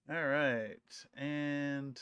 All right. And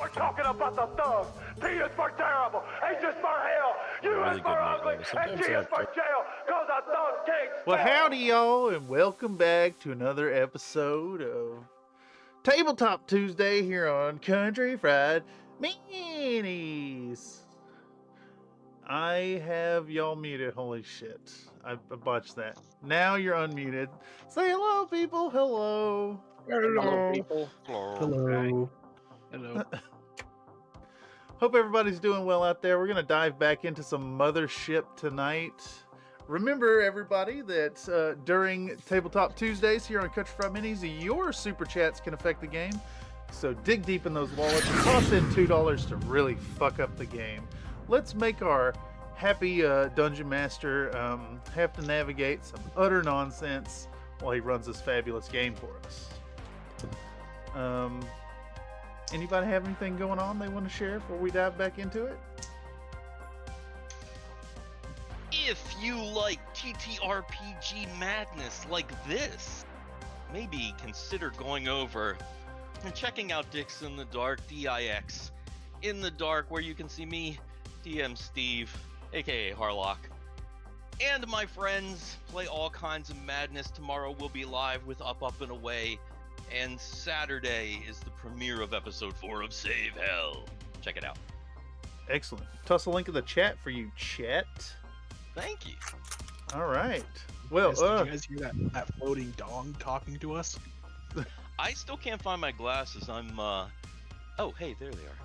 We're talking about the thugs. T is for terrible, H is for hell, U is for ugly, and G is for jail, cause a thug can't well, spell. howdy, y'all, and welcome back to another episode of Tabletop Tuesday here on Country Fried Minis. I have y'all muted. Holy shit. I botched that. Now you're unmuted. Say hello, people. Hello. Hello, people. Hello. Hello. Hope everybody's doing well out there. We're going to dive back into some Mothership tonight. Remember, everybody, that during Tabletop Tuesdays here on Country Fried Minis, your super chats can affect the game. So dig deep in those wallets and toss in $2 to really fuck up the game. Let's make our happy dungeon master have to navigate some utter nonsense while he runs this fabulous game for us. Anybody have anything going on they want to share before we dive back into it? If you like TTRPG madness like this, maybe consider going over and checking out Dix in the Dark, DIX in the Dark, where you can see me, DM Steve, aka Harlock, and my friends play all kinds of madness. Tomorrow we'll be live with Up, Up, and Away, and Saturday is the premiere of episode 4 of Save Hell. Check it out. Excellent. Toss a link in the chat for you, chat. Thank you. All right. Well, Did you guys hear that floating dong talking to us? I still can't find my glasses. I'm, oh, hey, there they are.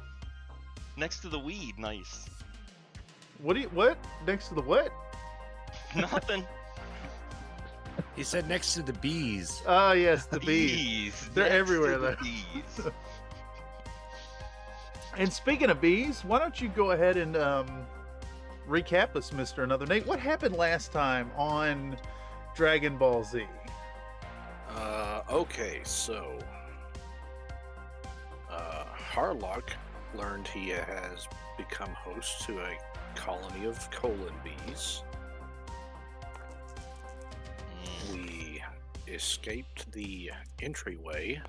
Next to the weed, nice. what? Next to the what? Nothing. He said next to the bees. Ah, yes, the bees. They're Next to everywhere, the though. bees. And speaking of bees, why don't you go ahead and recap us, Mr. Another Nate? What happened last time on Dragon Ball Z? Okay, so Harlock learned he has become host to a colony of colon bees. We escaped the entryway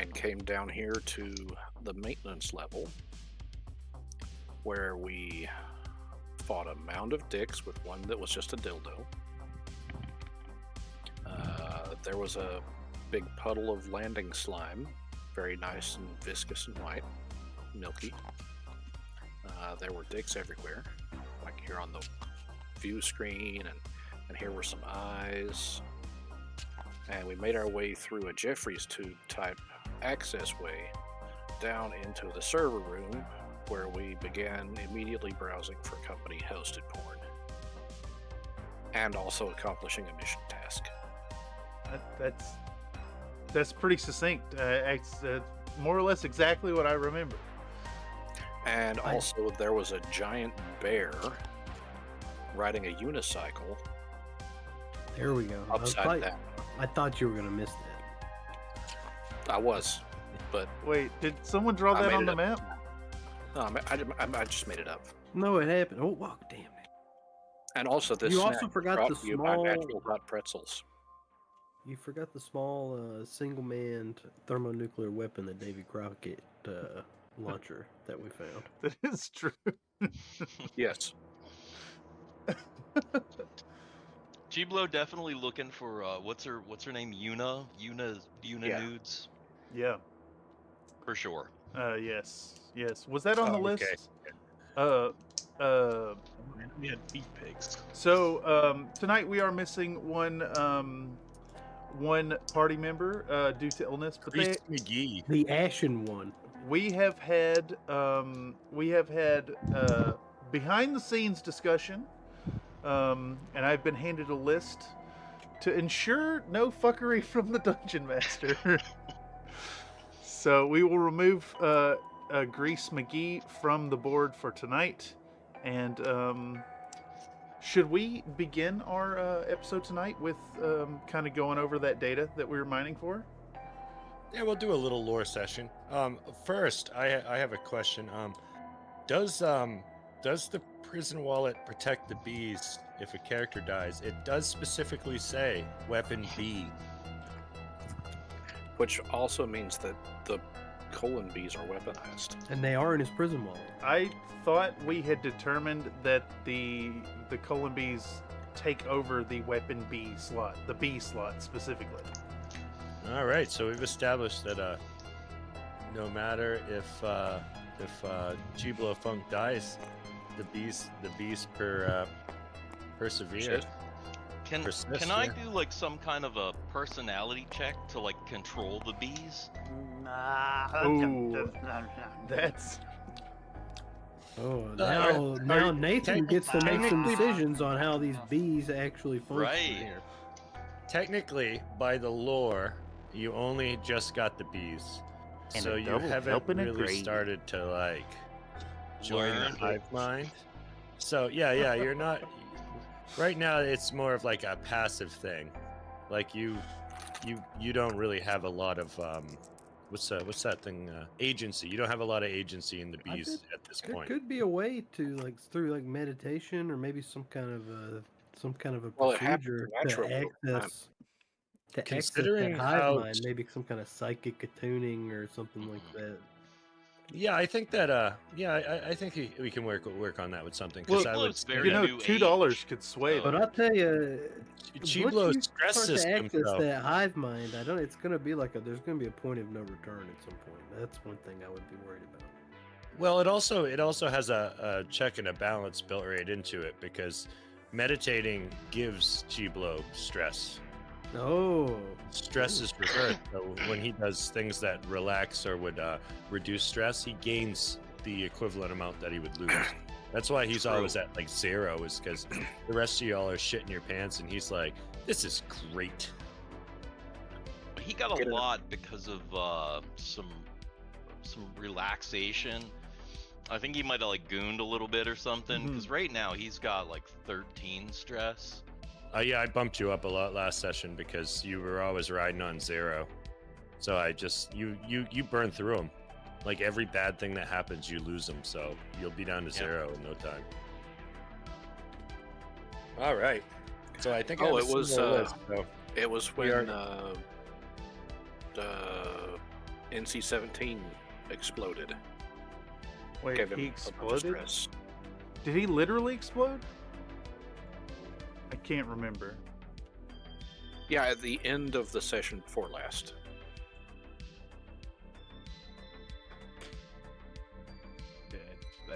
and came down here to the maintenance level, where we fought a mound of dicks with one that was just a dildo. There was a big puddle of landing slime, very nice and viscous and white, milky. There were dicks everywhere, like here on the view screen, and here were some eyes. And we made our way through a Jeffries tube type access way down into the server room, where we began immediately browsing for company hosted porn and also accomplishing a mission task. That's pretty succinct. It's more or less exactly what I remember. And also there was a giant bear riding a unicycle. There we go. Upside down. I thought you were gonna miss that. I was, but Wait, did someone draw that on the map? no, I just made it up. No, it happened. Oh, wow, damn it. And also this You snack also forgot brought the to you by small- Natural Hot Pretzels. You forgot the small single-manned thermonuclear weapon that Davy Crockett launcher that we found. That is true. Yes. Chiblo definitely looking for what's her name? Yuna Yeah. nudes Yeah. for sure. Yes. Was that on the okay. list? We had beef pigs. So tonight we are missing one party member due to illness, but Grease McGee. The ashen one. we have had behind the scenes discussion, and I've been handed a list to ensure no fuckery from the dungeon master. So we will remove Grease McGee from the board for tonight, and should we begin our episode tonight with kind of going over that data that we were mining for? Yeah, we'll do a little lore session. First, I have a question. Does the prison wallet protect the bees if a character dies? It does specifically say weapon B. Which also means that the colon bees are weaponized. And they are in his prison wallet. I thought we had determined that the colon bees take over the weapon B slot, the B slot specifically. All right, so we've established that no matter if Chiblo Funk dies, the bees persevere. Shit. Can Persist, I yeah. do like some kind of a personality check to like control the bees? Ooh, that's Oh, are now you- Nathan gets to make some technically- decisions on how these bees actually function Right. here. Technically, by the lore, you only just got the bees, And so a you double haven't helping of really gravy. started to like join Learn. the hive mind. So yeah, you're not. Right now, it's more of like a passive thing. Like you don't really have a lot of what's that thing? Agency. You don't have a lot of agency in the I bees bet at this There point. could be a way to like through like meditation or maybe some kind of a Well, it happens procedure to naturally over time. access that Considering hive how mind, maybe some kind of psychic attuning or something like that. Yeah, I think that. I think we can work on that with something. Well, Because I would. Chiblo's very you know, new $2 age, could sway so- them. But I'll tell you, Chiblo once you stress start to system. access though. that hive mind, it's gonna be like there's gonna be a point of no return at some point. That's one thing I would be worried about. Well, it also has a check and a balance built right into it because meditating gives Chiblo stress. Oh, Stress is reversed. So when he does things that relax or would reduce stress, he gains the equivalent amount that he would lose. That's why he's True. always at like 0, is because the rest of y'all are shitting your pants, and he's like, "This is great." He got Get a it. lot because of some relaxation. I think he might have like gooned a little bit or something. Because right now he's got like 13 stress. Yeah, I bumped you up a lot last session because you were always riding on 0. So I just you burn through them. Like every bad thing that happens, you lose them. So you'll be down to 0 in no time. All right. So I think I Oh, have a it was, similar list, so It was We when are- NC-17 exploded. Wait, Gave him he a bunch of exploded? stress. Did he literally explode? I can't remember. Yeah, at the end of the session before last. Yeah,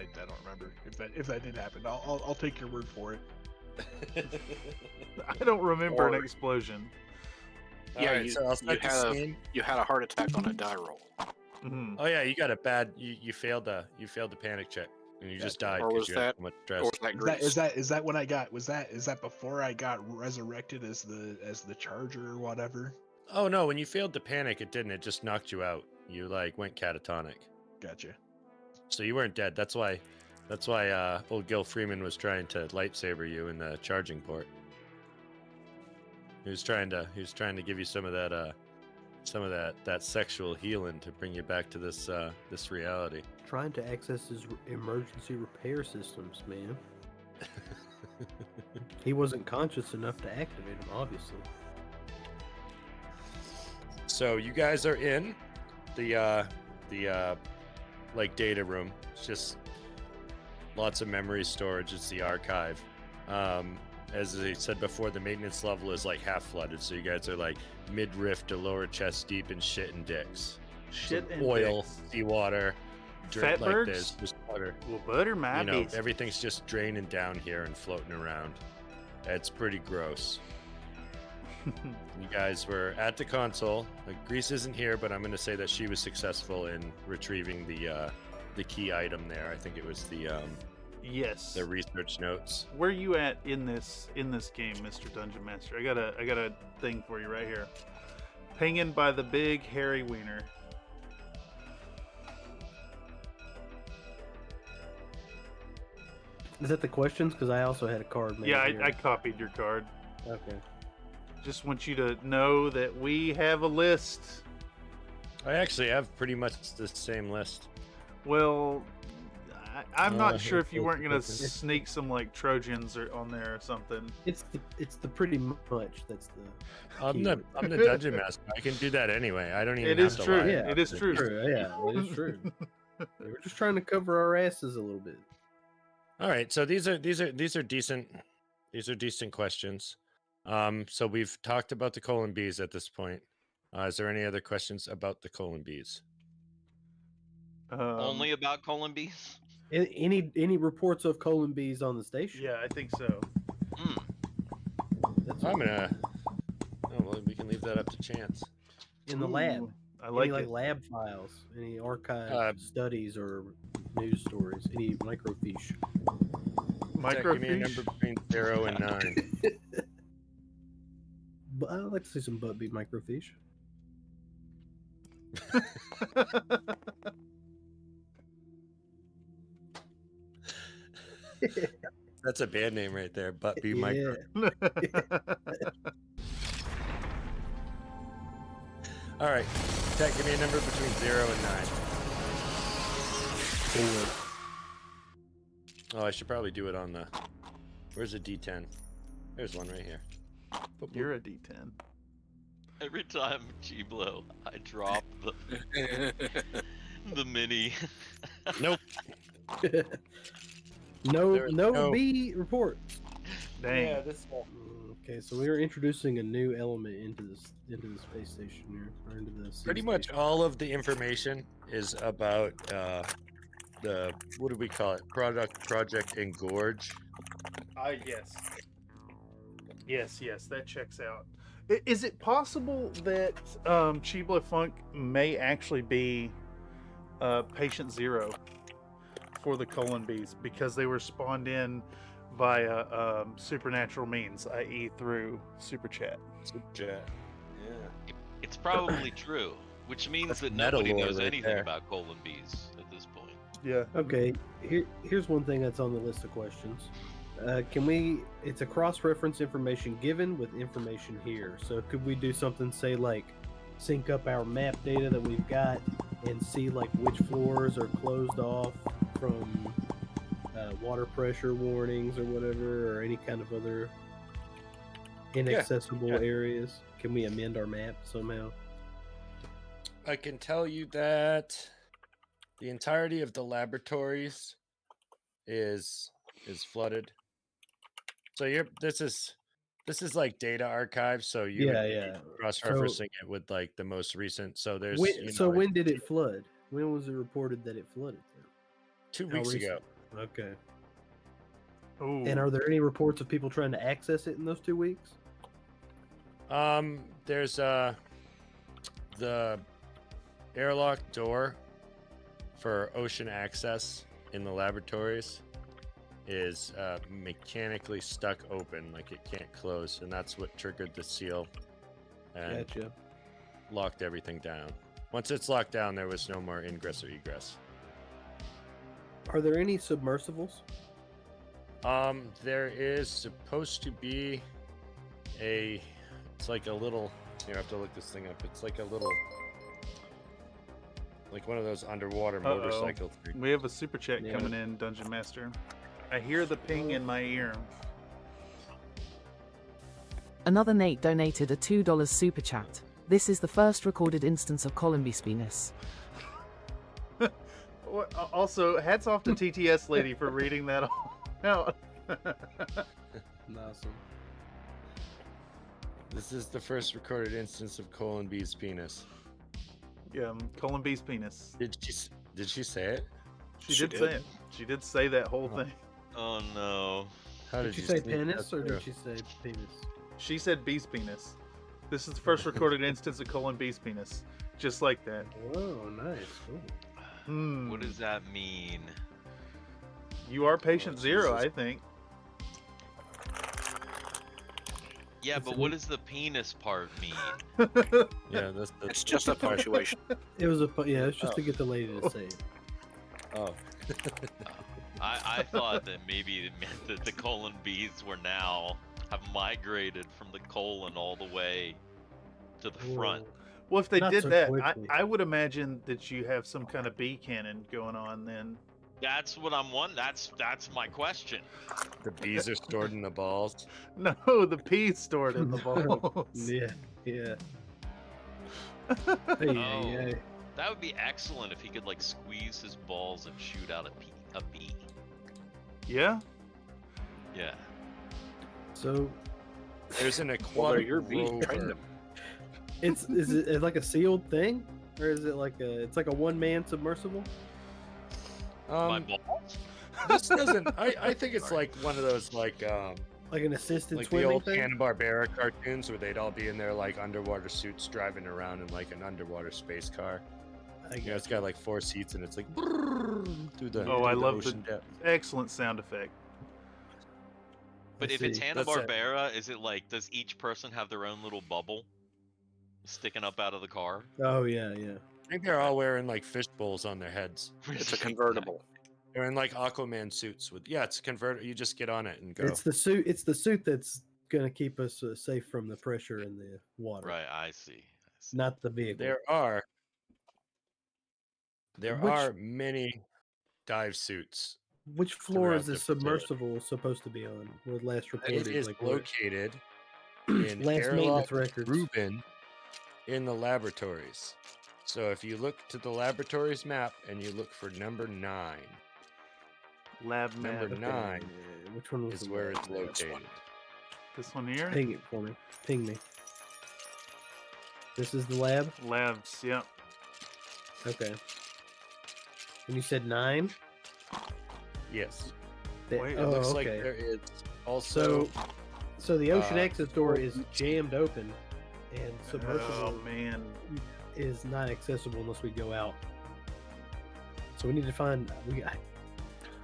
I don't remember if that did happen. I'll take your word for it. I don't remember an Or- explosion. Yeah, Alright, so I'll you set the had scene. you had a heart attack on a die roll, Mhm. Oh yeah, you got a bad. You failed the panic check, and you just died or because was you had that- so much or stress. was that grease? Is that when I got? Is that before I got resurrected as the charger or whatever? Oh no, when you failed to panic, it didn't. It just knocked you out. You like went catatonic. Gotcha. So you weren't dead. That's why old Gil Freeman was trying to lightsaber you in the charging port. He was trying to give you some of that sexual healing to bring you back to this reality. Trying to access his emergency repair systems, man. He wasn't conscious enough to activate them, obviously. So you guys are in the like data room. It's just lots of memory storage. It's the archive. As I said before, the maintenance level is like half flooded, so you guys are like mid-riff to lower chest deep in shit and dicks. Shit and Oil, dicks. seawater, Fat like birds? this, just water. Well, butter my You know, biscuits. everything's just draining down here and floating around. It's pretty gross. You guys were at the console. Grease isn't here, but I'm going to say that she was successful in retrieving the key item there. I think it was Yes. the research notes. Where you at in this game, Mr. Dungeon Master? I got a thing for you right here. Hanging by the big hairy wiener. Is that the questions? Because I also had a card made. Yeah, here. I copied your card. Okay. Just want you to know that we have a list. I actually have pretty much the same list. Well, I'm not Uh, sure if you weren't gonna sneak some like Trojans or on there or something. It's the pretty much that's the. I'm keyword. the dungeon master. I can do that anyway. I don't even It have is to true. lie. Yeah, It is true. Yeah, it is true. We're just trying to cover our asses a little bit. All right, so these are decent questions. So we've talked about the colon bees at this point. Is there any other questions about the colon bees? Only about colon bees? Any reports of colon bees on the station? Yeah, I think so. Hmm. That's I'm gonna. Oh well, we can leave that up to chance. in the lab. Ooh, I like Any it. lab files, any archive studies or news stories, any microfiche. Jack, give me a number Microfiche. between 0 and 9. But I'd like to see some butt beat microfiche. That's a band name right there. Butt be Yeah. micro. All right, Jack, give me a number between 0 and 9. 4. Oh, I should probably do it on the. Where's the D10? There's one right here. Boop, boop. You're a D10. Every time Chiblo, I drop the mini. Nope. No There's no- bee report. Dang. this Okay, so we are introducing a new element into the space station here, or into the sea pretty much station. all of the information is about the what do we call it? Project Engorge. Yes. Yes, that checks out. Is it possible that Chiblo Funk may actually be patient 0 for the colon bees because they were spawned in via supernatural means, i.e. through super chat? Yeah. It's probably true, which means That's that metal nobody lore knows right anything there. about colon bees at this point. Yeah. Okay, here's one thing that's on the list of questions. It's a cross-reference information given with information here. So could we do something, say like sync up our map data that we've got and see like which floors are closed off from water pressure warnings or whatever, or any kind of other inaccessible Yeah. areas? Can we amend our map somehow? I can tell you that the entirety of the laboratories is flooded. So this is like data archive. So you would be cross-referencing it with like the most recent. So there's when did it flood? When was it reported that it flooded? 2 weeks ago. Okay. Ooh. And are there any reports of people trying to access it in those 2 weeks? There's the airlock door for ocean access in the laboratories is mechanically stuck open, like it can't close, and that's what triggered the seal and locked everything down. Once it's locked down, there was no more ingress or egress. Are there any submersibles? There is supposed to be it's like a little, you have to look this thing up. It's like a little, like one of those underwater motorcycle things. We have a super chat coming in, Dungeon Master. I hear the ping in my ear. Another Nate donated a $2 super chat. This is the first recorded instance of Columby's penis. Also, hats off to TTS Lady for reading that all out. Awesome. This is the first recorded instance of Colin B's penis. Yeah, Colin B's penis. Did she say it? She did say it. She did say that whole thing. Oh no. How did she say penis or did she say penis? She said B's penis. This is the first recorded instance of Colin B's penis. Just like that. Whoa, nice. Cool. What does that mean? You are patient zero, I think. Yeah, but what does the penis part mean? Yeah, it's just a punctuation. It was it's just to get the lady to say it. Oh. I thought that maybe it meant that the colon bees have migrated from the colon all the way to the front. Well, if they Not did so that, quickly. I would imagine that you have some kind of bee cannon going on then. That's what I'm wondering. That's my question. The bees are stored in the balls. No, the pee's stored in the balls. Yeah. That would be excellent if he could like squeeze his balls and shoot out a bee. Yeah? Yeah. So there's an aquatic rover. Is it like a sealed thing? Or is it like it's like a one-man submersible? My balls? This doesn't. I think it's like one of those like an assisted like swimming the old thing? Hanna-Barbera cartoons where they'd all be in their like underwater suits driving around in like an underwater space car. It's got like 4 seats and it's like through the I love ocean the depth. excellent sound effect. But if it's Hanna-Barbera, is it like, does each person have their own little bubble sticking up out of the car? Oh yeah. I think they're all wearing like fish bowls on their heads. It's a convertible. They're in like Aquaman suits with it's a convertible. You just get on it and go. It's the suit. It's the suit that's gonna keep us safe from the pressure in the water. Right, I see. Not the vehicle. There are many dive suits. Which floor is throughout the submersible supposed to be on? Where last reported? It is like, located in last Harlock, maintenance records. Reuben, in the laboratories. So if you look to the laboratories map and you look for number 9, Lab map. number 9 which one was is the where lab? it's located. This one here? Ping it for me. Ping me. This is the lab? Labs, yeah. Okay. And you said 9? Yes. Wait, It looks okay. like there is also. So the ocean access door is jammed open, and Oh submersible man. is not accessible unless we go out. So we need to find.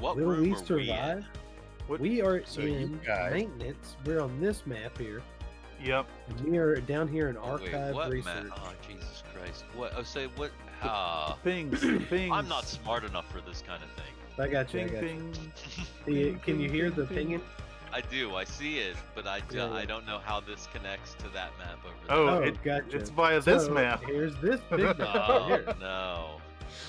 What Will room we are we in? survive? What? We are So you in guys- maintenance. We're on this map here. Yep. And we are down here in Wait, archive what research. Oh, Jesus Christ. What? Oh, say what? Pings. Pings. I'm not smart enough for this kind of thing. I got you. I Ping, got ping. you. Can you hear the pinging? I do. I see it, but I don't know how this connects to that map over Oh, there. gotcha. it's via this So, map. Here's this big map right Oh, here. no.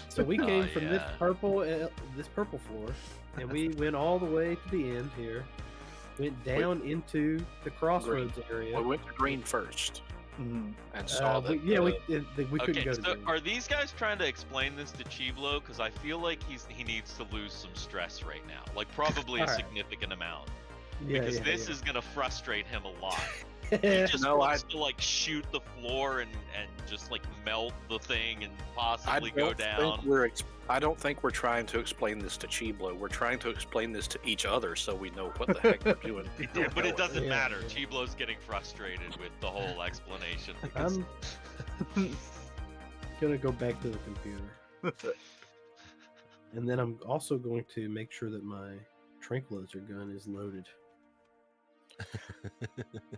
So we came from this yeah. purple floor, and we went all the way to the end here. Went down into the crossroads area. We went to green first. and saw that. we couldn't Okay, go so to are these guys trying to explain this to Chiblo? Because I feel like he needs to lose some stress right now, like probably a Alright. significant amount. yeah, Because yeah, this yeah. is gonna frustrate him a lot. He Yeah. just wants to like shoot the floor and just like melt the thing and possibly go down. I don't think we're trying to explain this to Chiblo. We're trying to explain this to each other so we know what the heck we're doing. Yeah, but it doesn't Yeah, matter. yeah. Chiblo's getting frustrated with the whole explanation. I'm gonna go back to the computer, and then I'm also going to make sure that my tranquilizer gun is loaded.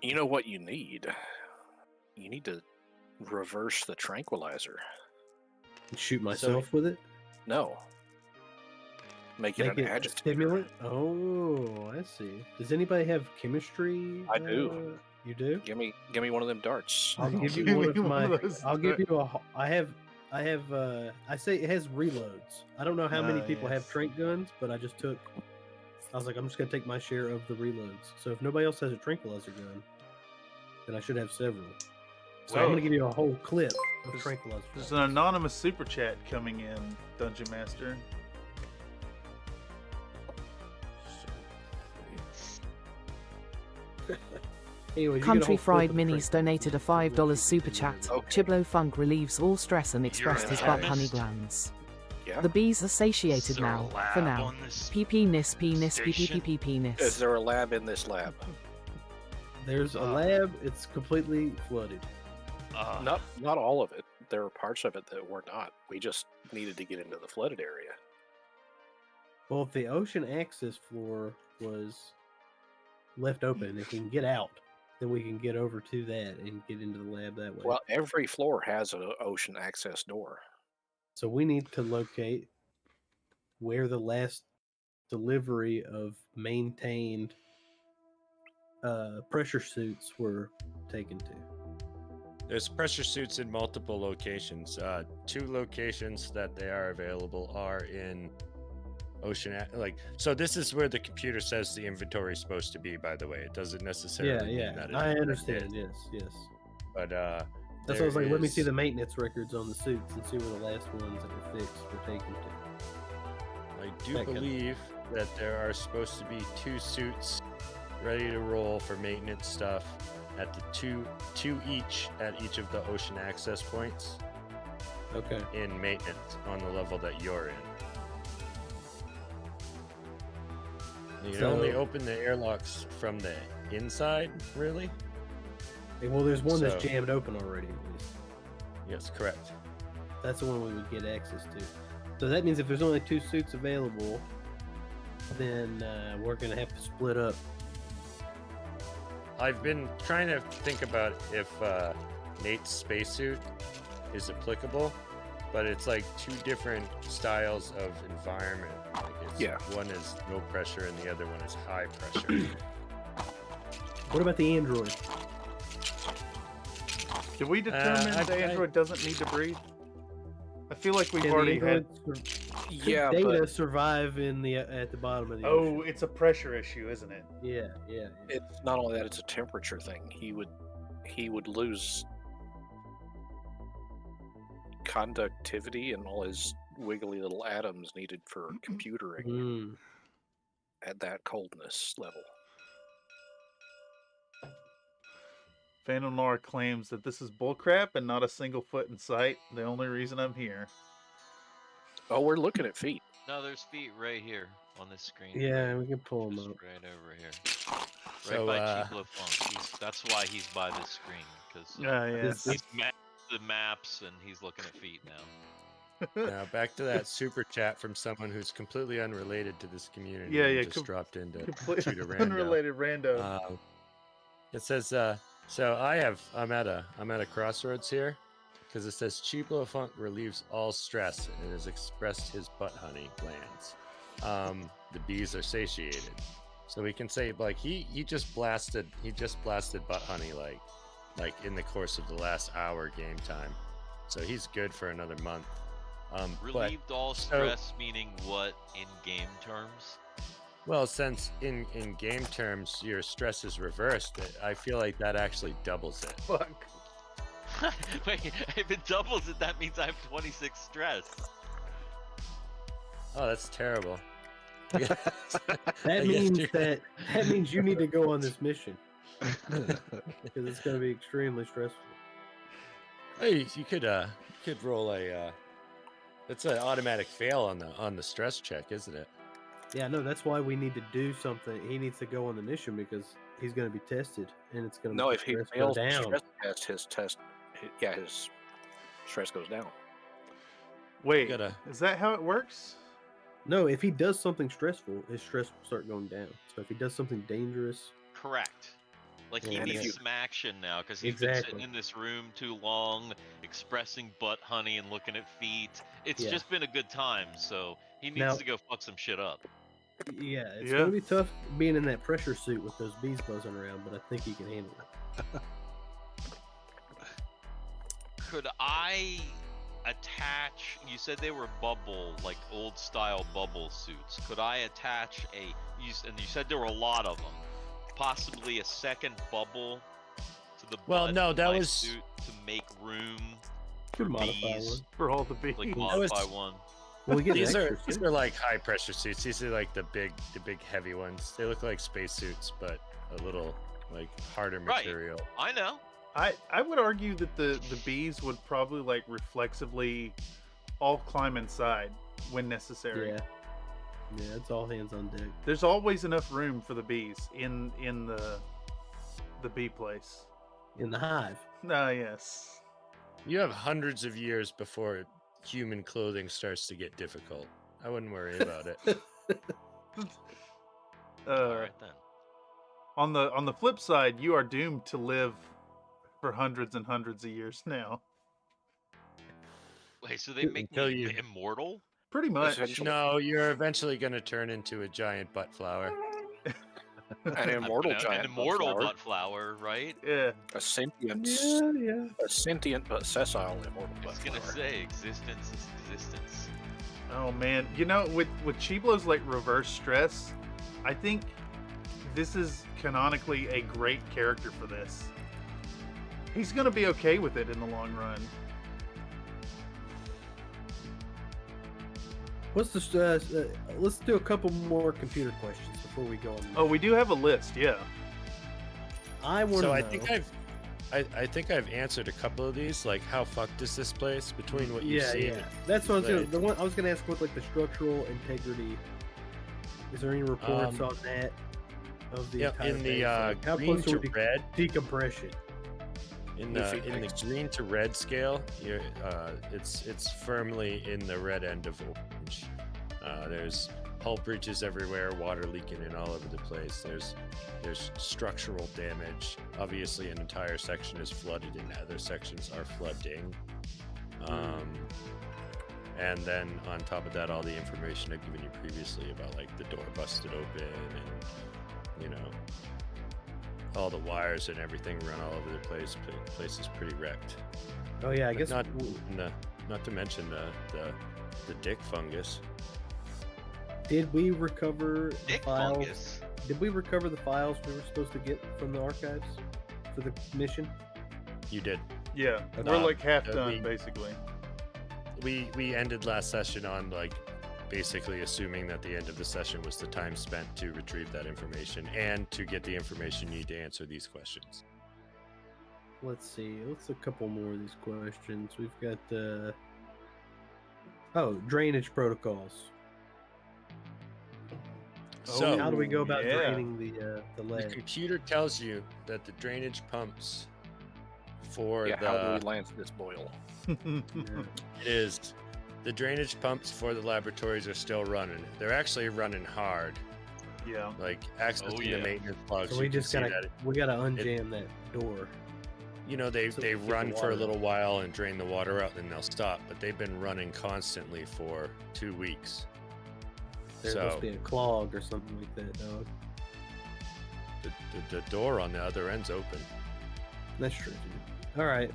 You know what you need? You need to reverse the tranquilizer. And shoot myself with it. No. Make it Make an it agitator. stimulant. Oh, I see. Does anybody have chemistry? I do. You do? Give me one of them darts. I'll give you Give one me of one my. of those I'll give you a. I have. I say it has reloads. I don't know how many people have yes. trank guns, but I just took. I was like, I'm just gonna take my share of the reloads. So if nobody else has a tranquilizer gun, then I should have several. So I'm Oh. gonna give you a whole clip of There's- tranquilizer. There's an anonymous super chat coming in, Dungeon Master. Anyways, you get a Country whole clip Fried of the Minis donated a $5 super chat. Okay. Chiblo Funk relieves all stress and expressed his butt honey chemist? glands. Yeah. The bees are satiated Is there a now, lab for now. on this Penis, penis, station? penis. Is there a lab in this lab? There's a lab. It's completely flooded. Not all of it. There were parts of it that were not. We just needed to get into the flooded area. Well, if the ocean access floor was left open, if we can get out, then we can get over to that and get into the lab that way. Well, every floor has an ocean access door. So we need to locate where the last delivery of maintained pressure suits were taken to. There's pressure suits in multiple locations. 2 locations that they are available are in so this is where the computer says the inventory is supposed to be, by the way. It doesn't necessarily mean that it I is. understand. Yes, yes. But That's why I was like, let me see the maintenance records on the suits and see where the last ones that were fixed were taken to. I do That kind of- believe that there are supposed to be 2 suits ready to roll for maintenance stuff at the two each at each of the ocean access points Okay. in maintenance on the level that you're in. You can only So- open the airlocks from the inside, really? Well, there's one that's So- jammed open already, at least. Yes, correct. That's the one we would get access to. So that means if there's only 2 suits available, then we're going to have to split up. I've been trying to think about if Nate's spacesuit is applicable, but it's like 2 different styles of environment. Like one is low pressure and the other one is high pressure. What about the android? Did we determine the android doesn't need to breathe? I feel like we've Can the already had. android Yeah, data but survive in the at the bottom of the Oh, ocean? it's a pressure issue, isn't it? Yeah. it's not only that; it's a temperature thing. He would lose conductivity and all his wiggly little atoms needed for computering Mm. at that coldness level. Phantom Noir claims that this is bullcrap and not a single foot in sight. The only reason I'm here. Oh, we're looking at feet. No, there's feet right here on this screen. Yeah, we can pull them Just up. right over here. Right So, by Chiblo Funk. That's why he's by this screen, because Yes. he's the maps and he's looking at feet now. Now back to that super chat from someone who's completely unrelated to this community. Yeah, and yeah, just dropped into Completely shoot a rando. unrelated rando. It says, so I'm at a crossroads here, because it says Chiblo Funk relieves all stress and has expressed his butt honey glands. The bees are satiated, so we can say like he just blasted butt honey like in the course of the last hour game time, so he's good for another month. Relieved all stress, meaning what in game terms? Well, since in game terms your stress is reversed, I feel like that actually doubles it. Fuck. Wait, if it doubles it, that means I have 26 stress. Oh, that's terrible. That means you need to go on this mission because it's going to be extremely stressful. Hey, you could roll a. That's an automatic fail on the stress check, isn't it? Yeah, no, that's why we need to do something. He needs to go on the mission because he's going to be tested, and it's going to No, make if he stress go fails the down. stress test, his stress goes down. Wait, Gotta- is that how it works? No, if he does something stressful, his stress will start going down. So if he does something dangerous, Correct. Like he Yeah. needs some action now because he's been Exactly. sitting in this room too long, expressing butt honey and looking at feet. It's Yeah. just been a good time, so he needs Now- to go fuck some shit up. yeah, it's Yeah. going to be tough being in that pressure suit with those bees buzzing around, but I think he can handle it. Could I attach? You said they were bubble, like old style bubble suits. Could I attach and you said there were a lot of them. Possibly a second bubble to the Well, butt no, of that my was- suit to make room Could for modify bees. one. For all the bees. Like was- modify one. Well, we get These an are extra these suit. are like high pressure suits. These are like the big heavy ones. They look like space suits, but a little like harder Right. material. I know. I would argue that the bees would probably like reflexively all climb inside when necessary. Yeah. Yeah, it's all hands on deck. There's always enough room for the bees in the bee place. In the hive. Ah, yes. You have hundreds of years before human clothing starts to get difficult. I wouldn't worry about it. All right then. On the flip side, you are doomed to live for hundreds and hundreds of years now. Wait, so they make Until me you- immortal? Pretty much. Essentially. No, you're eventually going to turn into a giant butt flower. An immortal An giant immortal butt butt flower, right? Yeah. a sentient, Yeah. a sentient but sessile immortal I butt was gonna flower. say existence is existence. Oh man, you know, with Chiblo's like reverse stress, I think this is canonically a great character for this. He's gonna be okay with it in the long run. Let's just let's do a couple more computer questions before we go on. Oh, we do have a list, yeah. I want to So know. I think I've answered a couple of these. Like, how fucked is this place between what you've Yeah, seen? yeah. That's what I was gonna. Right. The one I was gonna ask with like the structural integrity. Is there any reports on that of the Yeah, entire in the thing? Like, how green close to are we to red, decompression? in Leafy the Pics. green to red scale, you're it's firmly in the red end of orange. There's hull breaches everywhere, water leaking in all over the place. There's structural damage. Obviously, an entire section is flooded, and other sections are flooding. And then on top of that, all the information I've given you previously about like the door busted open and you know all the wires and everything run all over the place. The place is pretty wrecked. Oh yeah, I But guess. not to mention the dick fungus. Did we recover the Dick files? fungus. Did we recover the files we were supposed to get from the archives for the mission? You did. Yeah. Okay. We're like half we- done basically. We ended last session on like basically assuming that the end of the session was the time spent to retrieve that information and to get the information you need to answer these questions. Let's see. Let's a couple more of these questions. We've got drainage protocols. So How do we go about yeah. draining the the lead? computer tells you that the drainage pumps for Yeah, how do we the land this boil? Yeah. it is the drainage pumps for the laboratories are still running. They're actually running hard. Yeah. Like accessing yeah. the maintenance logs. So you we can just see gotta that unjam that door. you know they So they we keep the run for water a out. little while and drain the water out, and they'll stop. But they've been running constantly for 2 weeks. There So must be a clog or something like that, dog. the door on the other end's open. That's true. Dude. All right.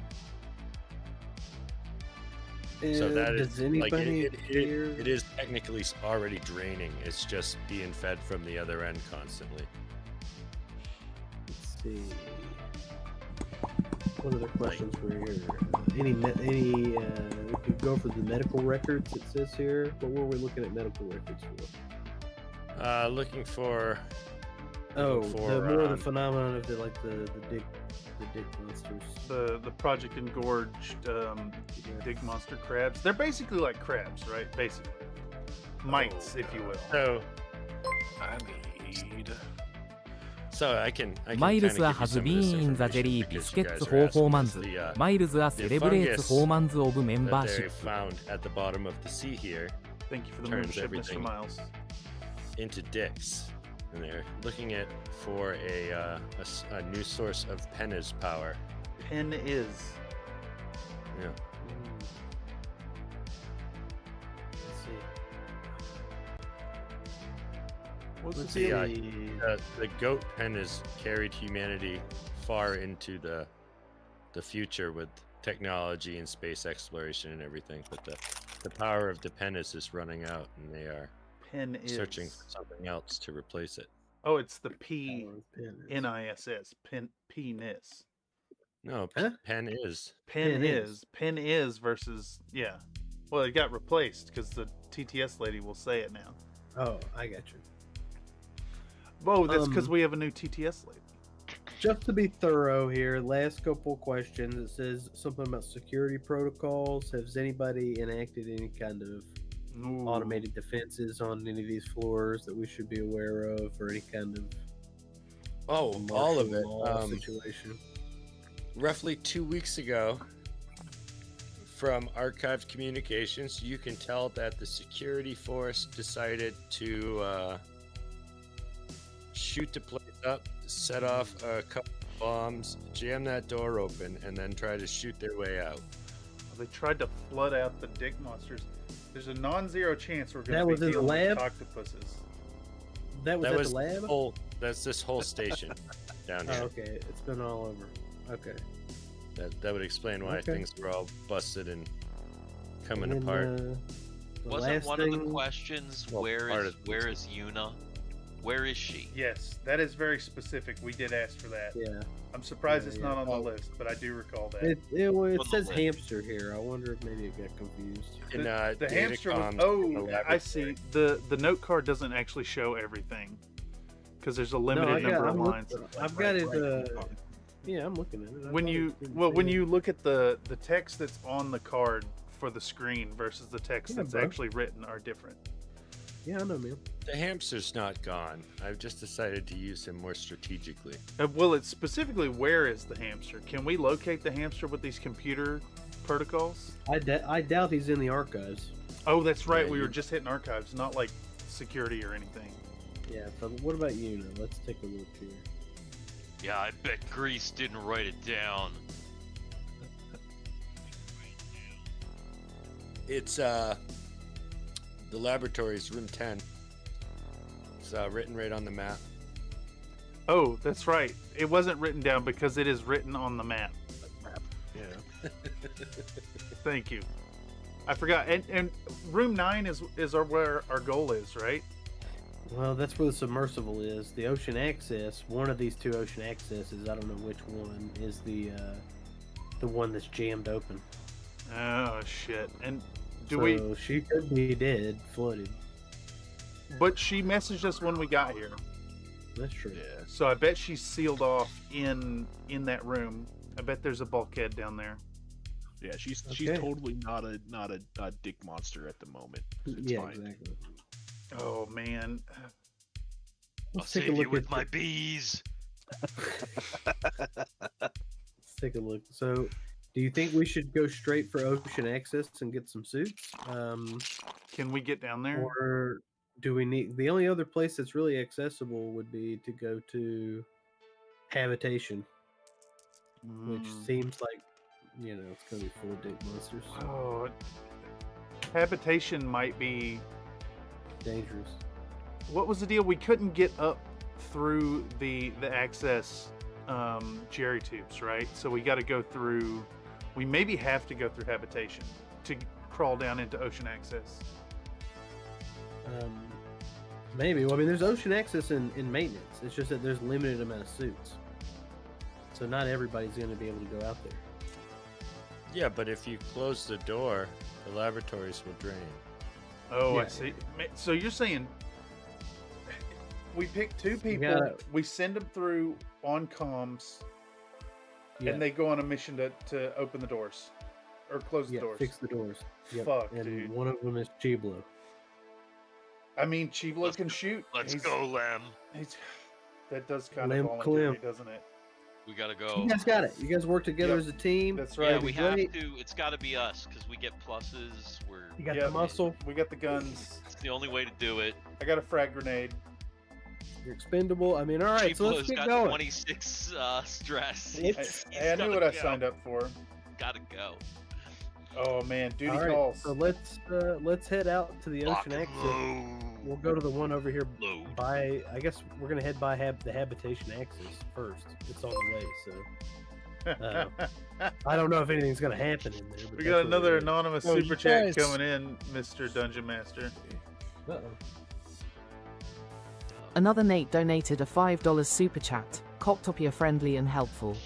So that is does like anybody here? it is technically already draining. It's just being fed from the other end constantly. Let's see. What other questions were here? We could go for the medical records. It says here. What were we looking at medical records for? Looking for. Oh, the phenomenon of the dick monsters. The Project Engorged dig monster crabs. They're basically like crabs, right? Basically, mites, if you will. So I need. So I can マイルズはハズビーンザジェリービスケッツフォーフォーマンズ。マイルズはセレブレーツフォーマンズオブメンバーシップ。 found at the bottom of the sea here Thank you for the turns membership, Mr. everything Miles. into dicks, and they're looking at for a new source of Penna's power. Pen is. Yeah. Let's see. What's See, the goat pen has carried humanity far into the future with technology and space exploration and everything, but the power of the penis is running out, and they are Pen is. searching for something else to replace it. Oh, it's the P Pen NISS. Penis. No, Huh? pen is. Pen is. Pen is versus Well, it got replaced because the TTS lady will say it now. Oh, I got you. Oh, that's because we have a new TTS lady. Just to be thorough here, last couple questions. It says something about security protocols. Has anybody enacted any kind of Ooh. automated defenses on any of these floors that we should be aware of, or any kind of Oh, all of it. martial law situation? Roughly 2 weeks ago, from archived communications, you can tell that the security force decided to shoot the place up, set off a couple of bombs, jam that door open, and then try to shoot their way out. They tried to flood out the dick monsters. There's a non-zero chance we're going That to was be in the dealing lab? with octopuses. That was That at was the lab? That's this whole station down here. Oh, okay. It's been all over. Okay. That would explain why Okay. things were all busted and coming And then, apart. the Wasn't last one of the thing- questions Well, where part is of the where is Yuna? Where is she? Yes, that is very specific. We did ask for that. Yeah. I'm surprised Yeah, it's yeah. not on Oh. the list, but I do recall that. Well, it On the says list. hamster here. I wonder if maybe it got confused. And, the data hamster was. comms Oh, in the I see. laboratory. The note card doesn't actually show everything because there's a limited I number got, of lines. I've got it. Yeah, I'm looking at it. I When thought you it didn't well, say when it. you look at the text that's on the card for the screen versus the text Yeah, that's bro. actually written are different. Yeah, I know, man. The hamster's not gone. I've just decided to use him more strategically. Well, it's specifically where is the hamster? Can we locate the hamster with these computer protocols? I doubt he's in the archives. Oh, that's right. Yeah, we were you- just hitting archives, not like security or anything. Yeah, but what about you now? Let's take a look here. Yeah, I bet Grease didn't write it down. It's the laboratory's room 10. It's written right on the map. Oh, that's right. It wasn't written down because it is written on the map. Yeah. Thank you. I forgot. And room 9 is where our goal is, right? Well, that's where the submersible is. The ocean access, one of these two ocean accesses, I don't know which one, is the one that's jammed open. Oh shit. And So she could be dead, flooded. but she messaged us when we got here. That's true. Yeah. So I bet she's sealed off in that room. I bet there's a bulkhead down there. Yeah, she's Okay. totally not a dick monster at the moment. It's Yeah, fine. exactly. Oh man. I'll Let's take a save you look with at my bees. Let's take a look. So, do you think we should go straight for ocean access and get some suits? Can we get down there? Or do we need the only other place that's really accessible would be to go to habitation, which Mm. seems like it's gonna be full of dick monsters. Oh, habitation might be. Dangerous. What was the deal? We couldn't get up through the access jerry tubes, right? So we got to go through. We maybe have to go through habitation to crawl down into ocean access. Maybe. Well, I mean, there's ocean access in maintenance. It's just that there's limited amount of suits. so not everybody's going to be able to go out there. Yeah, but if you close the door, the laboratories will drain. Oh, Yeah. I see. So you're saying we pick two people, gotta- we send them through on comms, Yeah. and they go on a mission to open the doors or close the doors. Fix the doors. Yep. Fuck, and dude. one of them is Chiblo. I mean, Chiblo can shoot. Let's He's- go, Lem. That does kind Lem of voluntary, Clem. doesn't it? We gotta go. You guys got it. You guys work together Yep. as a team. That's Yeah, right. we Great. have to. It's got to be us because we get pluses. You got Yep. the muscle. We got the guns. It's the only way to do it. I got a frag grenade. You're expendable. I mean, all right. So let's Chiblo's get got going. 26 stress. Hey, I knew what I signed up for. Gotta go. Oh man, duty All right. calls. So let's head out to the Lock ocean and exit. load. We'll go to the one over here Load. by. I guess we're gonna head by the habitation access first. It's on the way. So I don't know if anything's gonna happen in there. But We got another anonymous Oh, you super chat guys- coming in, Mr. Dungeon Master. Uh-oh. Another Nate donated a $5 super chat, Coctopia friendly and helpful.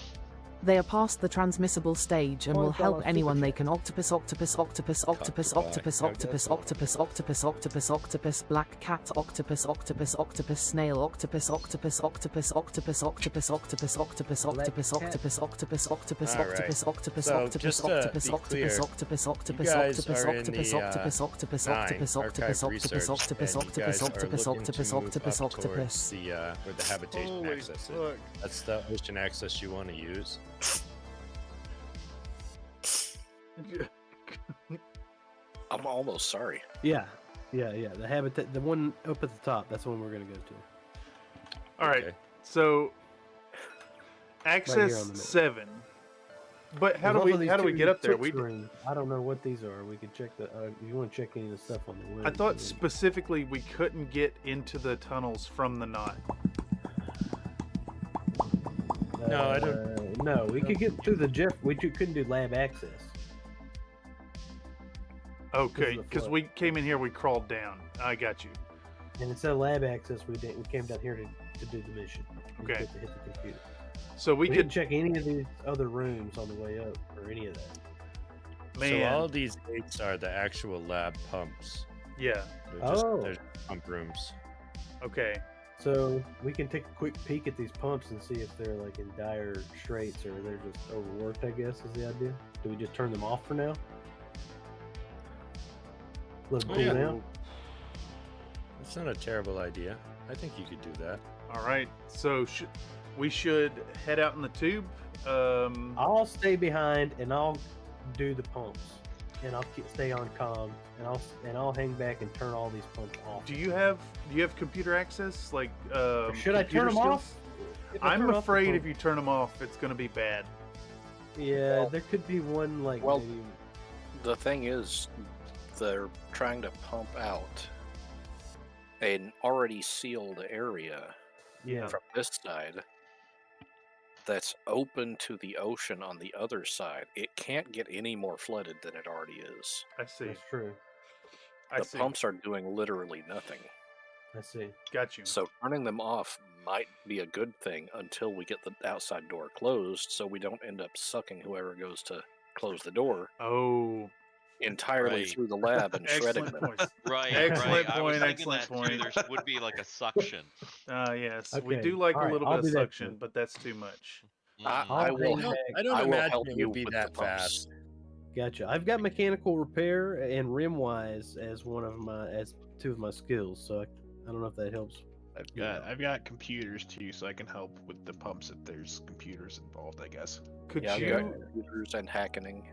They are past the transmissible stage and will help $5 anyone super they chat. can. Octopus, octopus, octopus, octopus, octopus, octopus, octopus, octopus, octopus, octopus, black cat, octopus, octopus, octopus, snail, octopus, octopus, octopus, octopus, octopus, octopus, octopus, octopus, octopus, octopus, octopus, All right. octopus, octopus, So, octopus, just to octopus, be clear, octopus, octopus, octopus, guys octopus, are in octopus, the, octopus, octopus, nine octopus, archive octopus, research, octopus, and you guys octopus, are octopus, looking octopus, to move octopus, up towards octopus. the where the habitation Holy access is. fuck. That's the ocean access you want to use. I'm almost sorry. Yeah. The habitat, the one up at the top. That's the one we're gonna go to. All right. Okay. So here access on the map. 7. But how There's do also we these we two get up there? Twitch We rooms. I don't know what these are. We could check the. You want to check any of the stuff on the web? I thought specifically we couldn't get into the tunnels from the knot. No, I don't- No, we could get through the Jeff. We couldn't do lab access. Okay, the because flood. we came in here, we crawled down. I got you. And instead of lab access, we came down here to do the mission. We Okay. had to hit the computer. So we We could, didn't check any of these other rooms on the way up or any of that. man. So all these gates are the actual lab pumps. Yeah. They're pump rooms. Okay. So we can take a quick peek at these pumps and see if they're like in dire straits or they're just overworked, I guess is the idea. Do we just turn them off for now? Let them Oh, cool yeah. down? It's not a terrible idea. I think you could do that. All right. So we should head out in the tube. I'll stay behind and I'll do the pumps. And I'll stay on comm and I'll hang back and turn all these pumps off. Do you have computer access? Like, Should I turn computer them off? skills? If I I'm turn off the afraid if pump- you turn them off, it's gonna be bad. Yeah, there could be one like well, maybe. The thing is, they're trying to pump out an already sealed area Yeah. from this side that's open to the ocean on the other side. It can't get any more flooded than it already is. I see. That's true. I The see. pumps are doing literally nothing. I see. Got you. So turning them off might be a good thing until we get the outside door closed, so we don't end up sucking whoever goes to close the door Oh, entirely Right. through the lab and shredding excellent them. point. Right, Excellent right. I was point, thinking excellent that too. point. There would be like a suction. Yes, we Okay, do like all a right, little I'll bit of do that suction, too. but that's too much. I I'll will. hang back. I don't I will imagine help it you would be with the that pumps. fast. Gotcha. I've got mechanical repair and rim wise as two of my skills, so I don't know if that helps. I've got computers too, so I can help with the pumps if there's computers involved, I guess. Could Yeah, I've you got computers and hacking.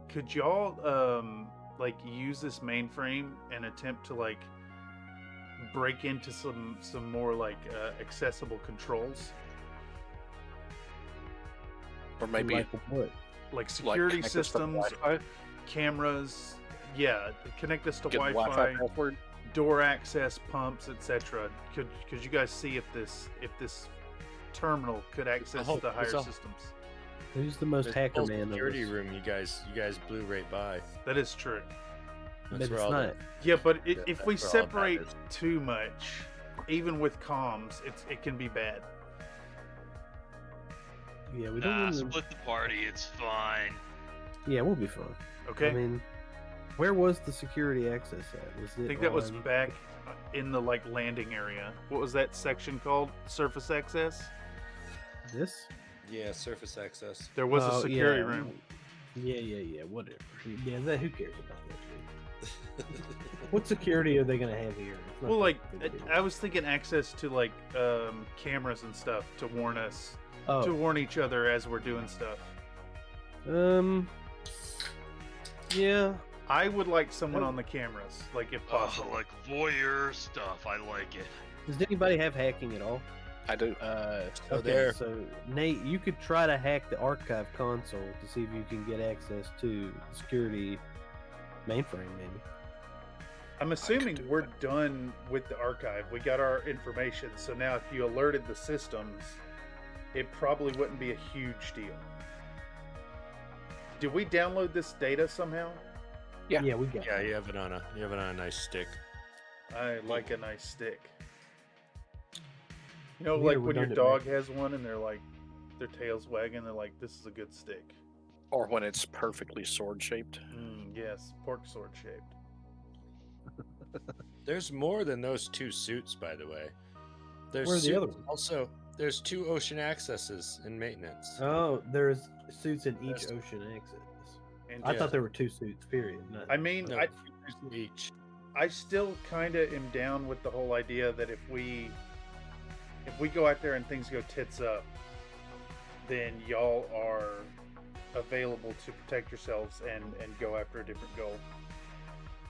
could y'all like use this mainframe and attempt to like break into some more like accessible controls, Or maybe Like what? like security connect us to systems, Wi-Fi? cameras? Yeah, connect us to Get the Wi-Fi, Wi-Fi password. door access, pumps, etc. Could you guys see if this terminal could access whole- the higher there's a- systems? Who's the most This hacker whole man of security us? room, you guys blew right by. That is true. But That's it's where all not. Yeah, but Yeah, if that's we where all that separate is. too much, even with comms, it can be bad. Yeah, we don't Nah, want to. split the party. It's fine. Yeah, we'll be fine. Okay. I mean, where was the security access at? Was it? I think that was on- back in the like landing area. What was that section called? Surface access? This. Yeah, surface access. There was a Oh, security yeah. room. Yeah. Whatever. Yeah, who cares about that shit? What security are they gonna have here? It's not Well, that like, big a deal. I was thinking access to like cameras and stuff to warn us, to Oh, warn each other as we're doing stuff. yeah. I would like someone on the cameras, like if Oh, possible. like voyeur stuff. I like it. Does anybody have hacking at all? I do. So Nate, you could try to hack the archive console to see if you can get access to the security mainframe, maybe. I'm assuming we're done with the archive. We got our information, so now if you alerted the systems, it probably wouldn't be a huge deal. Did we download this data somehow? Yeah. Yeah, we got. Yeah, you have it on a nice stick. I like a nice stick. You know, We like are when your redundant, dog has one and they're like, their tail's wagging, they're like, this is a good stick. Or when it's perfectly sword shaped. Yes, pork sword shaped. There's more than those 2 suits, by the way. There's Where are the suits- other ones? Also, there's 2 ocean accesses in maintenance. Oh, there's suits in each There's- ocean access. And I Yeah. thought there were 2 suits. Period. Not- I mean, No, I 2 each. I still kind of am down with the whole idea that if we go out there and things go tits up, then y'all are available to protect yourselves and go after a different goal.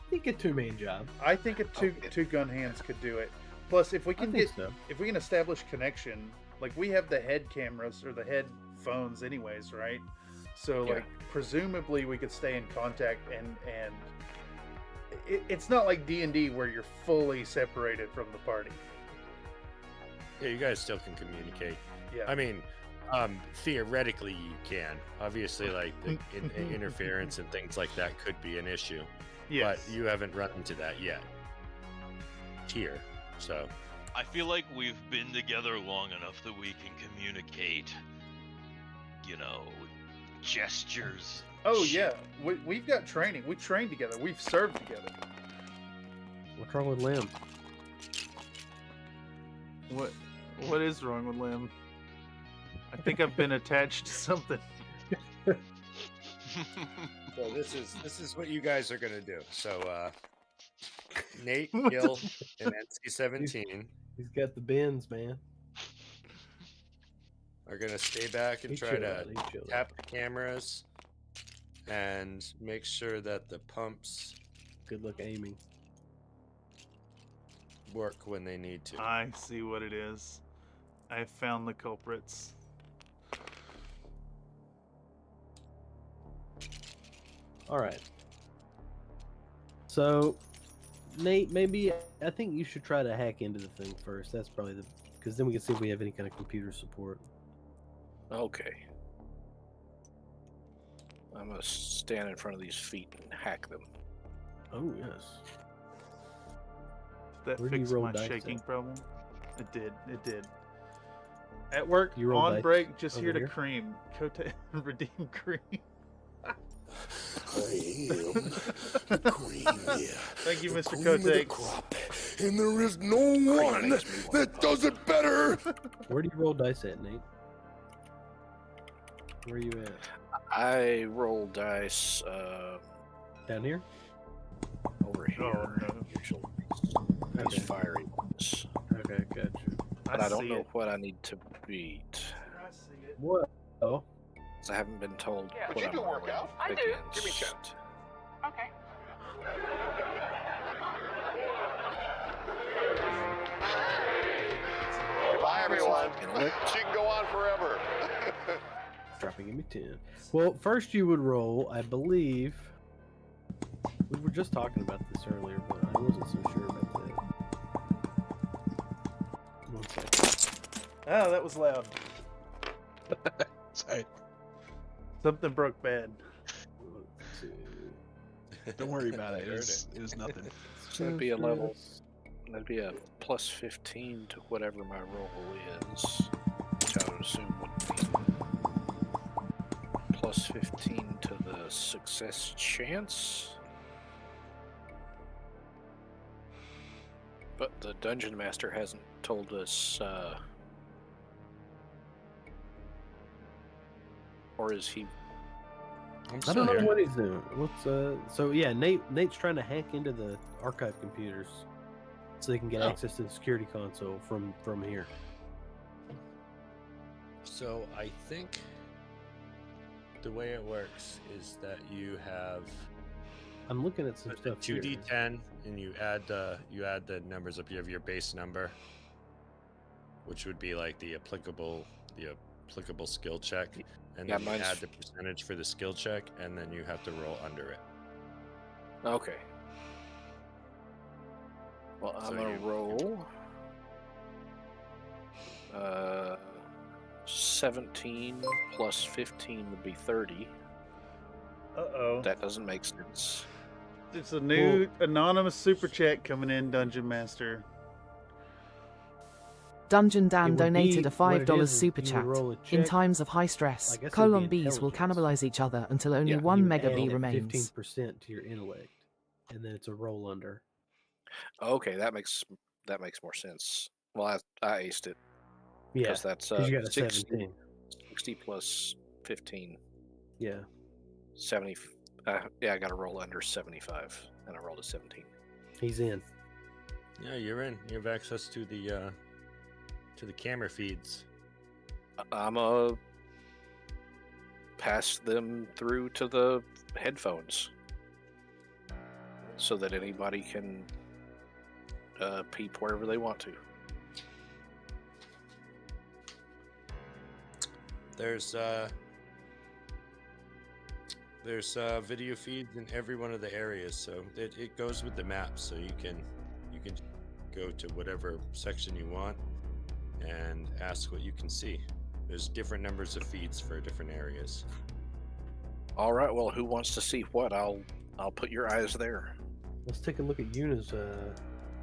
I think a 2-man job. I think a two gun hands could do it. Plus, if we I can think get so. if we can establish connection, like we have the head cameras or the head phones anyways, right? So Yeah. like presumably we could stay in contact and it's not like D&D where you're fully separated from the party. Yeah, you guys still can communicate. Yeah. I mean, theoretically you can. Obviously, like the interference and things like that could be an issue. Yes. But you haven't run into that yet. Here, so I feel like we've been together long enough that we can communicate. You know, gestures. Oh shit. yeah, we've got training. We trained together. We've served together. What's wrong with Lim? What is wrong with Lim? I think I've been attached to something. So this is what you guys are gonna do. So Nate, What Gil, and NC-17 He's got the bins, man. are gonna stay back and He try chilled to out, he chilled out. tap the cameras and make sure that the pumps Good luck aiming. work when they need to. I see what it is. I found the culprits. All right. So, Nate, maybe I think you should try to hack into the thing first. That's probably because then we can see if we have any kind of computer support. Okay. I'm gonna stand in front of these feet and hack them. Oh yes. Did that Where do you fix roll my dice shaking at? problem? It did. It did. At work, You roll on dice break, just over here to here? cream. Cote redeem cream. I am the cream here. Thank you, The Mr. cream of the Cote. crop, and there is no one makes me wanna that does it better. Where do you roll dice at, Nate? Where are you at? I roll dice Down here? over here. Oh, no. Usually Okay. these fiery ones. Okay, gotcha. But I don't see know it. what I need to beat. I see it. What? Oh, 'Cause I haven't been told Yeah, what but you I'm do work rolling out. I do. against. Give me a chance. Okay. Bye, everyone. She can go on forever. dropping give me 10. Well, first you would roll, I believe. We were just talking about this earlier, but I wasn't so sure about that. 1 second. Oh, that was loud. Sorry. Something broke bad. 1, 2. Don't worry about it. Heard It was nothing. So that'd be a level. That'd be a plus 15 to whatever my roll is, which I would assume would be plus 15 to the success chance. But the dungeon master hasn't told us, or is he? I don't know what he's doing. What's So yeah, Nate's trying to hack into the archive computers so they can get access to the security console from here. So I think the way it works is that you have. I'm looking at some stuff. 2d10, and you add the numbers up. You have your base number, which would be like the applicable skill check, and then you add the percentage for the skill check, and then you have to roll under it. Okay. Well, I'm gonna roll 17 plus 15 would be 30. Uh-oh. That doesn't make sense. It's a new anonymous super chat coming in, Dungeon Master. Dungeon Dan donated a $5 super chat. In times of high stress, colon Bs will cannibalize each other until only one mega B remains. 15% to your intellect, and then it's a roll under. Okay, that makes more sense. Well, I aced it. Yeah, because that's you got a 17. 60 plus 15. Yeah. 70. Yeah, I got to roll under 75, and I rolled a 17. He's in. Yeah, you're in. You have access to the camera feeds. I'm pass them through to the headphones so that anybody can peep wherever they want to. There's video feeds in every one of the areas, so it goes with the map, so you can go to whatever section you want and ask what you can see. There's different numbers of feeds for different areas. All right, well, who wants to see what? I'll put your eyes there. Let's take a look at Yuna's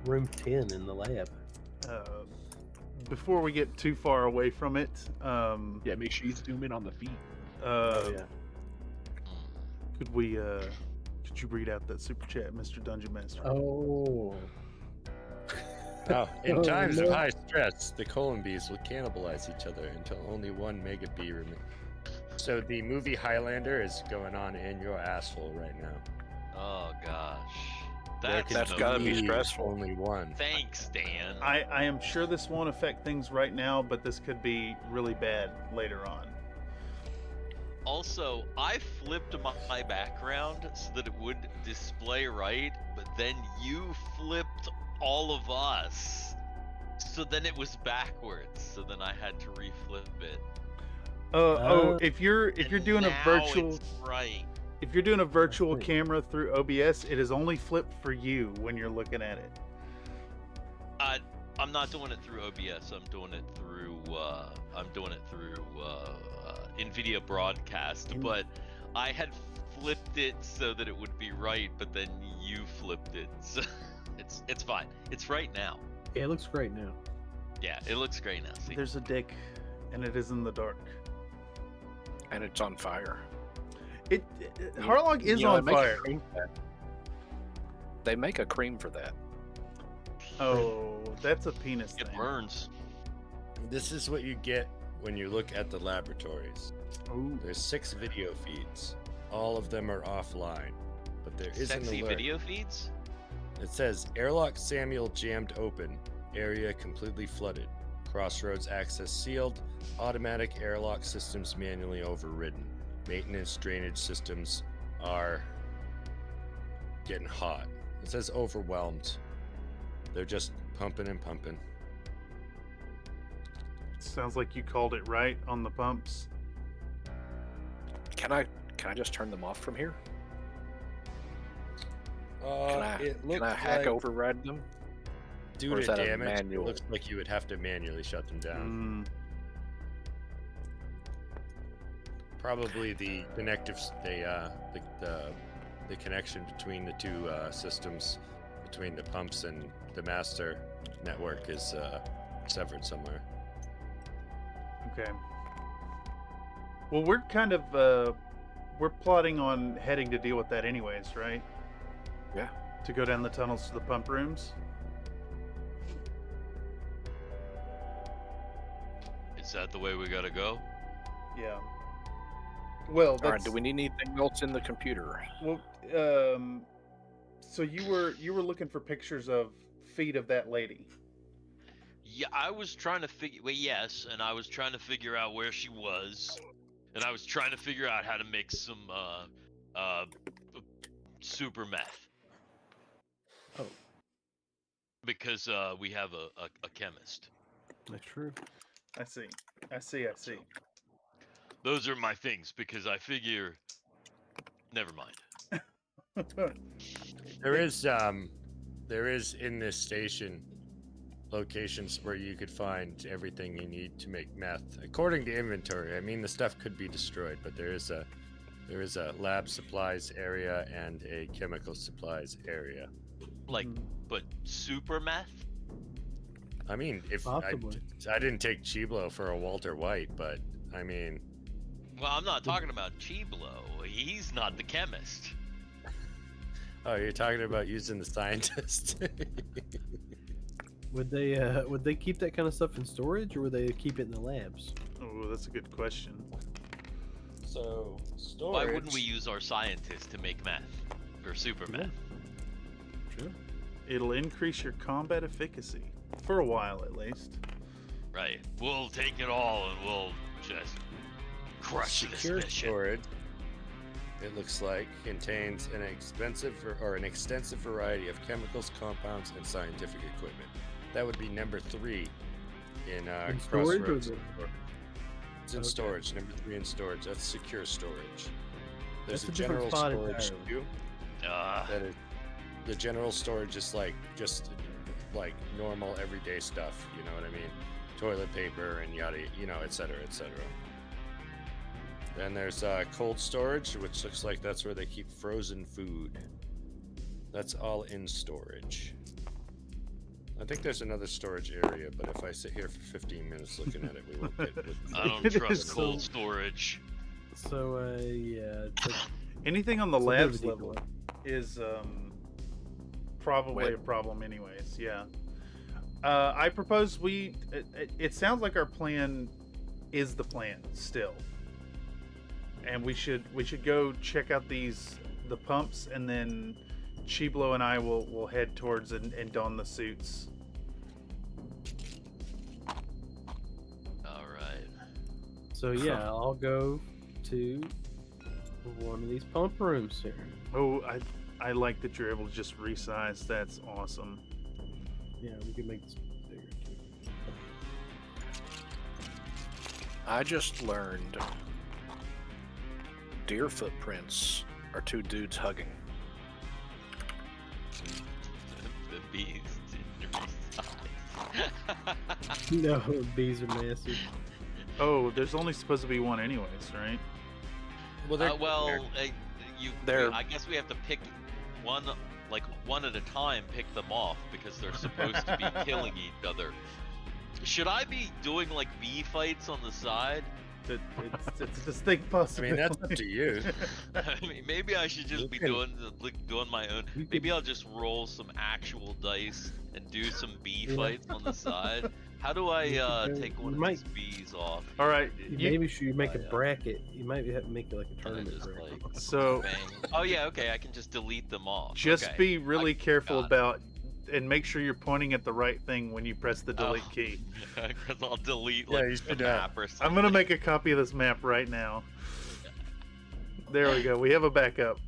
room 10 in the lab. Before we get too far away from it, yeah, make sure you zoom in on the feet. Yeah. Could you read out that super chat, Mr. Dungeon Master? Oh. In times of high stress, the colon bees will cannibalize each other until only one mega bee remains. So the movie Highlander is going on in your asshole right now. Oh gosh. That's gotta be stressful. Only one. Thanks, Dan. I am sure this won't affect things right now, but this could be really bad later on. Also, I flipped my background so that it would display right, but then you flipped all of us. So then it was backwards. So then I had to reflip it. If you're doing a virtual it's right. If you're doing a virtual camera through OBS, it is only flipped for you when you're looking at it. I'm not doing it through OBS. I'm doing it through NVIDIA Broadcast. But I had flipped it so that it would be right, but then you flipped it. So it's fine. It's right now. Yeah, it looks great now. Yeah, it looks great now. See? There's a dick, and it is in the dark. And it's on fire. Harlock is on fire. They make a cream for that. Oh, that's a penis It thing. burns. This is what you get when you look at the laboratories. Ooh. There's 6 video feeds. All of them are offline, but there is an Sexy alert. video feeds? It says airlock Samuel jammed open, area completely flooded, crossroads access sealed, automatic airlock systems manually overridden, maintenance drainage systems are getting hot. It says overwhelmed. They're just pumping and pumping. Sounds like you called it right on the pumps. Can I just turn them off from here? Can I hack override them? Due Or is to that a damage, it manual? looks like you would have to manually shut them down. Probably the connectives, the connection between the two systems, between the pumps and the master network is severed somewhere. Okay. Well, we're kind of we're plotting on heading to deal with that anyways, right? Yeah. To go down the tunnels to the pump rooms. Is that the way we gotta go? Yeah. Well, that's... All right. Do we need anything else in the computer? Well, so you were looking for pictures of feet of that lady. Yeah, I was trying to figure. Well, yes, and I was trying to figure out where she was, and I was trying to figure out how to make some super meth. Oh. Because we have a chemist. That's true. I see. Those are my things because I figure. Never mind. There is in this station locations where you could find everything you need to make meth. According to inventory, I mean the stuff could be destroyed, but there is a lab supplies area and a chemical supplies area. Like, but super meth? I mean, if Possibly. I didn't take Chiblo for a Walter White, but I mean. Well, I'm not talking about Chiblo. He's not the chemist. Oh, you're talking about using the scientist. Would they keep that kind of stuff in storage, or would they keep it in the labs? Oh, that's a good question. So storage. Why wouldn't we use our scientists to make meth or super meth? Sure. It'll increase your combat efficacy for a while, at least. Right. We'll take it all and we'll just crush this Secure mission. storage. It looks like contains an extensive variety of chemicals, compounds, and scientific equipment. That would be number 3 in storage. Crossroads. It's in storage. Number 3 in storage. That's secure storage. There's That's a a different general spot storage entirely. too. That is, the general storage is just like normal everyday stuff. You know what I mean? Toilet paper and yada, etc., etc. Then there's cold storage, which looks like that's where they keep frozen food. That's all in storage. I think there's another storage area, but if I sit here for 15 minutes looking at it, we won't get it. I don't trust cold storage. So yeah. Anything on the It's a bit of labs a deep level one. is probably a problem anyways. Yeah. I propose it sounds like our plan is the plan still. And we should go check out the pumps, and then Chiblo and I will head towards and don the suits. All right. So yeah, I'll go to one of these pump rooms here. Oh, I like that you're able to just resize. That's awesome. Yeah, we can make this bigger too. I just learned deer footprints are 2 dudes hugging. The bees resize. No, bees are massive. Oh, there's only supposed to be one anyways, right? I guess we have to pick one at a time. Pick them off because they're supposed to be killing each other. Should I be doing like bee fights on the side? It's a distinct possibility. I mean, that's up to you. I mean, maybe I should just be doing my own. Maybe I'll just roll some actual dice and do some bee fights on the side. How do I take one of these bees off? All right, Maybe you make a bracket. You might have to make it like a tournament bracket. So. Bang. Oh yeah, okay. I can just delete them all. Just be really careful about. And make sure you're pointing at the right thing when you press the delete key. Because I'll delete the map or something. I'm gonna make a copy of this map right now. There we go. We have a backup.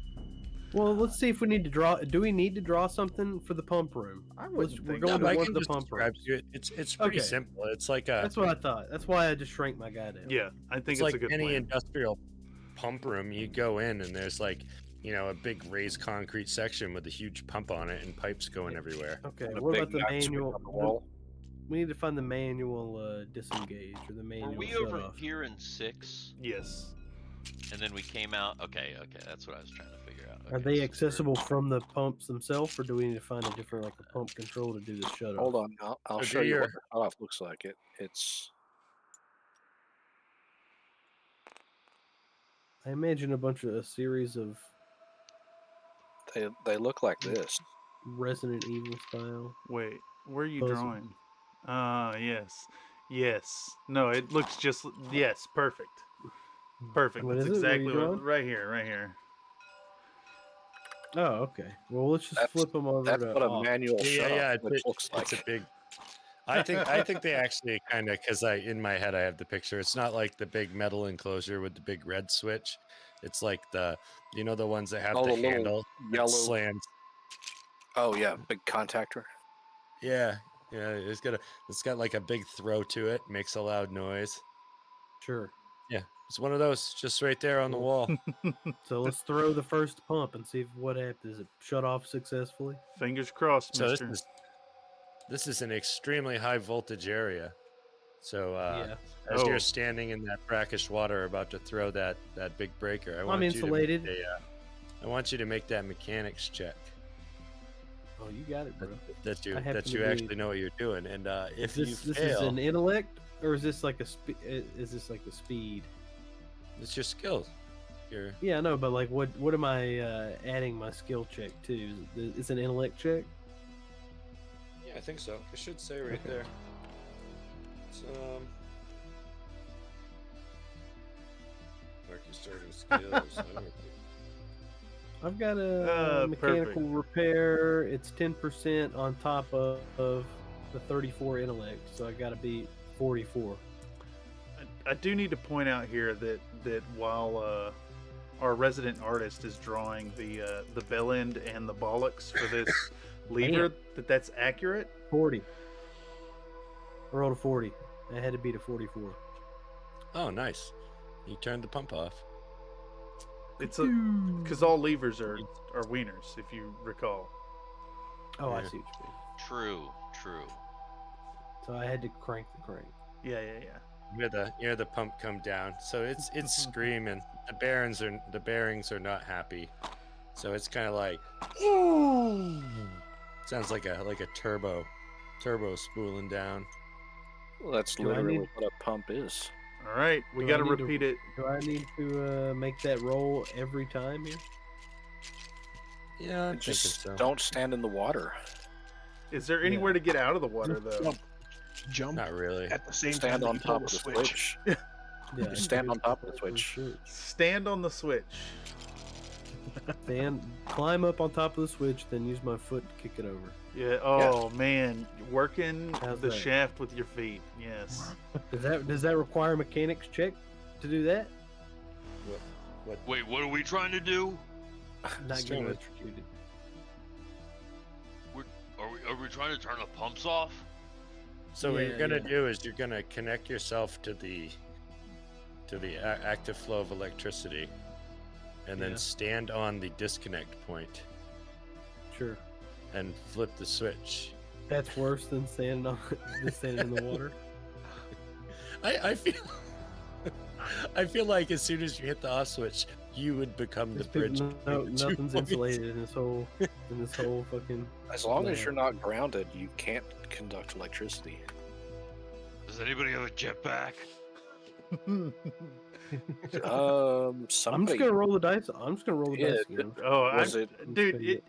Well, let's see if we need to draw. Do we need to draw something for the pump room? We're going to one of the pump rooms. It's pretty simple. It's like a. That's what I thought. That's why I just shrank my guy down. Yeah, I think it's like a good any plan. industrial pump room. You go in and there's like, a big raised concrete section with a huge pump on it and pipes going everywhere. Okay, what about the manual? We need to find the manual disengage or the manual. Were we over here in 6? Yes. And then we came out. Okay, that's what I was trying to figure out. Are they accessible from the pumps themselves, or do we need to find a different, like a pump control to do the shut off? Hold on, I'll show you what the cutoff looks like. It's I imagine a series of They look like this. Resident Evil style. Wait, where are you Puzzle. drawing? Yes. Yes. No, it looks just... Yes, perfect. Perfect. What That's is it? Where are you exactly what... drawing? Right here, right here. Oh, okay. Well, let's just flip them over That's to what a off. manual shut off it looks like. it's a big. I think they actually kind of, because in my head I have the picture. It's not like the big metal enclosure with the big red switch. It's like the the ones that have Oh, the the little handle that yellow- slams. Oh yeah, big contactor. Yeah, it's got like a big throw to it. Makes a loud noise. Sure. Yeah, it's one of those just right there on the wall. So let's throw the first pump and see what happens. Does it shut off successfully? Fingers crossed, So mister. this is an extremely high voltage area. So Yeah. as you're standing in that brackish water about to throw that big breaker, I'm insulated. I want you to make that mechanics check. Oh, you got it, bro. That you I happen to be- actually know what you're doing, and if This you is fail, an intellect, or is this like is this like a speed? it's your skills. Your Yeah, I know, but like, what am I adding my skill check to? It's an intellect check. Yeah, I think so. It should say right there. It's like you starting skills. I've got a mechanical perfect. repair. It's 10% on top of the 34 intellect, so I got to be 44. I do need to point out here that while our resident artist is drawing the bell end and the bollocks for this lever, that's accurate. 40. I rolled a 40. I had to beat a 44. Oh, nice. You turned the pump off. It's because all levers are wieners, if you recall. Oh, I Yeah. see what you mean. True. So I had to crank the crank. Yeah. You hear the pump come down, so it's screaming. The bearings are not happy, so it's kind of like sounds like a turbo spooling down. Well, that's Do I literally need- what a pump is. All right, we Do got I to need to- repeat it. Do I need to make that roll every time here? Yeah, I'm thinking Just so. don't stand in the water. Is there anywhere to get out of the water though? Jump Not really. at the same Stand time on that you pull top of the switch. switch. Yeah. Just stand on top of the switch. Stand on the switch. Climb up on top of the switch, then use my foot to kick it over. Yeah. Oh man, working How's the that? shaft with your feet. Yes. Does that require a mechanics check to do that? Wait, what are we trying to do? Not Just get trying to- electrocuted. Are we trying to turn the pumps off? So what Yeah, you're gonna yeah. do is you're gonna connect yourself to the active flow of electricity, and then Yeah. stand on the disconnect point Sure. and flip the switch. That's worse than standing in the water. I feel I feel like as soon as you hit the off switch, you would become the These people- bridge. no, between the 2 nothing's points. insulated in this whole fucking. As long as Yeah. you're not grounded, you can't conduct electricity. Does anybody have a jetpack? I'm Somebody just gonna roll the dice. I'm just gonna roll the Yeah, dice again. Oh, Was it- dude? Spend it.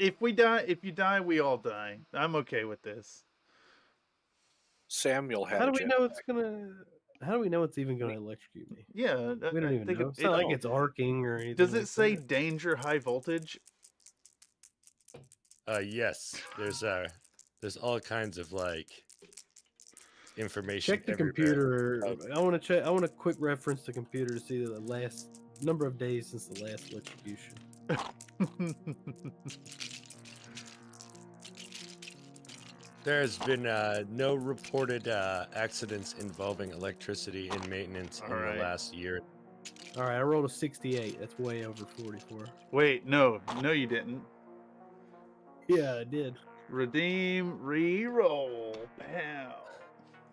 If you die, we all die. I'm okay with this. Samuel had. How a do we jetpack. know it's gonna? How do we know it's even gonna electrocute me? Yeah, We don't even know. It's not like it's arcing or anything. Does it like say that. danger high voltage? Yes, there's all kinds of like information. Check the everywhere. computer. I want to check. I want a quick reference to computer to see the last number of days since the last electrocution. There's been no reported accidents involving electricity in maintenance in Alright. the last year. All right, I rolled a 68. That's way over 44. Wait, no, you didn't. Yeah, I did. Redeem, re-roll, pow.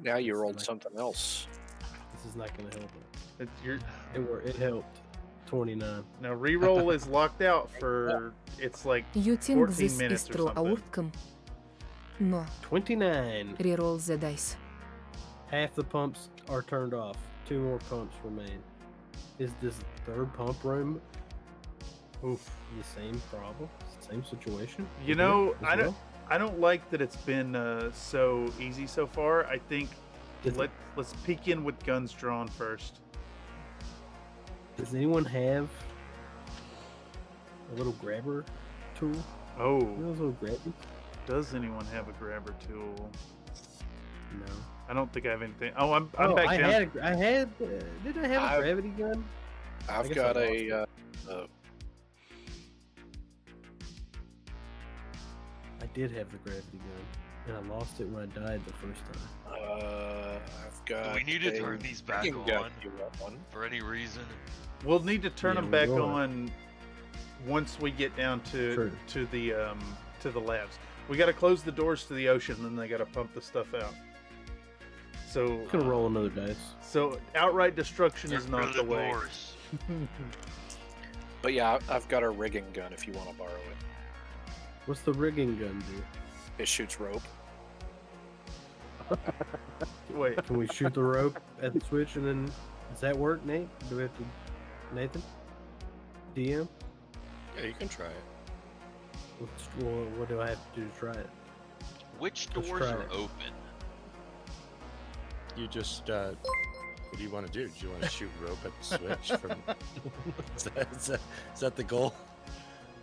Now you It's rolled like- something else. This is not gonna help it. It's your It helped. 29. now re-roll is locked out for it's like You think 14 this is minutes or true something. outcome? No. 29. Reroll the dice. Half the pumps are turned off. 2 more pumps remain. Is this third pump room Oof. the same problem? Same situation? You know, I don't like that it's been so easy so far. I think let's peek in with guns drawn first. Does anyone have a little grabber tool? Oh, Those little grabbies? does anyone have a grabber tool? No. I don't think I have anything. Oh, I'm back down. Did I have a gravity gun? I've guess got I a. I did have the gravity gun, and I lost it when I died the first time. I've got. Do we need to turn these back rigging gun on if you want one. for any reason? We'll need to turn Yeah, them we're back going. on once we get down True. to the labs. We got to close the doors to the ocean, and they got to pump the stuff out. So I'm gonna roll another dice. So outright destruction is Get not rid of the way. doors. But yeah, I've got a rigging gun if you want to borrow it. What's the rigging gun do? It shoots rope. Wait, Can we shoot the rope at the switch and then does that work, Nate? Do we have to Nathan? DM? Yeah, you can try it. What do I have to do to try it? Which Let's doors try are it. open? You just, what do you want to do? Do you want to shoot rope at the switch? From... is that the goal?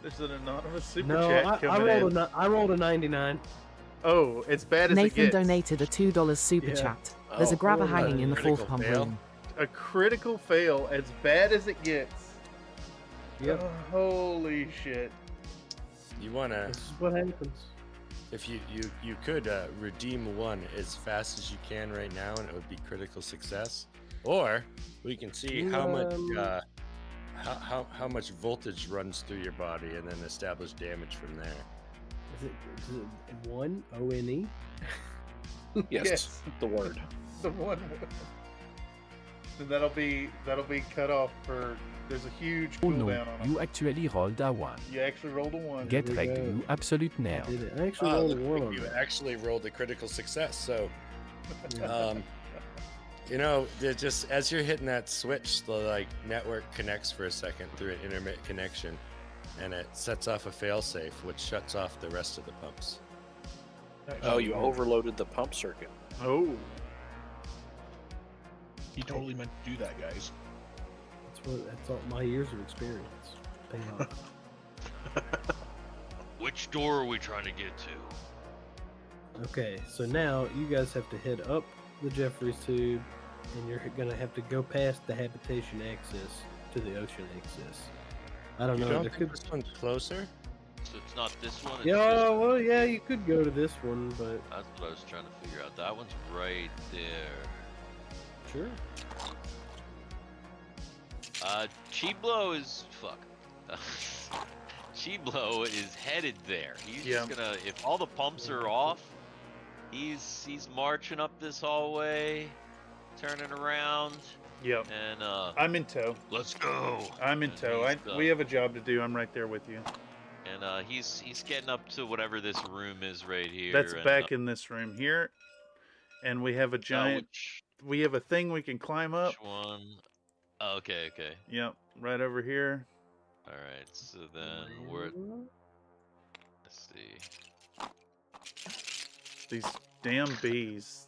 there's an anonymous super No, chat coming in. I rolled a 99. Oh, it's bad as it Nathan gets. donated a $2 super Yeah. chat. There's a Oh, grabber oh, hanging in the critical fourth pump fail? room. A critical fail, as bad as it gets. Yep. Holy shit. You want to, This is what happens. if you could redeem one as fast as you can right now, and it would be critical success. Or we can see how much how much voltage runs through your body, and then establish damage from there. Is it one ONE? Yes, the word. The one. And that'll be cut off for. There's a huge Oh no, cooldown on it. you actually rolled a 1. You actually rolled a 1. Get we wrecked, go. you absolute nerd. Did it? I actually Oh, rolled a look, one on you that. actually rolled a critical success. So, you know, just as you're hitting that switch, the network connects for a second through an intermittent connection, and it sets off a failsafe, which shuts off the rest of the pumps. Oh, you overloaded the pump circuit. Oh. He totally meant to do that, guys. That's all my years of experience. Paying off. Which door are we trying to get to? Okay, so now you guys have to head up the Jeffries tube, and you're gonna have to go past the habitation access to the ocean access. I don't You know. don't There think could. this one's closer? So it's not this one. It's Yeah, this well, yeah, you could go to this one, but That's what I was trying to figure out. That one's right there. sure. Chiblo is fuck. Chiblo is headed there. He's just gonna. If all the pumps are off, he's marching up this hallway, turning around, Yep. and I'm in tow. let's go. I'm in And tow. he's, We have a job to do. I'm right there with you. And he's getting up to whatever this room is right here. That's and, back in this room here. And we have a giant. We have a thing we can climb up. Which one? Oh, okay, okay. Yep. Right over here. All right. So then we're. Let's see. These damn bees.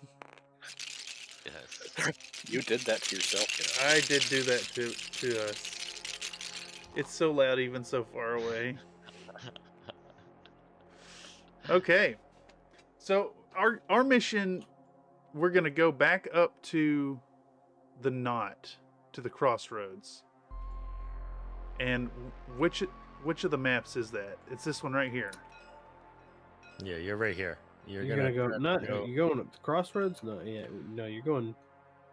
Yes. You did that to yourself, you know. I did do that to us. It's so loud even so far away. Okay. So our mission, we're gonna go back up to the knot, to the crossroads. And which of the maps is that? It's this one right here. Yeah, you're right here. You're gonna go. Not you going up the crossroads? No, yeah, no, you're going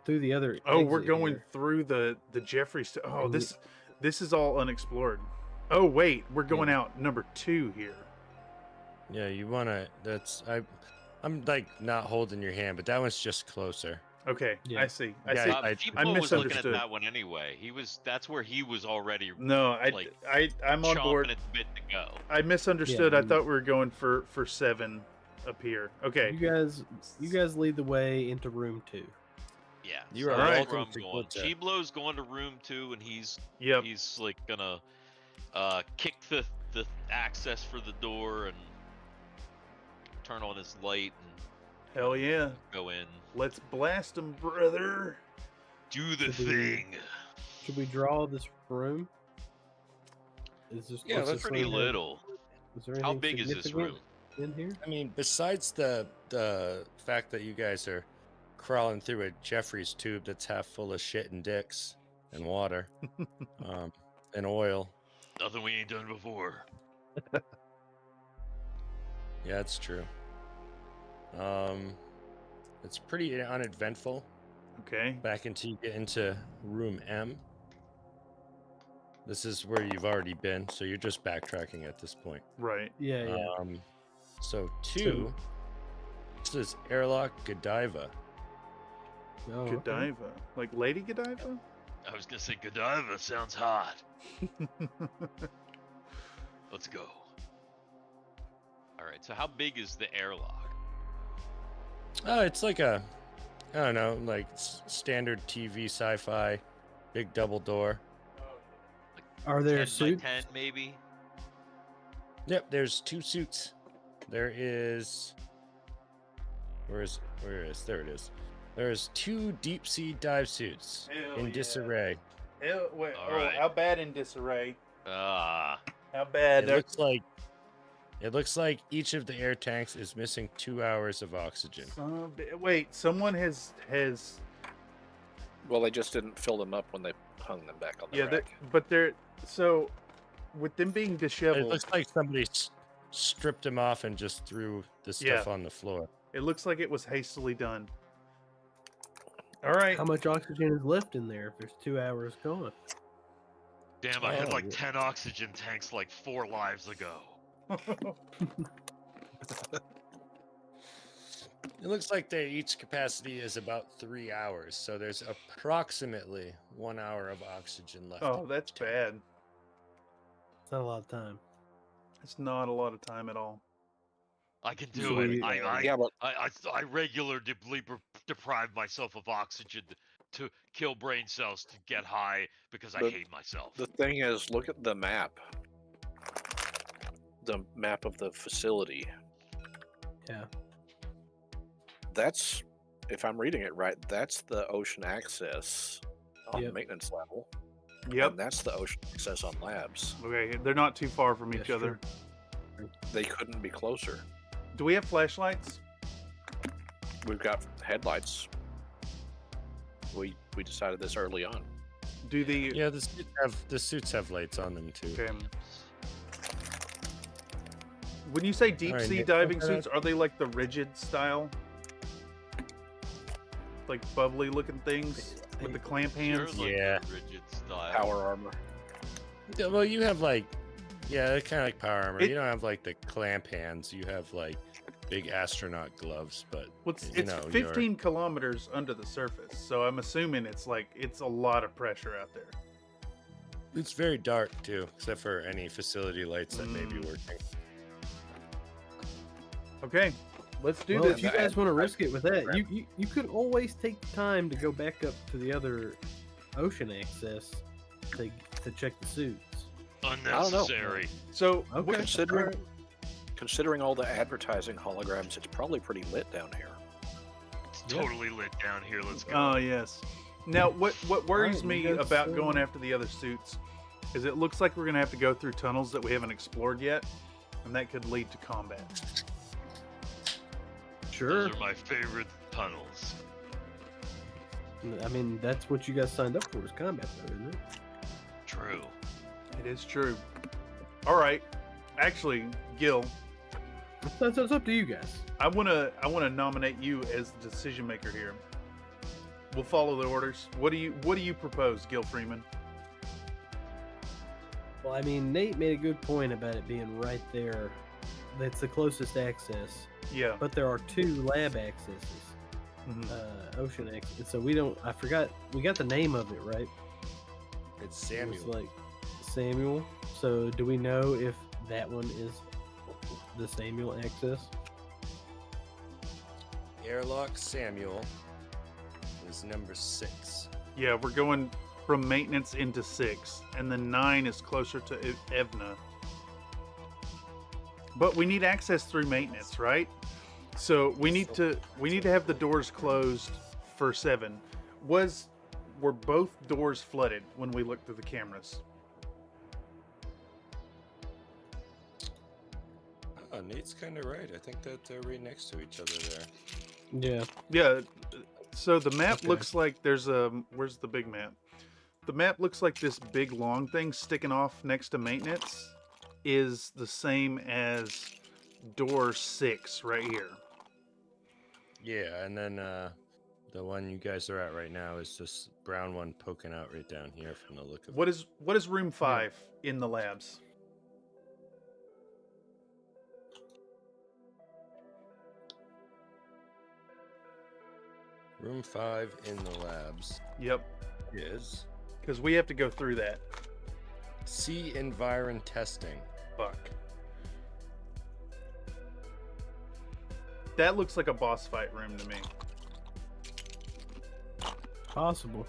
through the other. Oh, we're exit going here. through the Jeffries. Oh, And this is all unexplored. Oh wait, we're going out number 2 here. Yeah, you wanna. I'm like not holding your hand, but that one's just closer. Okay, Yeah. I see. I Yeah, see. I Chiblo I was looking at misunderstood. that one anyway. That's where he was already. No, like, I'm on chomping board. at the bit to go. I misunderstood. I and- thought we were going for 7 up here. Okay. You guys lead the way into room 2. Yeah. You are All right. welcome to going. Quinta. Chiblo's going to room 2, and he's like gonna kick the access for the door and turn on his light and Hell yeah. go in. Let's blast him, brother. Do the Should we- thing. Should we draw this room? Is this Yeah, is that's this Pretty room- little. Is there How anything big is this significant room? in here? I mean, besides the fact that you guys are crawling through a Jeffrey's tube that's half full of shit and dicks and water, and oil. Nothing we ain't done before. Yeah, it's true. It's pretty uneventful. Okay. Back until you get into room M. This is where you've already been, so you're just backtracking at this point. Right. Yeah, yeah. So 2. This is Airlock Godiva. Oh, okay. Godiva. Like Lady Godiva? I was gonna say Godiva sounds hot. Let's go. All right. So how big is the airlock? Oh, it's like a, I don't know, like standard TV sci-fi, big double door. Are there 10 suits? by 10 maybe? Yep, there's 2 suits. There is, where is, there it is. There's 2 deep sea dive suits Hell in yeah. disarray. Hell, wait, All right. how bad in disarray? Ah. How bad? It looks like each of the air tanks is missing 2 hours of oxygen. Wait, someone has. Well, they just didn't fill them up when they hung them back on the Yeah, rack. but they're so. With them being It disheveled, looks like somebody stripped them off and just threw the stuff on the floor. it looks like it was hastily done. All right. How much oxygen is left in there if there's 2 hours gone? Damn, I had Oh, like yeah. 10 oxygen tanks like 4 lives ago. It looks like each capacity is about 3 hours, so there's approximately 1 hour of oxygen left. Oh, that's bad. It's not a lot of time. It's not a lot of time at all. I can So do it. we- Yeah, but I regularly deprive myself of oxygen to kill brain cells to get high because I But hate myself. the thing is, look at the map. The map of the facility. Yeah. That's, if I'm reading it right, that's the ocean access on Yep. maintenance level. Yep. And that's the ocean access on labs. Okay, they're not too far from each That's other. true. They couldn't be closer. Do we have flashlights? We've got headlights. We decided this early on. Do the Yeah, the suits have lights on them too. okay. When you say deep Alright, sea Nick, diving look at suits, are they like the rigid style? Like bubbly looking things with the clamp You're hands? like Yeah. a rigid style. Power armor. Yeah, well, you have like, yeah, they're kind of like power armor. It- You don't have like the clamp hands. You have like big astronaut gloves, but Well, it's, you it's know, 15 kilometers under the surface, so I'm assuming it's a lot of pressure out there. it's very dark too, except for any facility lights that may be working. Okay, let's do Well, this. if you guys want to risk it with that, you could always take the time to go back up to the other ocean access to check the suits. Unnecessary. So, Okay. Considering all the advertising holograms, it's probably pretty lit down here. It's totally lit down here. Let's go. oh yes. Now, what worries Alright, me you guys, about going after the other suits is it looks like we're gonna have to go through tunnels that we haven't explored yet, and that could lead to combat. Sure. Those are my favorite tunnels. I mean, that's what you guys signed up for, is combat, though, isn't it? True. It is true. All right, actually, Gil, It's up to you guys. I wanna nominate you as the decision maker here. We'll follow the orders. What do you propose, Gil Freeman? Well, I mean, Nate made a good point about it being right there. That's the closest access. Yeah. But there are 2 lab accesses, Mhm. ocean access. So we got the name of it, right? It's It Samuel. was like Samuel. So do we know if that one is the Samuel access? Airlock Samuel is number 6. Yeah, we're going from maintenance into 6, and then 9 is closer to Evna. But we need access through maintenance, right? So we need to have the doors closed for 7. Were both doors flooded when we looked through the cameras? Oh, Nate's kind of right. I think that they're right next to each other there. Yeah. Yeah. So the map looks like there's a... Where's the big map? The map looks like this big long thing sticking off next to maintenance is the same as door 6 right here. Yeah, and then the one you guys are at right now is this brown one poking out right down here from the look of it. What is room 5 in the labs? Room 5 in the labs. Yep. Is because we have to go through that. C environ testing. Fuck. That looks like a boss fight room to me. Possible.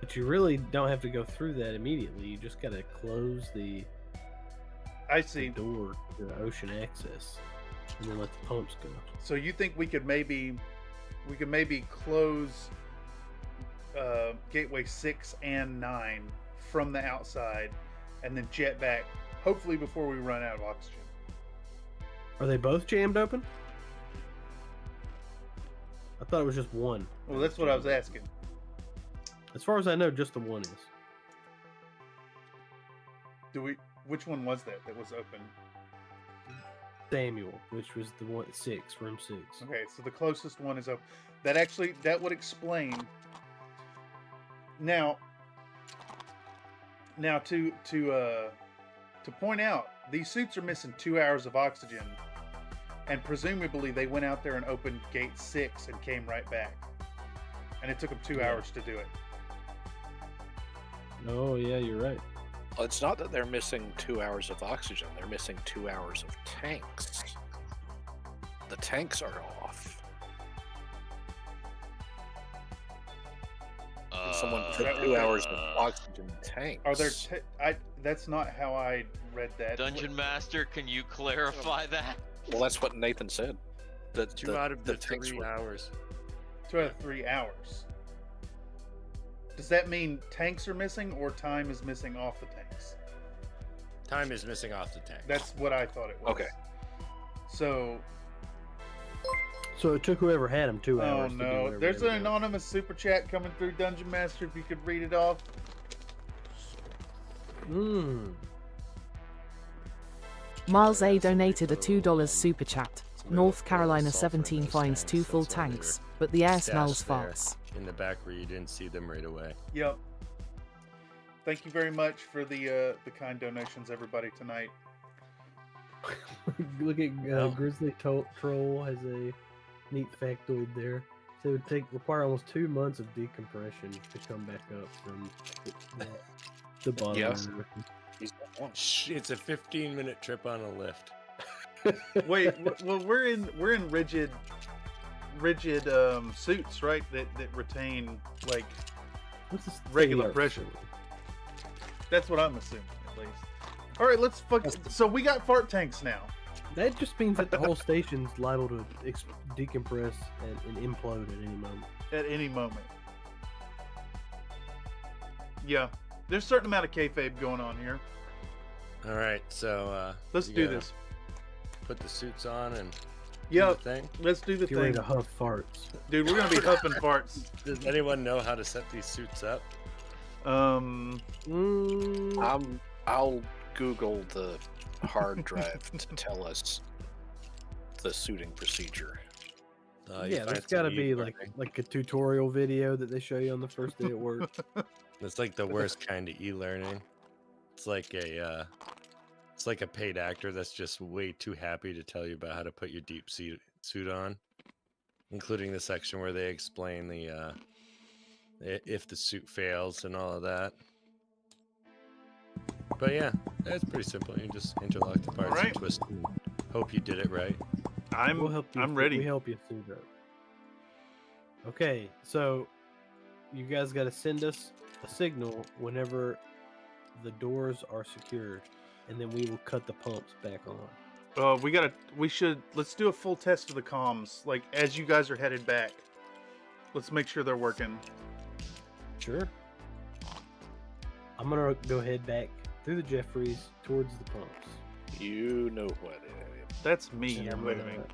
But you really don't have to go through that immediately. You just gotta close the door to the ocean access. And then let the pumps go. So you think we could maybe close gateway 6 and 9 from the outside and then jet back, hopefully before we run out of oxygen. Are they both jammed open? I thought it was just one. Well, that's what I was asking. As far as I know, just the one is. Which one was that was open? Samuel, which was the one 6, room 6. Okay, so the closest one is open. That would explain. Now to point out, these suits are missing 2 hours of oxygen, and presumably they went out there and opened gate 6 and came right back, and it took them 2 hours to do it. Oh yeah, you're right. Well, it's not that they're missing 2 hours of oxygen. They're missing 2 hours of tanks. The tanks are off. Someone put 2 hours of oxygen tanks. Are there? That's not how I read that. Dungeon Master, can you clarify that? Well, that's what Nathan said. Two out of the tanks 3 were... hours. 2 out of 3 hours. Does that mean tanks are missing or time is missing off the tanks? Time is missing off the tank. That's what I thought it was. Okay. So it took whoever had him 2 hours. Oh no, there's an anonymous super chat coming through, Dungeon Master, if you could read it off. Miles A donated a $2 super chat. North Carolina 17 finds 2 full tanks, but the air smells farts. In the back where you didn't see them right away. Yep. Thank you very much for the kind donations, everybody, tonight. Look at Grizzly Troll has a neat factoid there. So it would require almost 2 months of decompression to come back up from the bottom. Yes. Of the river. It's a 15-minute trip on a lift. Wait, well we're in rigid suits, right? That retain like regular pressure. That's what I'm assuming, at least. All right, let's So we got fart tanks now. That just means that the whole station's liable to decompress and implode at any moment. At any moment. Yeah, there's a certain amount of kayfabe going on here. All right, so let's do this. Put the suits on and yeah, thing. Let's do the Get ready to huff farts, dude. We're gonna be huffing farts. Does anyone know how to set these suits up? I'll Google the hard drive to tell us the suiting procedure. Yeah, there's got to be like a tutorial video that they show you on the first day at work. It's like the worst kind of e-learning. It's like a paid actor that's just way too happy to tell you about how to put your deep suit on, including the section where they explain the if the suit fails and all of that. But yeah, it's pretty simple. You just interlock the parts and twist and hope you did it right. I'm ready. We help you suit up. Okay, so you guys got to send us a signal whenever the doors are secured, and then we will cut the pumps back on. Let's do a full test of the comms, like as you guys are headed back. Let's make sure they're working. Sure. I'm gonna go head back through the Jeffries towards the pumps. You know what? That's me And you're I'm moving. gonna-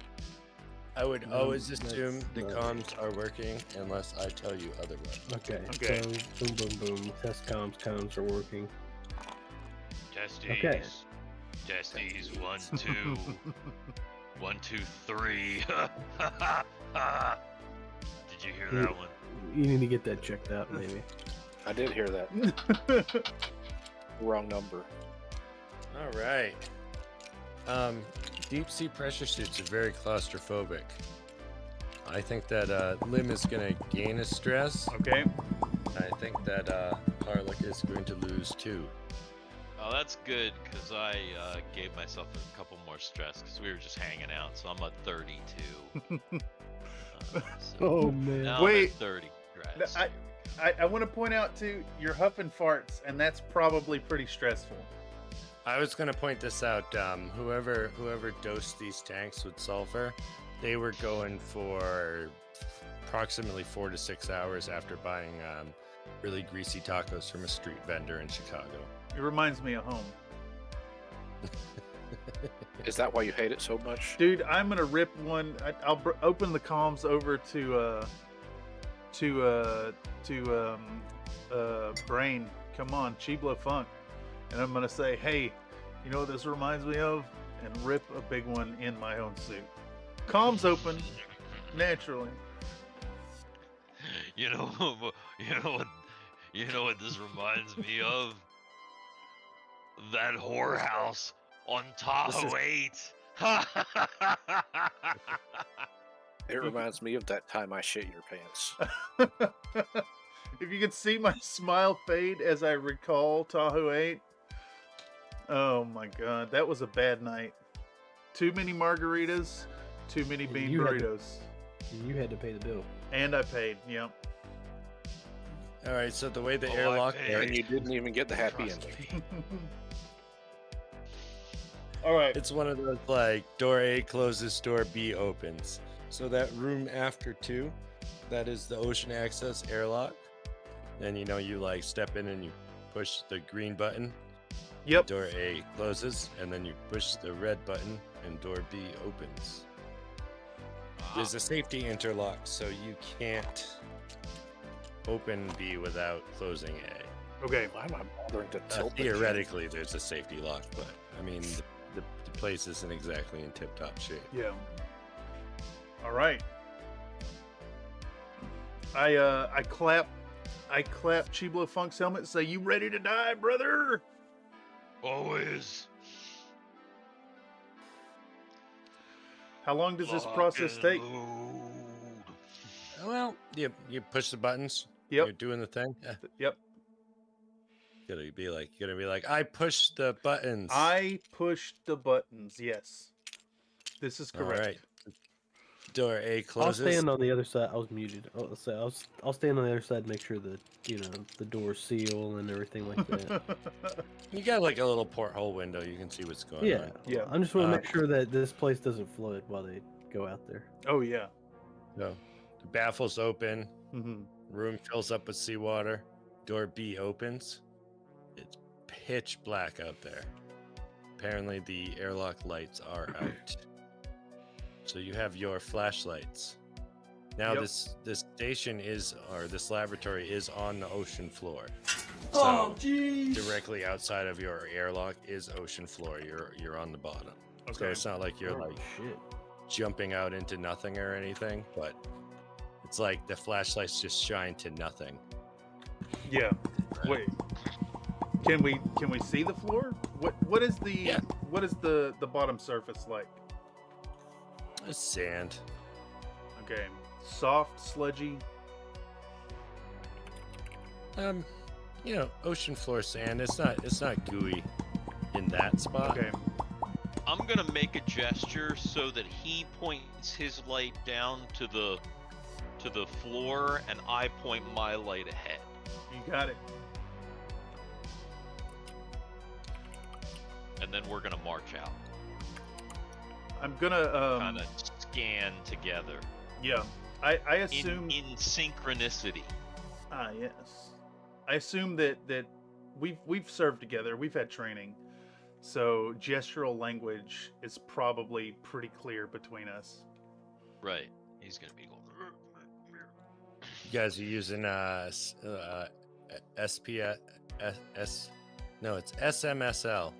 I would always that's assume the not comms are working unless I tell you otherwise. Okay. Okay. So boom, boom, boom. Test comms are working. Testes. Okay. Testes. 1, 2. 1, 2, 3. Did you hear that one? You need to get that checked out, maybe. I did hear that. Wrong number. All right. Deep sea pressure suits are very claustrophobic. I think that Lim is going to gain a stress. Okay. I think that Harlock is going to lose 2. Oh, that's good, because I gave myself a couple more stress, because we were just hanging out, so I'm at 32. Oh, man. Now Wait. I'm at 30. Right. I want to point out too, you're huffing farts, and that's probably pretty stressful. I was going to point this out. Whoever dosed these tanks with sulfur, they were going for approximately 4 to 6 hours after buying really greasy tacos from a street vendor in Chicago. It reminds me of home. Is that why you hate it so much? Dude, I'm gonna rip one. I'll open the comms over to Brain. Come on, Chiblo Funk, and I'm gonna say, hey, you know what this reminds me of? And rip a big one in my own suit. Comms open naturally. You know what this reminds me of? That whorehouse on Tahoe 8. It reminds me of that time I shit your pants. If you could see my smile fade as I recall Tahoe 8. Oh my god, that was a bad night. Too many margaritas, too many bean You had to- burritos. You had to pay the bill. And I paid, yep. All right, so the way the Oh, I airlock paid. And you didn't even get the happy Trust ending. me. All right. It's one of those like door A closes, door B opens. So that room after 2, that is the ocean access airlock. And you like step in and you push the green button. Yep. Door A closes, and then you push the red button and door B opens. There's a safety interlock, so you can't open B without closing A. Okay. Why am I bothering to tilt the Theoretically, there's a safety lock, but I mean, the place isn't exactly in tip-top shape. Yeah. All right. I clap Chiblo Funk's helmet and say, "You ready to die, brother?" Always. How long does this Lock process and take? load. Well, you push the buttons. Yep. You're doing the thing. Yeah. Yep. Gonna be like, I push the buttons. I pushed the buttons. Yes. This is correct. All right. Door A I'll closes. stand on the other side. I was muted. I'll stand on the other side and make sure that the doors seal and everything like that. You got like a little porthole window. You can see what's going Yeah. on. Yeah. I just want to make sure that this place doesn't flood while they go out there. Oh yeah. So the baffles open. Hmm. Room fills up with seawater. Door B opens. It's pitch black out there. Apparently the airlock lights are out. So you have your flashlights. Now Yep. this station is, or this laboratory is on the ocean floor. Oh, So jeez. directly outside of your airlock is ocean floor. You're on the bottom. So Okay. it's not like you're Oh, like shit. jumping out into nothing or anything, but it's like the flashlights just shine to nothing. Yeah. Wait. Can we see the floor? What is the Yeah. what is the bottom surface like? It's sand. Okay. Soft, sludgy. Ocean floor sand. It's not gooey in that spot. Okay. I'm gonna make a gesture so that he points his light down to to the floor, and I point my light ahead. You got it. And then we're gonna march out. I'm gonna kind of scan together. Yeah, I assume in synchronicity. Ah, yes. I assume that we've served together. We've had training, so gestural language is probably pretty clear between us. Right. He's gonna be going. You guys are using SPS. No, it's SMSL.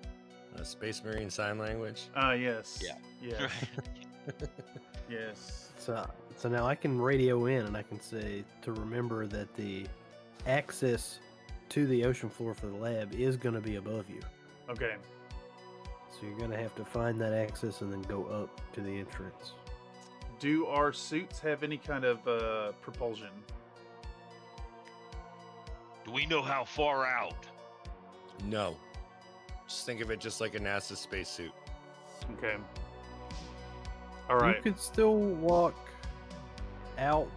Space Marine Sign Language. Ah, yes. Yeah. Yes. Yes. So now I can radio in and I can say to remember that the access to the ocean floor for the lab is going to be above you. Okay. So you're going to have to find that access and then go up to the entrance. Do our suits have any kind of propulsion? Do we know how far out? No. Just think of it just like a NASA spacesuit. Okay. All right. You could still walk out.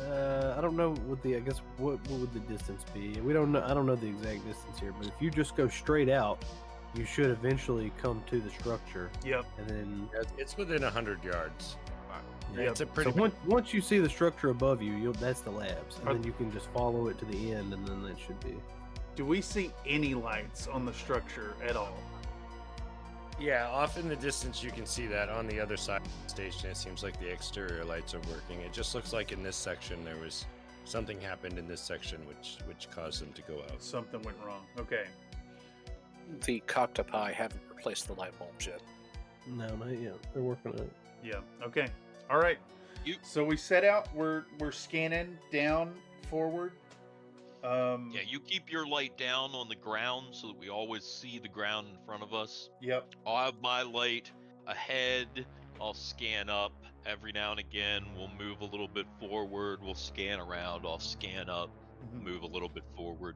I don't know what would the distance be. We don't know. I don't know the exact distance here, but if you just go straight out, you should eventually come to the structure. Yep. And then it's within 100 yards. Yeah. It's a pretty. So once you see the structure above you, that's the labs, and then you can just follow it to the end, and then that should be. Do we see any lights on the structure at all? Yeah, off in the distance you can see that. On the other side of the station, it seems like the exterior lights are working. It just looks like in this section there was something happened in this section which caused them to go out. Something went wrong. Okay. The coctopi haven't replaced the light bulbs yet. No, not yet. They're working on it. Yeah. Okay. All right. So we set out. We're scanning down, forward. Yeah, you keep your light down on the ground so that we always see the ground in front of us. Yep. I'll have my light ahead. I'll scan up every now and again. We'll move a little bit forward. We'll scan around. I'll scan up, move a little bit forward.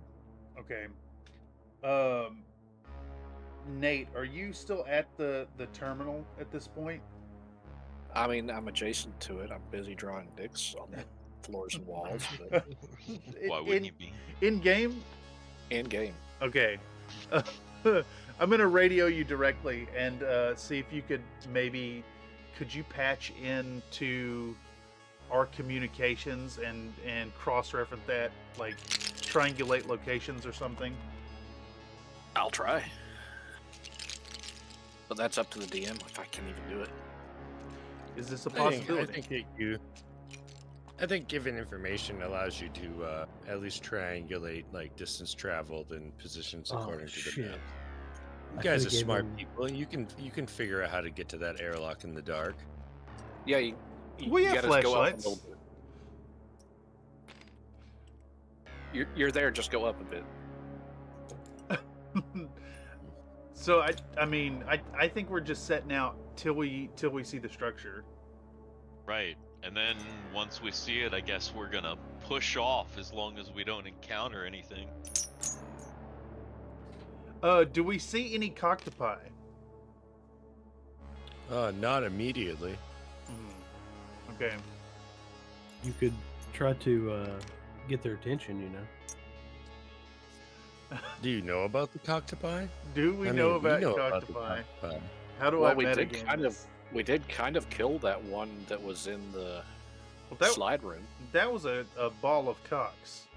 Okay. Nate, are you still at the terminal at this point? I mean, I'm adjacent to it. I'm busy drawing dicks on the floors and walls. But... Why wouldn't you be? In game? In game. Okay. I'm gonna radio you directly and see if you could could you patch into our communications and cross-reference that, like triangulate locations or something? I'll try. But that's up to the DM if I can even do it. Is this a possibility? I think giving information allows you to at least triangulate like distance traveled and positions according to the map. You guys are smart people. You can figure out how to get to that airlock in the dark. Yeah, you we have gotta go up a flashlights. little bit. You're there. Just go up a bit. So I think we're just setting out till we see the structure. Right. And then once we see it, I guess we're gonna push off as long as we don't encounter anything. Do we see any coctopi? Not immediately. Okay. You could try to get their attention, you know. Do you know about the coctopi? Do we know about coctopi? How do I metagame? We did kind of kill that one that was in the slide room. That was a ball of cocks.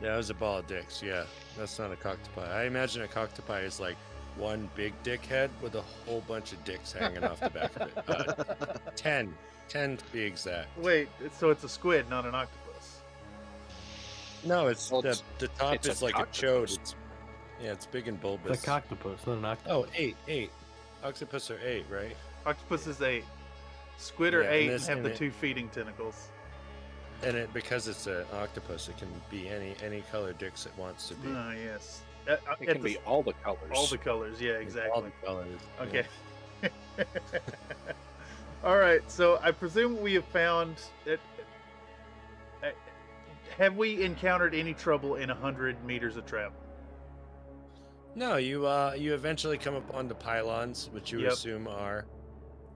Yeah, it was a ball of dicks. Yeah, that's not a coctopi. I imagine a coctopi is like one big dick head with a whole bunch of dicks hanging off the back of it. 10 to be exact. Wait, so it's a squid, not an octopus? No, the top is like octopus. a chode. It's big and bulbous. It's a coctopus, not an octopus. Oh, 8. Octopus are 8, right? Octopus is 8. Squid are 8 and have the 2 feeding tentacles. And because it's an octopus, it can be any color dicks it wants to be. Oh, yes. It can be all the colors. All the colors, yeah, exactly. All the colors. Okay. Yeah. All right, so I presume we have found it. Have we encountered any trouble in 100 meters of travel? No, you eventually come upon the pylons, which you assume are,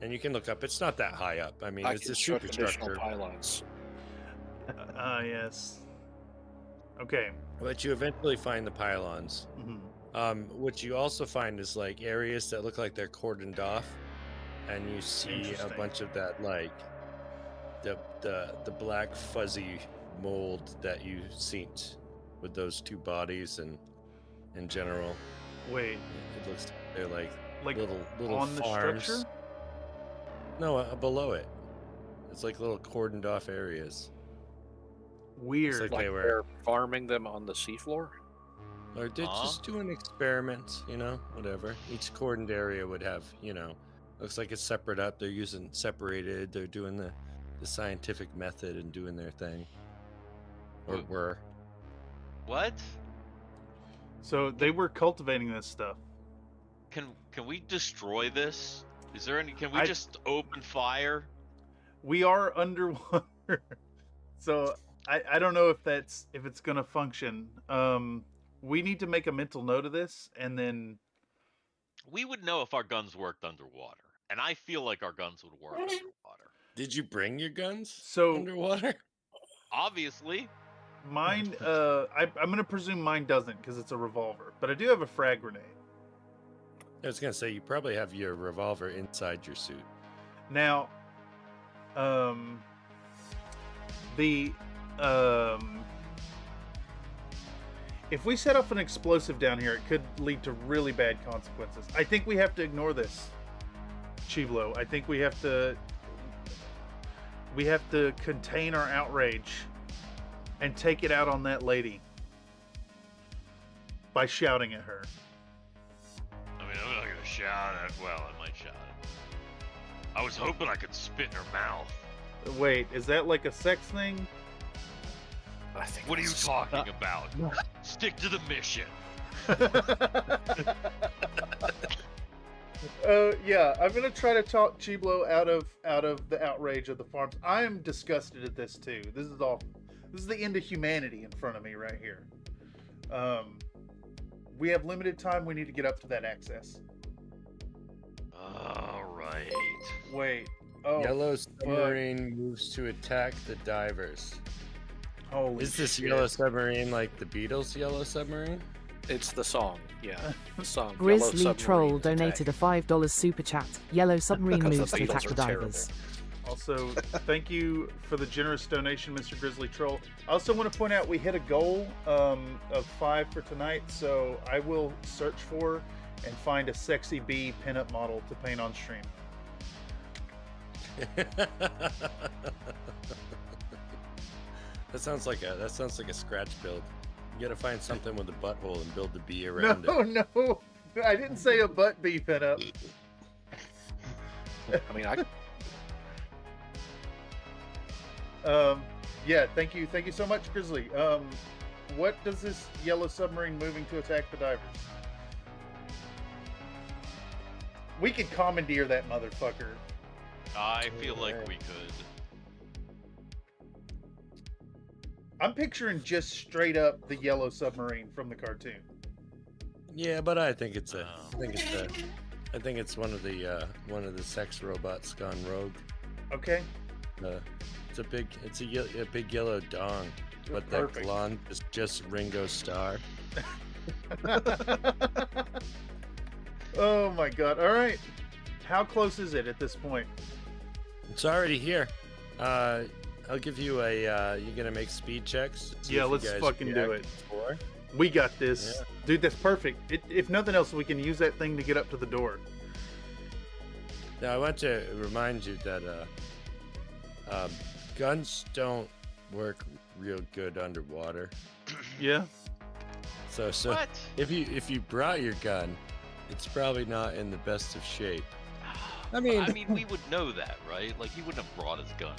and you can look up. It's not that high up. I mean, it's a super structure. Pylons. Yes. Okay. But you eventually find the pylons. What you also find is like areas that look like they're cordoned off, and you see a bunch of that like the black fuzzy mold that you seen with those two bodies and in general. Wait. It looks they're like little on farms. The structure? No, below it. It's like little cordoned off areas. Weird. It's Like they were they're farming them on the seafloor? Or did just do an experiment, you know, whatever. Each cordoned area would have, you know, looks like it's separate up. They're using separated. They're doing the scientific method and doing their thing. Or were. What? So they were cultivating this stuff. Can we destroy this? Is there any? Can we just open fire? We are underwater, so I don't know if it's gonna function. We need to make a mental note of this, and then we would know if our guns worked underwater, and I feel like our guns would work underwater. Did you bring your guns underwater? Obviously. Mine, I'm gonna presume mine doesn't because it's a revolver, but I do have a frag grenade. I was gonna say you probably have your revolver inside your suit. Now, if we set off an explosive down here, it could lead to really bad consequences. I think we have to ignore this, Chiblo. I think we have to contain our outrage and take it out on that lady by shouting at her. I mean, I'm not gonna shout at. Well, I might shout at. I was hoping I could spit in her mouth. Wait, is that like a sex thing? I think. What are you talking about? Stick to the mission. Yeah, I'm gonna try to talk Chiblo out of the outrage of the farms. I am disgusted at this too. This is awful. This is the end of humanity in front of me right here. We have limited time. We need to get up to that access. All right. Wait. Oh. Yellow submarine moves to attack the divers. Holy Is this shit. yellow submarine like the Beatles' yellow submarine? It's the song, yeah. The song. Grizzly Troll donated a $5 super chat. Yellow submarine Because the moves to Beatles attack are the divers. Also, thank you for the generous donation, Mr. Grizzly Troll. I also want to point out we hit a goal of 5 for tonight, so I will search for and find a sexy bee pinup model to paint on stream. That sounds like a scratch build. You gotta find something with a butthole and build the bee around No, it. no, I didn't say a butt bee pinup. I mean, Yeah, thank you so much, Grizzly. What does this yellow submarine moving to attack the divers? We could commandeer that motherfucker. I feel like we could. I'm picturing just straight up the yellow submarine from the cartoon. Yeah, but I think it's one of the sex robots gone rogue. Okay. It's a big yellow dong, but that blonde is just Ringo Starr. Oh my god! All right, how close is it at this point? It's already here. I'll give you a. You're gonna make speed checks. Yeah, let's fucking do it. We got this, dude. That's perfect. If nothing else, we can use that thing to get up to the door. Now I want to remind you that guns don't work real good underwater. Yeah. So What? if you brought your gun, it's probably not in the best of shape. I mean, we would know that, right? Like, he wouldn't have brought his gun.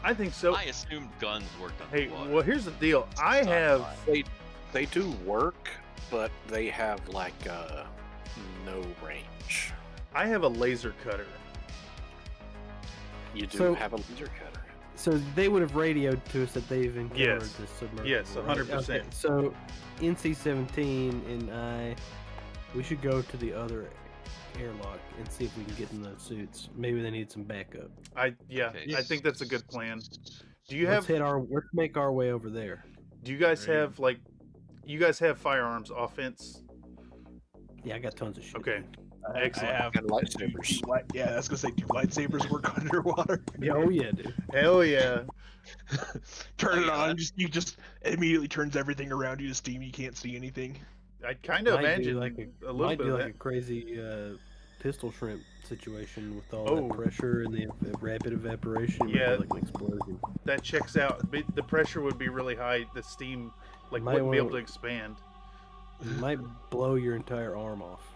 I think so. I assumed guns worked Hey, underwater. well, here's the deal. I have. they do work, but they have like no range. I have a laser cutter. You do So- have a laser cutter. So they would have radioed to us that they've encountered Yes. this submarine. Yes, 100%. Okay, so NC-17 and we should go to the other airlock and see if we can get in those suits. Maybe they need some backup. I think that's a good plan. Do you Let's have? let's make our way over there. Do you guys Right. have like? You guys have firearms, offense? Yeah, I got tons of shit. Okay. I Excellent. have And lightsabers. Yeah, I was gonna say, do lightsabers work underwater? Yeah, oh yeah, dude. Hell yeah. Turn it yeah. on, you just immediately turns everything around you to steam. You can't see anything. I kind of Might do imagine like a little Might bit be of like that. a crazy pistol shrimp situation with all Oh. that pressure and the rapid evaporation. It might Yeah. be like an explosion. That checks out. But the pressure would be really high. The steam like Might wouldn't be able wanna- to expand. It might blow your entire arm off.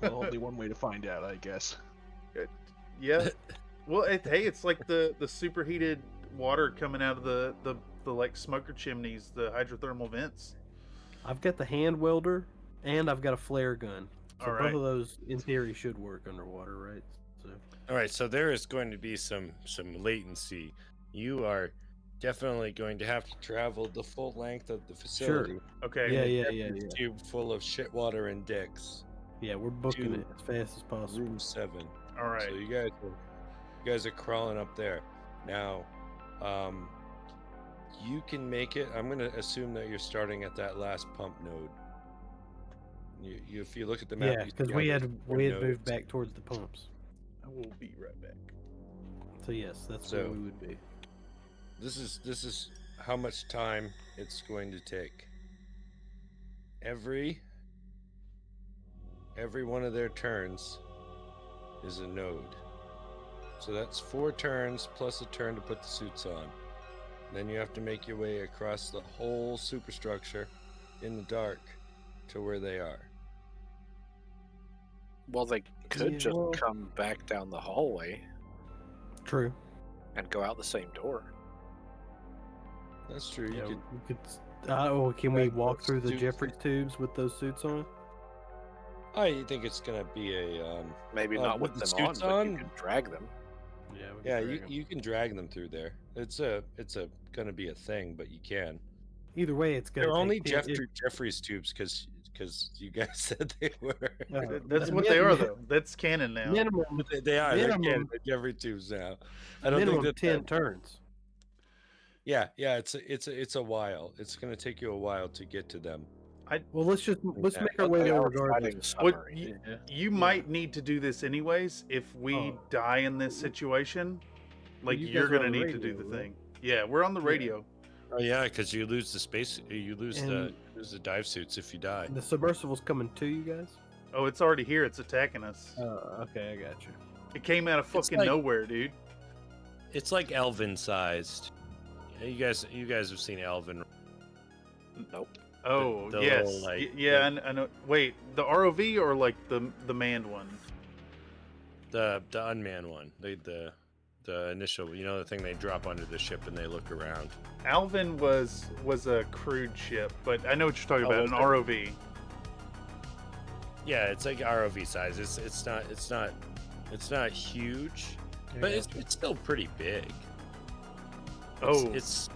Well, only one way to find out, I guess. Yeah. Well, hey, it's like the superheated water coming out of the like smoker chimneys, the hydrothermal vents. I've got the hand welder and I've got a flare gun. So All both right. of those, in theory, should work underwater, right? So All right, so there is going to be some latency. You are definitely going to have to travel the full length of the facility. Okay. yeah. Tube full of shit water and dicks. Yeah, we're booking Two. it as fast as possible. Room 7. All right. So you guys are crawling up there. Now, you can make it. I'm gonna assume that you're starting at that last pump node. If you look at the map, Yeah, you because see we how had there's four moved nodes. back towards the pumps. I will be right back. So yes, that's So- where we would be. This is how much time it's going to take. Every one of their turns is a node. So that's 4 turns plus a turn to put the suits on. Then you have to make your way across the whole superstructure in the dark to where they are. Well, they could Yeah, just well- come back down the hallway True. and go out the same door. That's true. Yeah, You we could. Can we back walk those through the suits. Jeffries tubes with those suits on? I think it's gonna be a Maybe Uh, not with with the them on, suits but you on? can drag them. Yeah. We yeah. could You drag 'em. you can drag them through there. It's gonna be a thing, but you can. Either way, it's gonna. They're only take 10 Jeffries tubes because you guys said they were. That's what they are, though. That's canon now. minimum. They are. They're Minimum- Jeffrey tubes now. I don't minimum think that 10 turns. Yeah. It's a while. It's gonna take you a while to get to them. Well, let's Yeah. make our way They there are regardless. fighting What submarine. you might need to do this anyways if we Oh. die in this situation. Like you guys you're are gonna on the need to do radio, the right? thing. Yeah, we're on the radio. Oh yeah, because you lose the space. You lose And- the dive suits if you die. The submersible's coming to you guys. Oh, it's already here. It's attacking us. Okay, I got you. It came out of fucking like- nowhere, dude. It's like Elvin sized. You guys have seen Elvin. Nope. Oh the yes, little, like, yeah. I know. Wait, the ROV or like the manned one? The unmanned one. The initial. The thing they drop onto the ship and they look around. Alvin was a crude ship, but I know what you're talking Oh, about. An was ROV. Yeah, it's like ROV size. It's not huge, but it's still pretty big. Oh, It's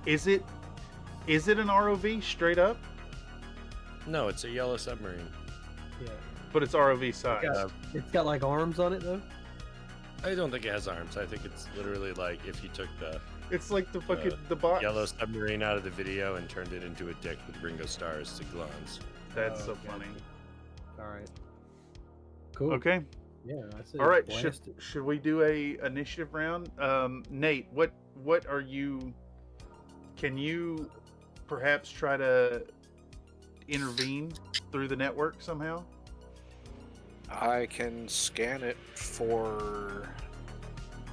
is it an ROV straight up? no, it's a yellow submarine. Yeah. But it's ROV size. It's got like arms on it though. I don't think it has arms. I think it's literally like if you took the It's like the fucking the box. yellow submarine out of the video and turned it into a dick with Ringo Starr's to glans. That's Oh, so okay. funny. All right. Cool. Okay. Yeah. I say All right. blast it. Should we do a initiative round? Nate, what are you? Can you perhaps try to intervene through the network somehow? I can scan it for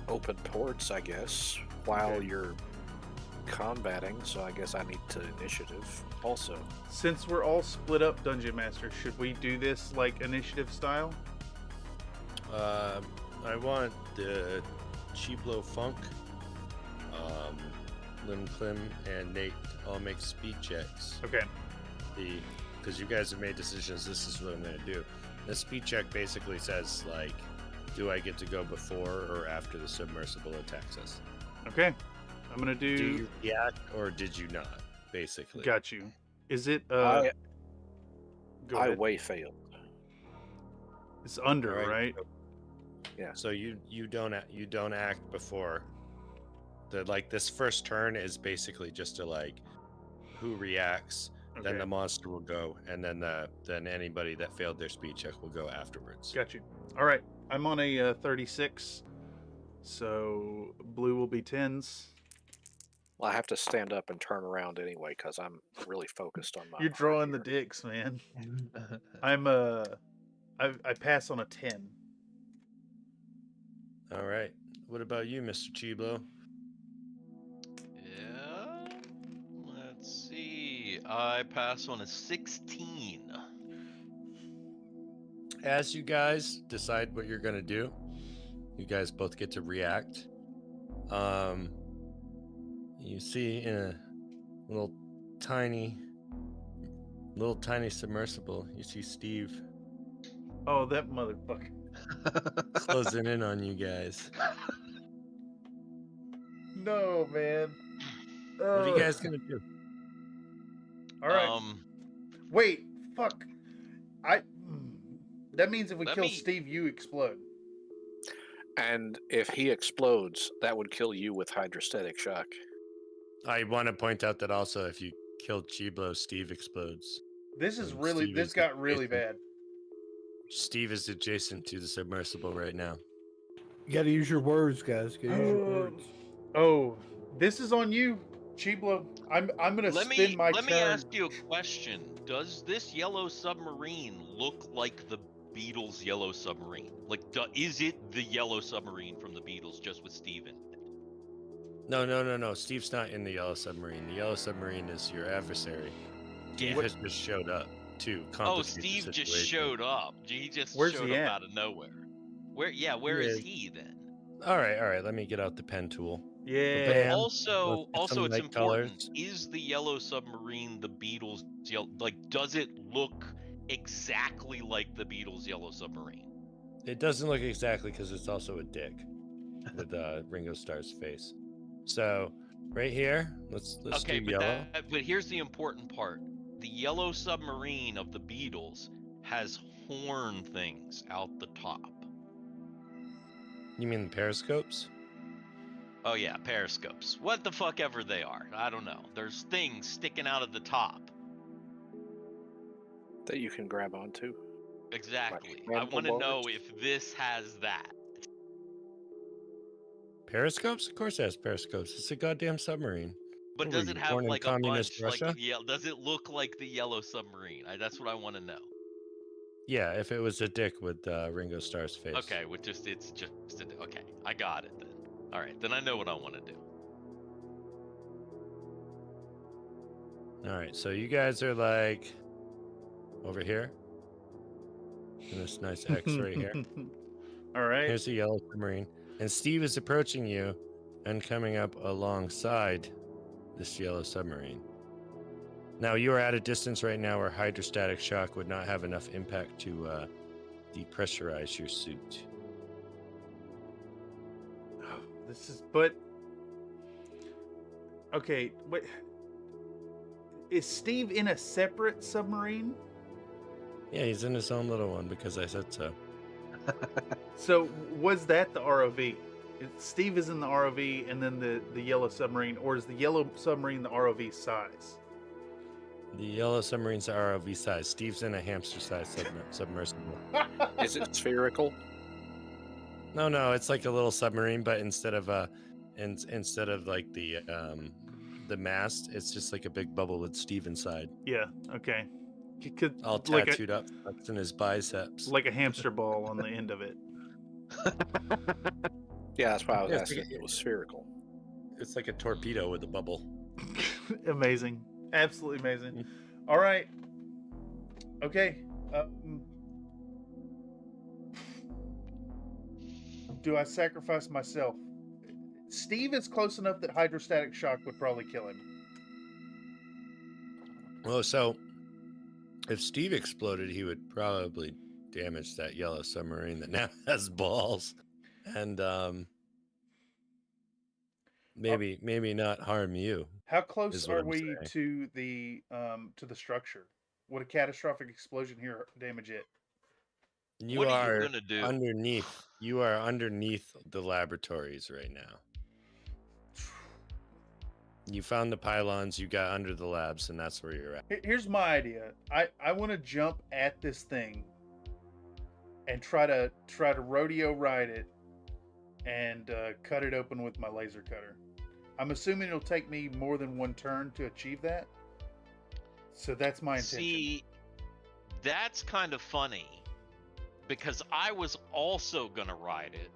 open ports, I guess, while Okay. you're combating. So I guess I need to initiative also. Since we're all split up, Dungeon Master, should we do this like initiative style? I want the Chiblo Funk, Lim Clim, and Nate all make speed checks. Okay. Because you guys have made decisions. This is what I'm gonna do. The speed check basically says like, do I get to go before or after the submersible attacks us? Okay. I'm gonna Do you react or did you not? Basically. Got you. Is it? I Go ahead. way failed. It's under, All right? Yeah. So you don't act before this first turn is basically just to like who reacts, then Okay. the monster will go, and then anybody that failed their speed check will go afterwards. Got you. All right. I'm on a 36, so blue will be 10s. Well, I have to stand up and turn around anyway because I'm really focused on my. You're part drawing the here. dicks, man. I pass on a 10. All right. What about you, Mr. Chiblo? Yeah. Let's see. I pass on a 16. As you guys decide what you're gonna do, you guys both get to react. You see in a little tiny submersible, you see Steve Oh, that motherfucker. closing in on you guys. No, man. What are you guys gonna do? All right. Wait, fuck. That means if we kill Steve, you explode. And if he explodes, that would kill you with hydrostatic shock. I want to point out that also if you kill Chiblo, Steve explodes. This is And really. Steve This is got really adjacent- bad. Steve is adjacent to the submersible right now. You gotta use your words, guys. You gotta use your words. Oh, this is on you, Chiblo. I'm gonna spin my turn. Let me ask you a question. Does this yellow submarine look like the Beatles' yellow submarine? Like, is it the yellow submarine from the Beatles, just with Steve in it? No. Steve's not in the yellow submarine. The yellow submarine is your adversary. Steve has just showed up to complicate the Steve just situation. showed up. He just Where's showed he up at? out of nowhere. Where is he then? All right. Let me get out the pen tool. Yeah. Bam. Also, Let's get some it's light important. colors. Is the yellow submarine the Beatles' does it look exactly like the Beatles' yellow submarine? It doesn't look exactly because it's also a dick with Ringo Starr's face. So right here, let's Okay, do yellow. but here's the important part. The yellow submarine of the Beatles has horn things out the top. You mean the periscopes? Oh yeah, periscopes. What the fuck ever they are. I don't know. There's things sticking out of the top. That you can grab onto. Exactly. Like I want to handlebars? know if this has that. Periscopes? Of course it has periscopes. It's a goddamn submarine. But What were does you, it have born in like a communist bunch? Russia? Does it look like the yellow submarine? That's what I want to know. Yeah, if it was a dick with Ringo Starr's face. Okay, okay. I got it then. All right, then I know what I want to do. All right, so you guys are like over here in this nice X right here. All right. Here's the yellow submarine, and Steve is approaching you and coming up alongside this yellow submarine. Now you are at a distance right now where hydrostatic shock would not have enough impact to depressurize your suit. Okay, wait. Is Steve in a separate submarine? Yeah, he's in his own little one because I said so. So was that the ROV? Steve is in the ROV and then the yellow submarine, or is the yellow submarine the ROV size? The yellow submarine's ROV size. Steve's in a hamster-sized submersible. Is it spherical? No, it's like a little submarine, but instead of like the mast, it's just like a big bubble with Steve inside. Yeah. Okay. All tattooed up, that's in his biceps. Like a hamster ball on the end of it. Yeah, that's why I was Yeah, asking if it was spherical. It's like a torpedo with a bubble. Amazing. Absolutely amazing. All right. Okay. Do I sacrifice myself? Steve is close enough that hydrostatic shock would probably kill him. Well, so if Steve exploded, he would probably damage that yellow submarine that now has balls, and maybe not harm you. How close are I'm we saying. to the structure? Would a catastrophic explosion here damage it? You What are are you gonna do? underneath. You are underneath the laboratories right now. You found the pylons, you got under the labs, and that's where you're at. Here's my idea. I want to jump at this thing and try to rodeo ride it and cut it open with my laser cutter. I'm assuming it'll take me more than one turn to achieve that. So that's my intention. See, that's kind of funny because I was also gonna ride it.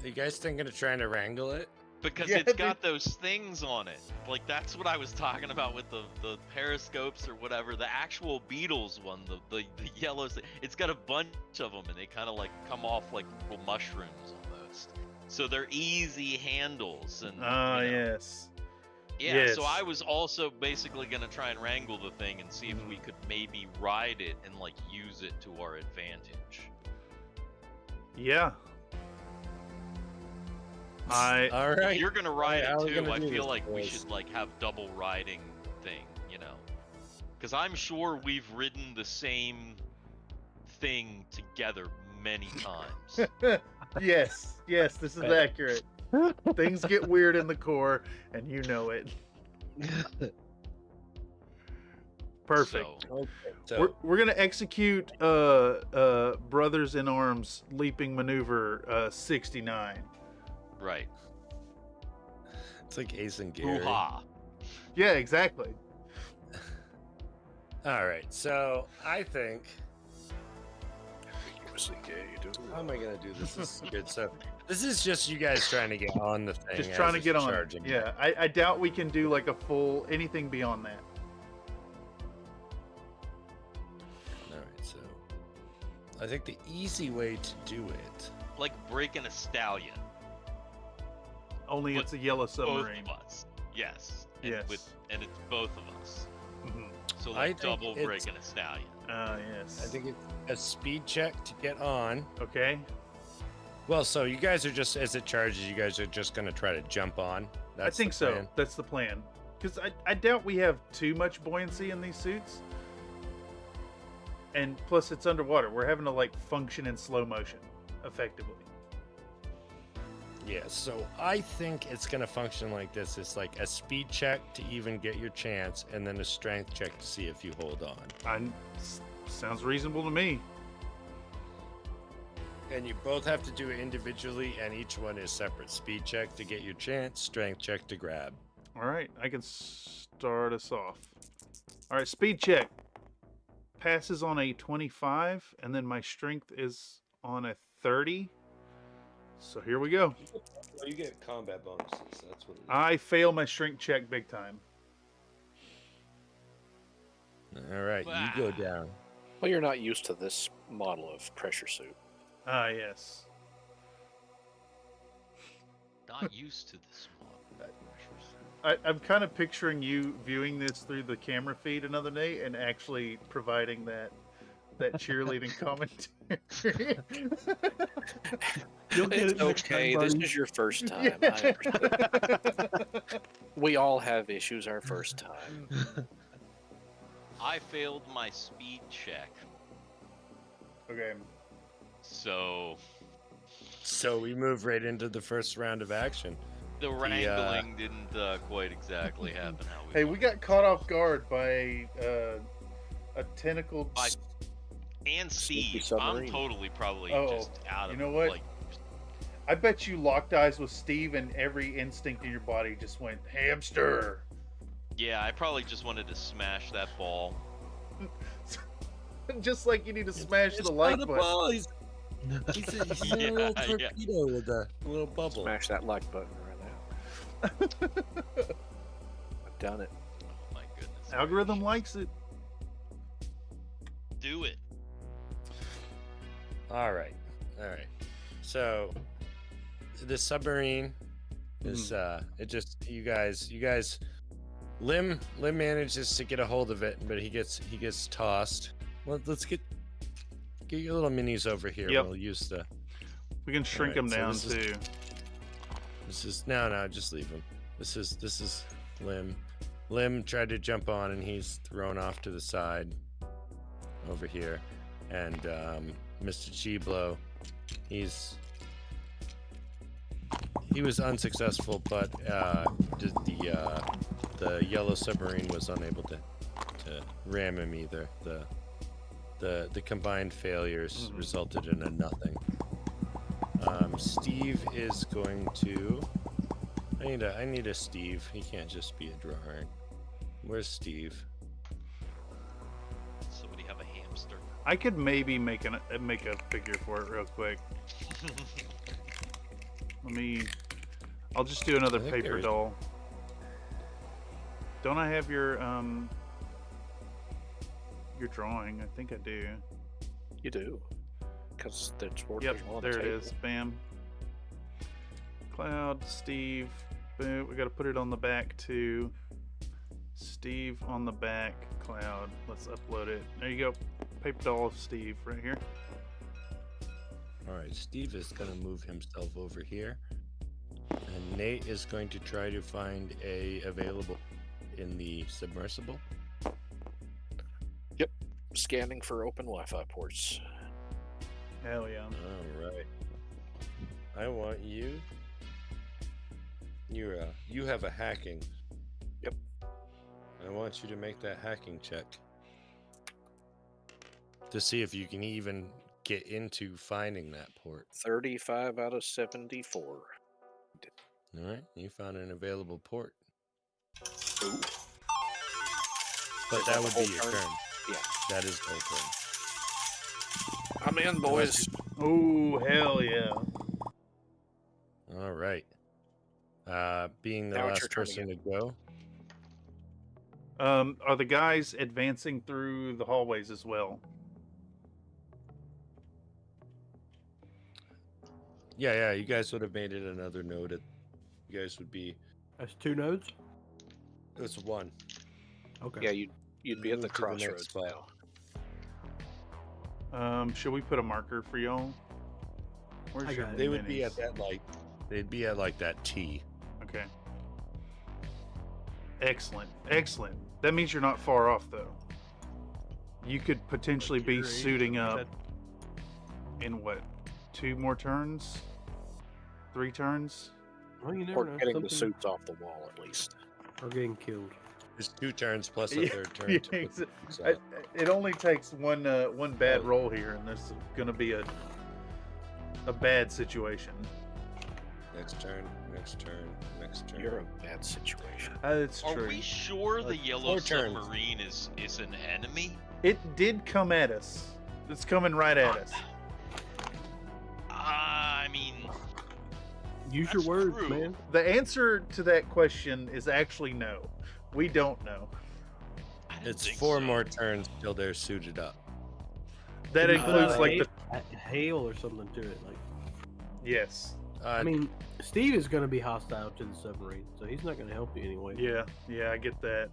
Are you guys thinking of trying to wrangle it? Because Yeah, it's got those things on it. Like, that's what I was talking about with the periscopes or whatever. The actual Beatles one, the yellows, it's got a bunch of them, and they kind of, like, come off like little mushrooms almost. So they're easy handles. And yes. Yeah, Yes. so I was also basically going to try and wrangle the thing and see if we could maybe ride it and, like, use it to our advantage. Yeah. All right. If you're gonna ride How are we it too, gonna I do feel this, like we boys? should like have double riding thing, you know? Because I'm sure we've ridden the same thing together many times. Yes, this is accurate. Things get weird in the core, and you know it. Perfect. So, We're gonna execute Brothers in Arms leaping maneuver 69. right. It's like Ace and Gary. Hoo-ha. Yeah, exactly. All right, so I think. How am I gonna do this? This is good. So this is just you guys trying to get on the thing. Just trying to as get it's on it. charging. Yeah, I doubt we can do like a full anything beyond that. All right, so I think the easy way to do it. Like breaking a stallion. Only But it's a yellow submarine. Both of us. Yes. And Yes. and it's both of us. Mhm. So I like think double it's- breaking a stallion. Yes. I think it's a speed check to get on. Okay. Well, so you guys are just as it charges, you guys are just gonna try to jump on. I think the so. plan? That's the plan. Because I doubt we have too much buoyancy in these suits. And plus, it's underwater. We're having to like function in slow motion, effectively. Yeah, so I think it's gonna function like this. It's like a speed check to even get your chance, and then a strength check to see if you hold on. Sounds reasonable to me. And you both have to do it individually, and each one is separate. Speed check to get your chance, strength check to grab. All right, I can start us off. All right, speed check. Passes on a 25, and then my strength is on a 30. So here we go. Well, you get combat bonuses. That's what it is. I fail my strength check big time. All right, you go down. Well, you're not used to this model of pressure suit. Ah, yes. Not used to this one. I'm kind of picturing you viewing this through the camera feed another day and actually providing that cheerleading commentary. You'll get It's it next okay. time, This buddy. is your first time. Yeah. I understand. We all have issues our first time. I failed my speed check. Okay. So So we move right into the first round of action. the wrangling didn't quite exactly happen how we Hey, wanted. we got caught off guard by a tentacled. And Sneaky Steve, I'm submarine. totally probably Oh, just out of you know what? like I bet you locked eyes with Steve and every instinct in your body just went hamster. yeah, I probably just wanted to smash that ball. Just like you need to smash It's the like not a button. ball. He's a Yeah, little yeah. torpedo with a little bubble. Smash that like button right now. I've done it. Oh my goodness. Algorithm likes it. Do it. All right. So the submarine is it just you guys Lim manages to get a hold of it, but he gets tossed. Well, let's get your little minis over here. Yep. We'll use the We can shrink Alright, them down so this too. This is no, just leave him. This is Lim. Lim tried to jump on and he's thrown off to the side over here. And Mr. Chiblo, he's He was unsuccessful, but the yellow submarine was unable to ram him either. The combined failures resulted in a nothing. Steve is going to. I need a Steve. He can't just be a drawing. Where's Steve? Somebody have a hamster. I could maybe make a figure for it real quick. I'll just do another paper doll. Don't I have your drawing? I think I do. You do. Because that's where Yep, on there the it table. is. Bam. Cloud, Steve. Boom. We got to put it on the back too. Steve on the back. Cloud. Let's upload it. There you go. Paper doll of Steve right here. All right, Steve is going to move himself over here. And Nate is going to try to find a available in the submersible. Yep. Scanning for open Wi-Fi ports. Hell yeah. All right. I want you. You have a hacking. Yep. I want you to make that hacking check to see if you can even get into finding that port. 35 out of 74. All right, you found an available port. Ooh. But Is that the would whole be your turn? turn. Yeah. That is the whole turn. I'm in, boys. Oh, hell yeah. All right. Being the Now it's your last turn person again. to go. Are the guys advancing through the hallways as well? Yeah, you guys would have made it another node. You guys would be. That's 2 nodes? It's one. Okay. Yeah, you'd be at the Move to the next crossroads spot. now. Should we put a marker for y'all? Where's I your got it. They would be minis? at that they'd be at like that T. Okay. Excellent. Excellent. That means you're not far off though. You could potentially be You're suiting eight, up in what? 2 more turns? 3 turns? Well, you never Or know. getting the Something- suits off the wall at least. Or getting killed. There's 2 turns plus a Yeah, third turn. yeah, to put exa- things up. It only takes one bad roll here, and this is going to be a bad situation. Next turn, next turn, next turn. You're in a bad situation. It's Are true. we sure the Like, yellow 4 turns. submarine is an enemy? It did come at us. It's coming right at us. I mean, Use your That's words, true. man. The answer to that question is actually no. We don't know. I didn't It's think 4 so. more turns till they're suited up. That Can you put includes a like the hail or something to it. Like, yes. I mean, Steve is going to be hostile to the submarine, so he's not going to help you anyway. Yeah, I get that.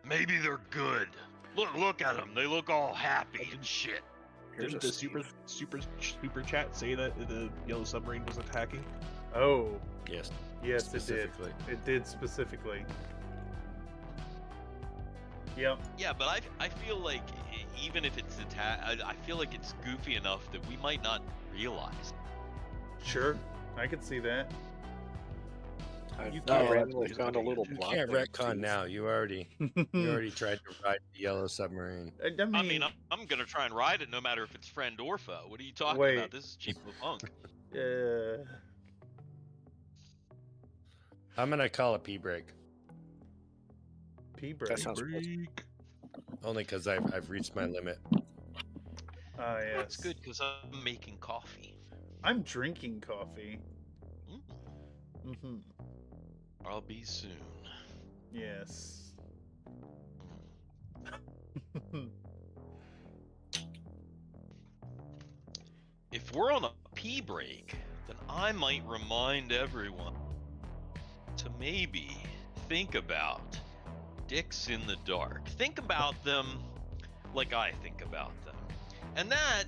Maybe they're good. Look at them. They look all happy and shit. Here's Didn't a the Steve. super chat say that the yellow submarine was attacking? Oh, yes, yes, it did. specifically. It did specifically. Yep. Yeah, but I feel like even if it's I feel like it's goofy enough that we might not realize. Sure. I could see that. You I can't- randomly found a little You block can't there, retcon Steve. now. You already tried to ride the yellow submarine. I mean, I'm gonna try and ride it no matter if it's friend or foe. What are you talking Wait. about? This is cheap of a punk. I'm gonna call a P break P break. That sounds good. only because I've reached my limit. Ah, yes. That's good because I'm making coffee. I'm drinking coffee. Mm, I'll be soon. Yes. If we're on a pee break, then I might remind everyone to maybe think about dicks in the dark. Think about them like I think about them. And that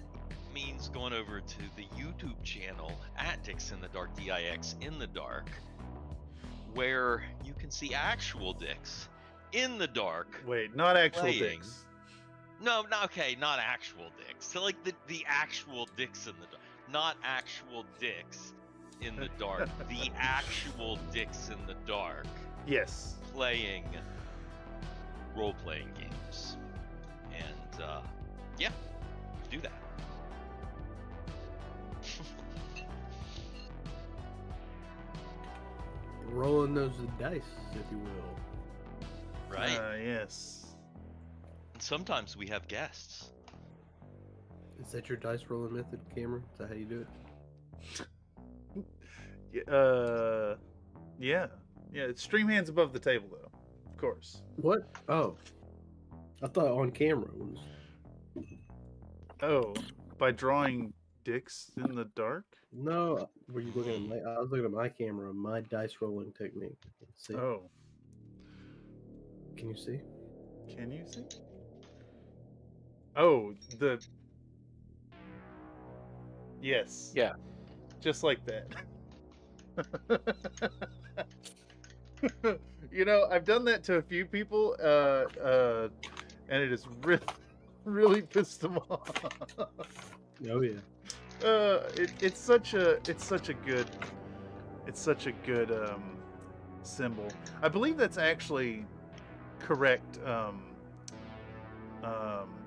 means going over to the YouTube channel at Dicks in the Dark, DIX in the dark, where you can see actual dicks in the dark. Wait, not actual Playing. dicks. No, okay, not actual dicks. So like the actual dicks in the dark, not actual dicks in the dark. The actual dicks in the dark. Yes. Playing role-playing games, and yeah, do that. Rolling those dice, if you will. Right. Yes. And sometimes we have guests. Is that your dice rolling method, Cameron? Is that how you do it? Yeah. Yeah, it's stream hands above the table, though. Of course. What? Oh. I thought on camera was. Oh, by drawing dicks in the dark? No, were you looking at my? I was looking at my camera, my dice rolling technique. See? Oh. Can you see? Can you see? Oh, the... Yes. Yeah. Just like that. You know, I've done that to a few people, and it has really pissed them off. Oh yeah. It's such a good symbol. I believe that's actually correct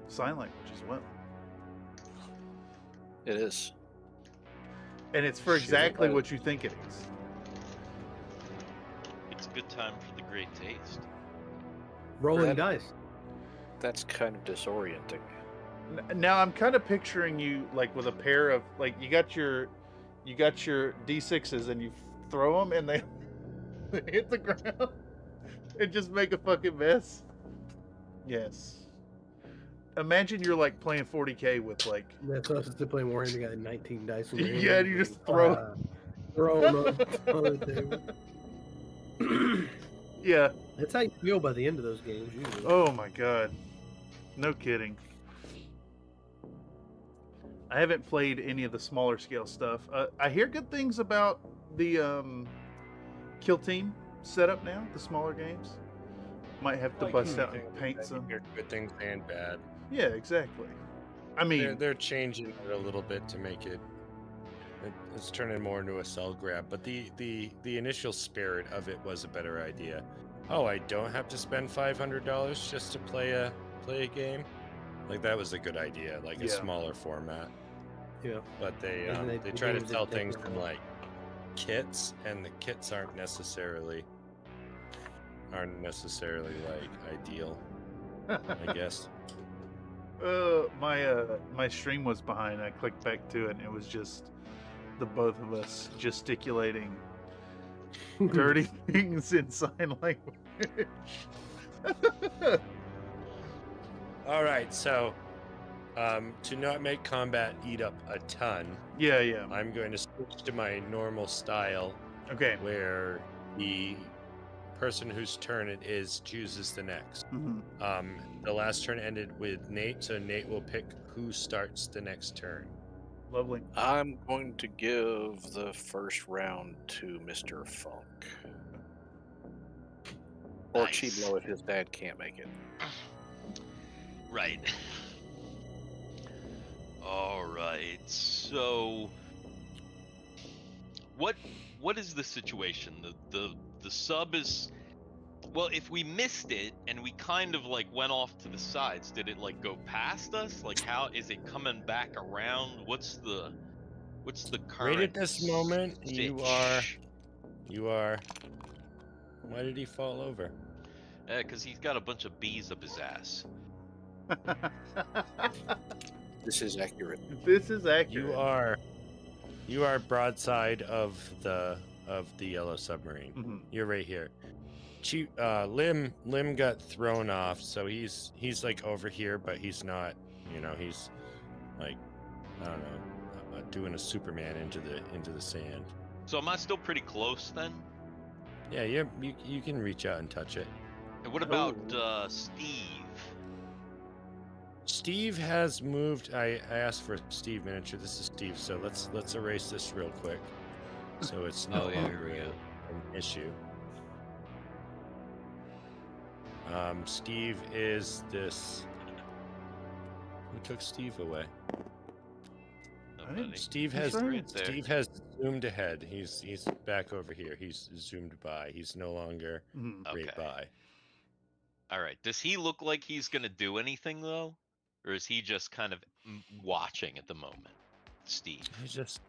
sign language as well. It is. And it's for exactly what you think it is. It's a good time for the great taste. Rolling dice. That's kind of disorienting. Now I'm kind of picturing you like with a pair of like you got your D6s and you throw them and they hit the ground and just make a fucking mess. Yes. Imagine you're like playing 40K with like. That's us to play Warhammer. You got 19 dice. In your Yeah, hand. and you just throw them on the table. Yeah. That's how you feel by the end of those games, usually. Oh my god. No kidding. I haven't played any of the smaller scale stuff. I hear good things about the Kill Team setup now, the smaller games. Might have to bust out and paint some. Good things and bad. Yeah, exactly. I mean, they're changing it a little bit to make it's turning more into a cell grab, but the initial spirit of it was a better idea. Oh, I don't have to spend $500 just to play a game. Like that was a good idea, like a smaller format. Yeah. But they try to sell things in like kits, and the kits aren't necessarily like ideal, I guess. My stream was behind. I clicked back to it, and it was just the both of us gesticulating dirty things in sign language. All right, so to not make combat eat up a ton, yeah, I'm going to switch to my normal style. Okay. Where the person whose turn it is chooses the next. Mm-hmm. The last turn ended with Nate, so Nate will pick who starts the next turn. Lovely. I'm going to give the first round to Mr. Funk. Or Cheeblo if his dad can't make it. Right. All right. So, what is the situation? The sub is, well, if we missed it and we kind of like went off to the sides, did it like go past us? Like how is it coming back around? What's the current? Right at this moment, stitch? you are. Why did he fall over? Because he's got a bunch of bees up his ass. This is accurate. This is accurate. You are broadside of the yellow submarine. Mm-hmm. You're right here. Lim got thrown off, so he's like over here, but he's not. You know, he's like, I don't know, doing a Superman into the sand. So am I still pretty close then? Yeah, you can reach out and touch it. And what about Steve? Steve has moved. I asked for Steve miniature. This is Steve, so let's erase this real quick, so it's no longer an issue. Steve is this took Steve away? Nobody. Steve He's has right there. Steve has zoomed ahead. He's back over here. He's zoomed by. He's no longer Mhm. right Okay. by. All right. Does he look like he's gonna do anything though, or is he just kind of watching at the moment, Steve? He's just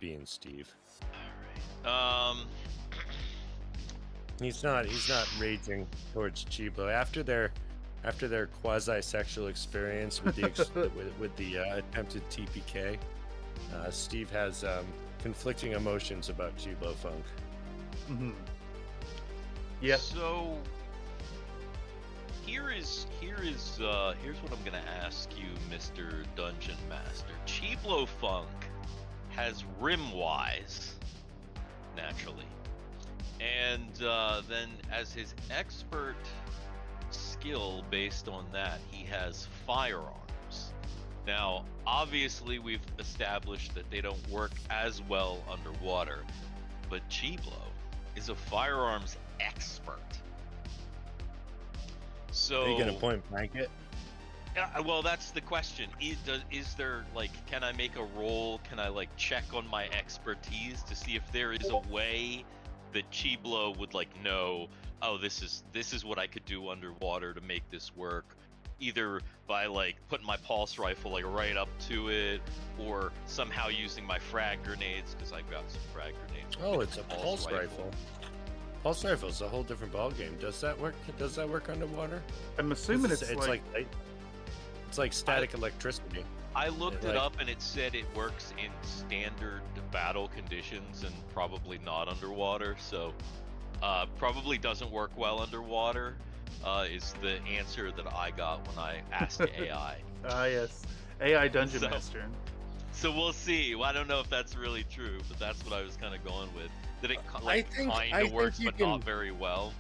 being Steve. All right. He's not raging towards Chiblo after their quasi-sexual experience with the with the attempted TPK. Steve has conflicting emotions about Chiblo Funk. Mhm. Yeah. So here's what I'm gonna ask you, Mr. Dungeon Master. Chiblo Funk has Rimwise, naturally, and then as his expert skill based on that, he has firearms. Now, obviously, we've established that they don't work as well underwater, but Chiblo is a firearms expert. So, Are you gonna point blank it? well, that's the question. Is there, like, can I make a roll? Can I, like, check on my expertise to see if there is a way that Chiblo would, like, know, oh, this is what I could do underwater to make this work, either by, like, putting my pulse rifle, like, right up to it, or somehow using my frag grenades, because I've got some frag grenades. Oh, it's a pulse rifle. Pulse rifle is a whole different ballgame. Does that work? Does that work underwater? I'm assuming it's like static electricity. I looked it up and it said it works in standard battle conditions and probably not underwater. So probably doesn't work well underwater is the answer that I got when I asked AI. Yes. AI Dungeon Master. So we'll see. Well, I don't know if that's really true, but that's what I was kind of going with. That it kind of works, but not very well.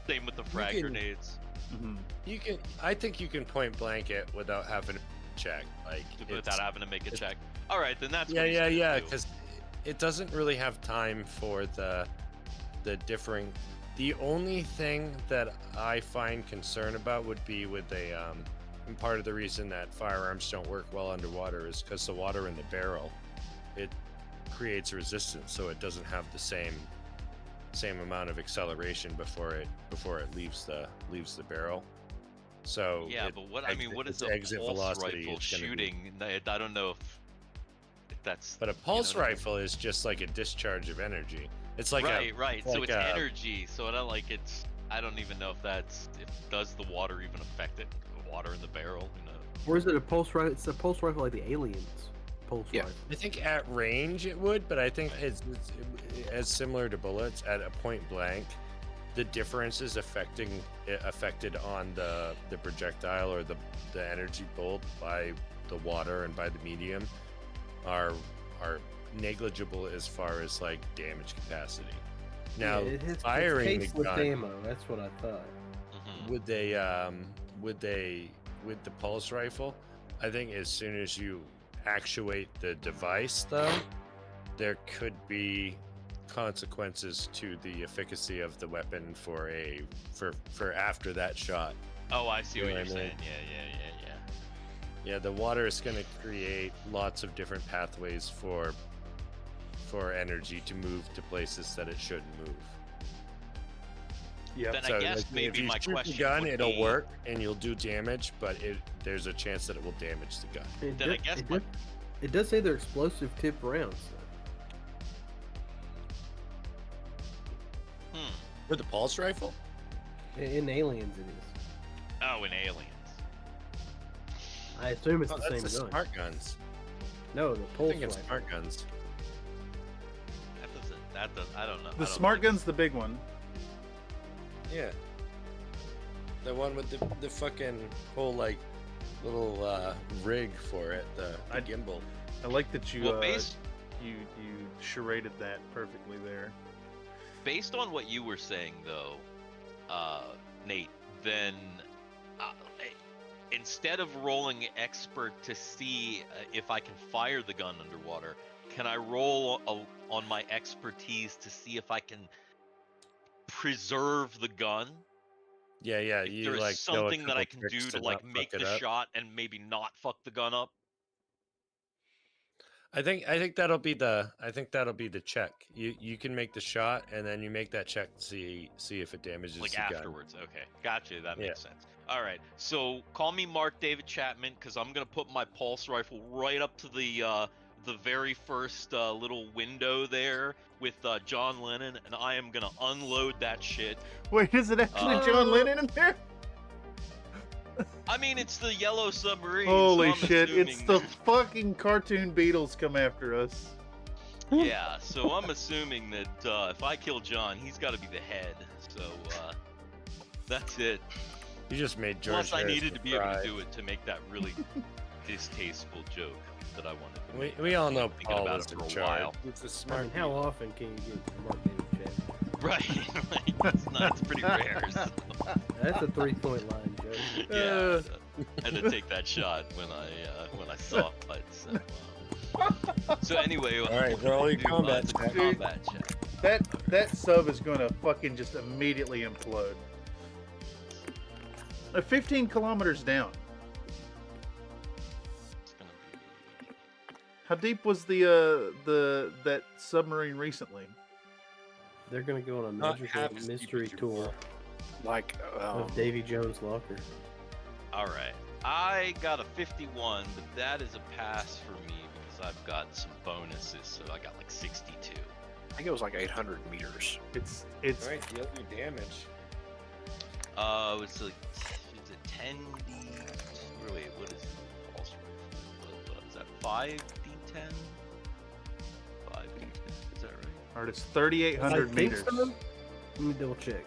Same with the frag grenades. Mm-hmm. I think you can point blank it without having to check. Without having to make a check. All right, then that's yeah. Because it doesn't really have time for the differing. The only thing that I find concern about would be with and part of the reason that firearms don't work well underwater is because the water in the barrel, it creates resistance, so it doesn't have the same amount of acceleration before it leaves the barrel. So yeah, but what is a exit pulse velocity rifle shooting? I don't know if that's. But a pulse rifle is just like a discharge of energy. It's like right. So it's energy. So I don't even know if does the water even affect it? The water in the barrel, Or is it a pulse rifle? It's a pulse rifle like the aliens. Pulse rifle. I think at range it would, but I think it's as similar to bullets at a point blank. The differences affected on the projectile or the energy pulled by the water and by the medium are negligible as far as like damage capacity. Now firing the gun, ammo, that's what I thought. With the pulse rifle, I think as soon as you actuate the device, though, there could be consequences to the efficacy of the weapon for after that shot. Oh, I see what you're saying. Yeah, the water is going to create lots of different pathways for energy to move to places that it shouldn't move. Yeah. Then I guess maybe my question would be, gun, it'll work and you'll do damage, but there's a chance that it will damage the gun. It does say they're explosive tip rounds. With the pulse rifle? In Aliens, it is. Oh, in Aliens. I assume it's the that's same the gun. smart guns. No, the pulse I think it's rifle. smart guns. I don't know. The smart gun's the big one. Yeah. The one with the fucking whole like little rig for it, the gimbal. I like that you you charaded that perfectly there. Based on what you were saying, though, Nate, then instead of rolling expert to see if I can fire the gun underwater, can I roll on my expertise to see if I can preserve the gun Yeah, yeah. If You there's like know a something that couple I can do tricks to not like fuck make it the up. shot and maybe not fuck the gun up. I think that'll be the check. You can make the shot and then you make that check to see if it damages Like the gun. afterwards. Okay, gotcha. That Yeah. makes sense. All right, so call me Mark David Chapman because I'm gonna put my pulse rifle right up to the very first little window there with John Lennon, and I am gonna unload that shit. Wait, is it actually John Lennon in there? I mean, it's the yellow submarine. Holy so I'm shit! It's assuming the fucking cartoon Beatles come after us. Yeah, so I'm assuming that if I kill John, he's got to be the head. So that's it. You just made George. Plus, I needed to be able cry. to do it to make that really distasteful joke that I wanted to make. We all know I've been thinking Paul about is it in for a charge. while. He's a I smart. mean, how often can you get Mark David Chapman? Right, like, it's pretty rare. So. That's a 3-point line, Joe. Yeah, I had to take that shot when I saw it. So anyway, All right, roll your combat check. Combat check. That sub is gonna fucking just immediately implode. 15 kilometers down. It's gonna be How deep was that submarine recently? They're gonna go on a Not magical half as deep mystery as you tour want. Like, of Davy Jones' locker. all right. I got a 51, but that is a pass for me because I've got some bonuses. So I got like 62. I think it was like 800 meters. It's All right, deal your damage. It's like is it 10d? Wait, what is the pulse rifle? What is that? 5d10? 5d10? Is that right? all right. It's 3,800 I think meters. so. Let me double check.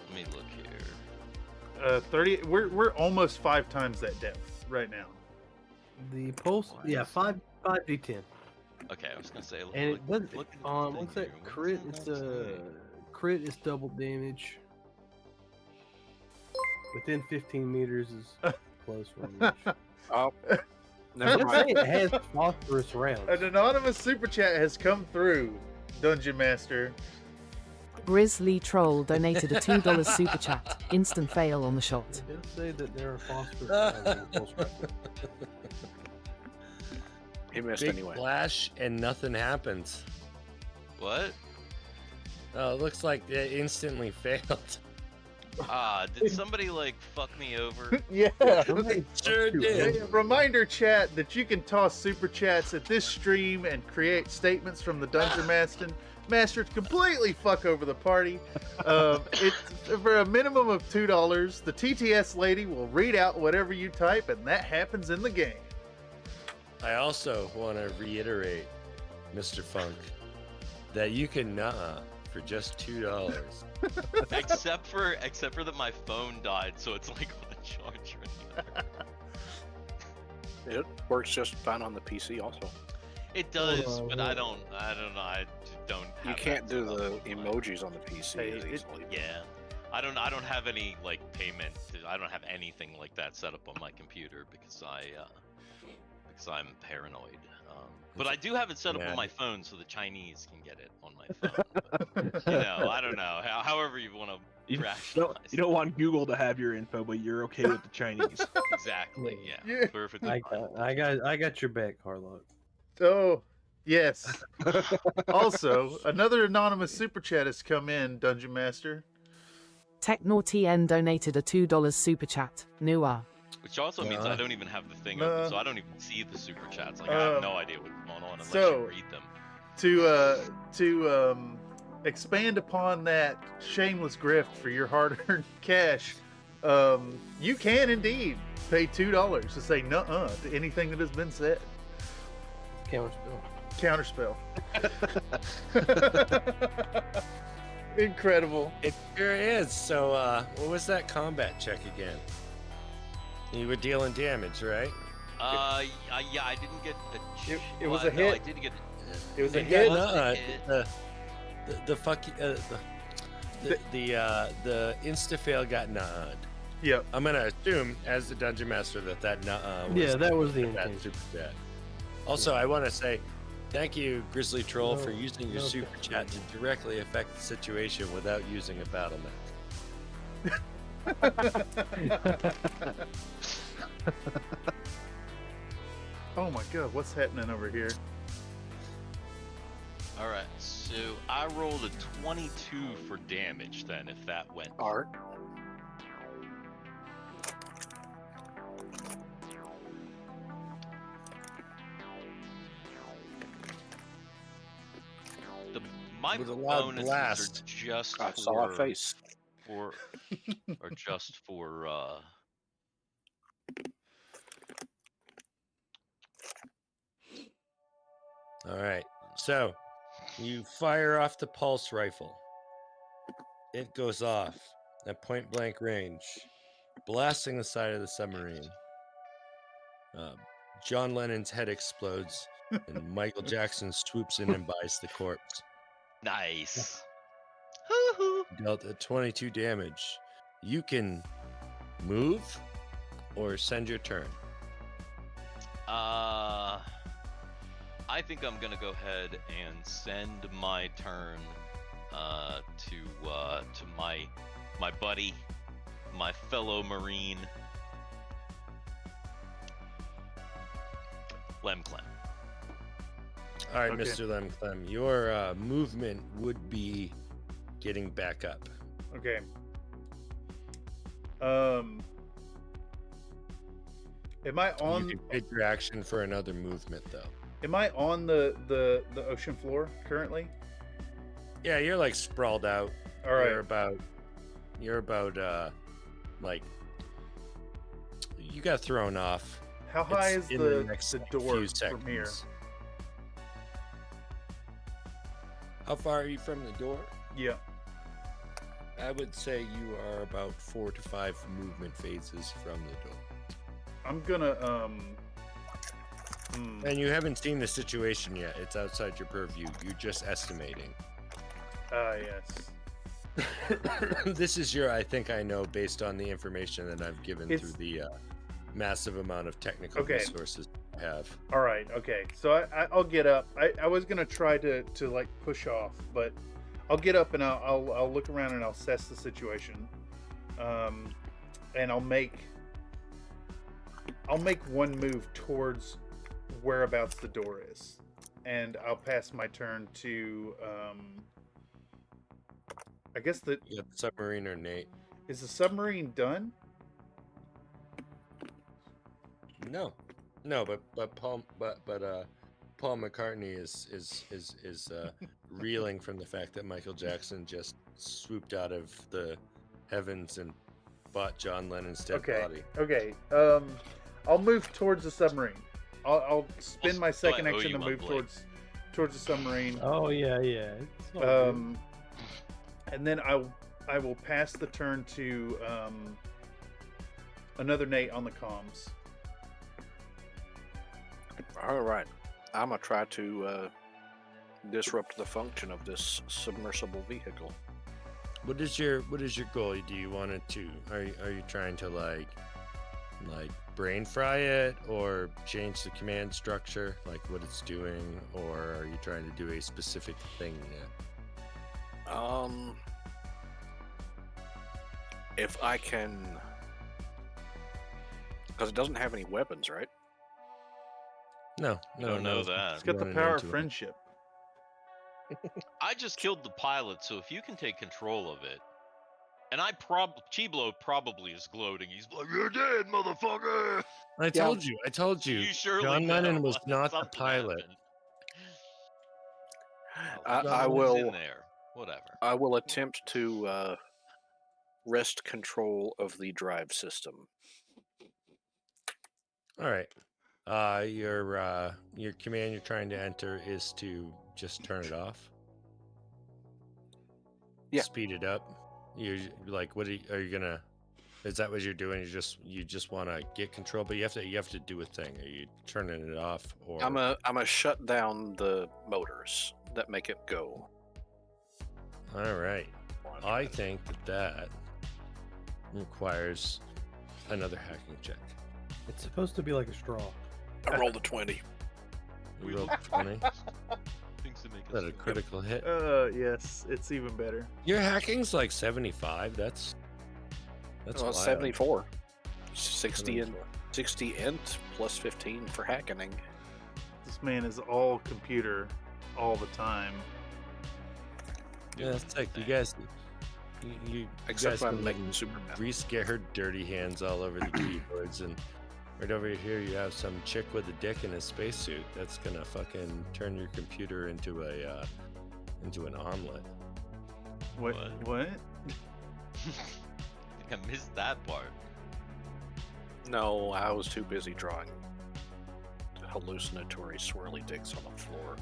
Let me look here. 30. We're almost 5 times that depth right now. The pulse, yeah, 5d10, Okay, I was gonna say. and it doesn't. look at the What's thing that here. crit? What's It's that a thing? crit is double damage. Within 15 meters is close range. Oh, I never did say mind. it has phosphorus rounds. An anonymous super chat has come through, Dungeon Master. Grizzly Troll donated a $2 super chat. Instant fail on the shot. It does say that there are phosphorus rounds in the pulse rifle. He missed Big anyway. flash and nothing happens. What? Oh, it looks like it instantly failed. Did somebody like fuck me over? Yeah. Sure did. Reminder chat that you can toss super chats at this stream and create statements from the Dungeon Master to completely fuck over the party. It's for a minimum of $2. The TTS lady will read out whatever you type, and that happens in the game. I also want to reiterate, Mr. Funk, that you can for just $2. except for that my phone died, so it's like on a charger. It works just fine on the PC also. It does, but I don't know. I just don't. You have can't that do set the up. emojis on the PC Hey, as it- easily. Yeah, I don't have any like payment. I don't have anything like that set up on my computer because I'm paranoid. But I do have it set up Yeah. on my phone so the Chinese can get it on my phone. But, you know, I don't know. However you want to You rationalize. don't want Google to have your info, but you're okay with the Chinese. Exactly. Yeah. Yeah. Perfectly fine. I got your back, Harlock. Oh, yes. Also, another anonymous super chat has come in, Dungeon Master. TechNorTN donated a $2 super chat. Nua. Which also means I don't even have the thing Uh, open, so I don't even see the super chats. Like I have no idea what's going on unless so- you read them. To expand upon that shameless grift for your hard-earned cash, you can indeed pay $2 to say nuh-uh to anything that has been said. Counterspell. Counterspell. Incredible. It sure is. So, what was that combat check again? You were dealing damage, right? Yeah, I didn't get a. It was well, a no, hit. I did get. It was a It hit. was a Nuh-uh. hit. The fuck the insta fail got nuh-uh. Yep. I'm gonna assume as the dungeon master that nuh-uh was Yeah, that was the that intention. super chat. Also, I want to say thank you, Grizzly Troll, for using your no, super chat to directly affect the situation without using a battle map. Oh my god, what's happening over here? All right, so I rolled a 22 for damage. Then, if that went. Art. My With a loud bonuses blast. are just I saw a face. or just for All right. So you fire off the pulse rifle. It goes off at point blank range, blasting the side of the submarine. John Lennon's head explodes, and Michael Jackson swoops in and buys the corpse. nice. Dealt a 22 damage. You can move or send your turn. I think I'm gonna go ahead and send my turn to my buddy, my fellow Marine, Lemclem. All right, Okay. Mr. Lemclem, your movement would be getting back up. Okay. Am I on? You can take your action for another movement, though. Am I on the ocean floor currently? Yeah, you're like sprawled out. All right. You're about like you got thrown off. How high It's is in the next door few from here? seconds. How far are you from the door? Yeah. I would say you are about 4 to 5 movement phases from the door. I'm gonna And you haven't seen the situation yet. It's outside your purview. You're just estimating. Yes. This is your I think I know based on the information that I've given It's- through the massive amount of technical Okay. resources I have. All right. Okay. So I'll get up. I was gonna try to like push off, but I'll get up and I'll look around and I'll assess the situation. And I'll make one move towards whereabouts the door is, and I'll pass my turn to I guess You got the submarine or Nate? is the submarine done? No, but Paul McCartney is reeling from the fact that Michael Jackson just swooped out of the heavens and bought John Lennon's dead body. Okay. I'll move towards the submarine. I'll spend my So I second owe action to you one, move Blake. towards the submarine. Oh yeah. It's all good. And then I will pass the turn to another Nate on the comms. All right. I'm gonna try to disrupt the function of this submersible vehicle. What is your goal? Do you want it to? Are you trying to like brain fry it or change the command structure, like what it's doing, or are you trying to do a specific thing yet? If I can, because it doesn't have any weapons, right? No, Don't know that. It's got the running power into of it. friendship. I just killed the pilot, so if you can take control of it, and Chiblo probably is gloating. He's like, "You're dead, motherfucker." I told you. You surely John Lennon was know not the something pilot. happened. I It's will. in there. Whatever. I will attempt to wrest control of the drive system. All right. Your command you're trying to enter is to just turn it off. Yeah. Speed it up. You like what are you gonna? Is that what you're doing? You just want to get control, but you have to do a thing. Are you turning it off or? I'm a shut down the motors that make it go. All right. I think that requires another hacking check. It's supposed to be like a straw. I rolled a 20. You rolled 20. Things to make Is that a us critical hit? Yes, it's even better. Your hacking's like 75. That's That's Well, wild. 74. 60 and 60 int plus 15 for hackening. This man is all computer all the time. Yeah, it's like you guys. You Except guys when I'm can making super meth. Reese get her dirty hands all over the keyboards, and right over here you have some chick with a dick in a spacesuit that's gonna fucking turn your computer into an omelet. What? I think I missed that part. No, I was too busy drawing hallucinatory swirly dicks on the floor.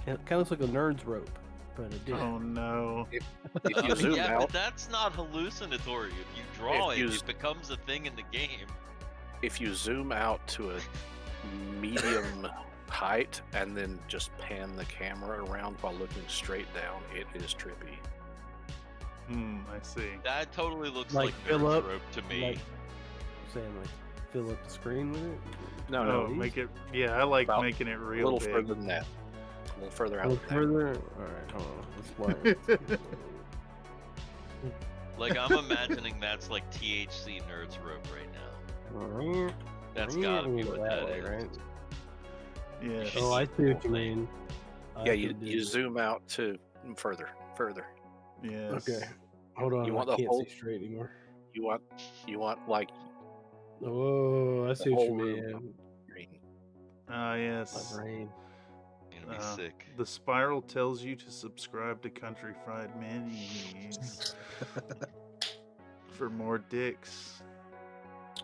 Kind of looks like a nerd's rope, but it did. Oh no. If you zoom yeah, out, but that's not hallucinatory. If you draw If it, you it becomes a thing in the game. if you zoom out to a medium height and then just pan the camera around while looking straight down, it is trippy. I see. That totally looks Like like fill nerd's up, rope to me. Like, saying like fill up the screen with it. No, Oh, no, make it. Yeah, I like About making it a real little big. further than that. A little further A out. little than that. further. All right, hold on. Let's play. Like I'm imagining that's like THC nerd's rope right now. That's gotta be what that way, is. right? Yeah. Oh, I see what you mean. I Yeah, can do you it. zoom out to further. Yes. Okay. Hold on. You want I the can't whole- see straight anymore. You want like Oh, I see what you whole room mean. green. Ah, My yes. brain. Gonna be sick. The spiral tells you to subscribe to Country Fried Minis for more dicks.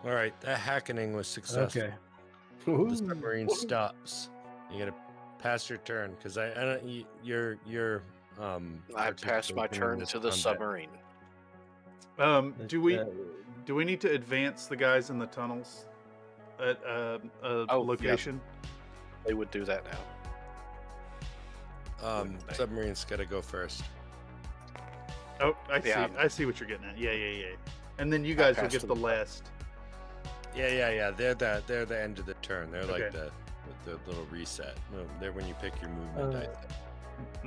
All right, that hackening was successful. Okay. The submarine stops. You gotta pass your turn because I don't. You're I passed my participating in turn this to the combat. submarine. Do we need to advance the guys in the tunnels at a yeah. location? They would do that now. Wouldn't they? Submarine's gotta go first. Oh, I Yeah. see. I see what you're getting at. Yeah. And then you guys will passed get them the by. last. Yeah. They're the end of the turn. They're like Okay. the little reset. No, they're when you pick your movement dice.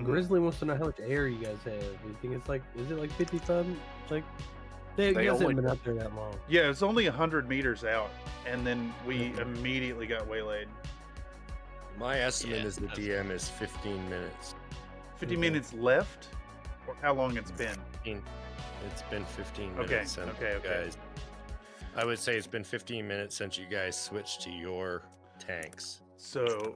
Grizzly wants to know how much air you guys have. You think it's like, is it like 55? Like, you They guys only- haven't been out there that long. Yeah, it's only 100 meters out, and then we immediately got waylaid. My estimate Yeah, is the that's- DM is 15 minutes. 50 minutes left, or how long it's been? It's been 15 Okay, minutes since okay. you guys. I would say it's been 15 minutes since you guys switched to your tanks. So,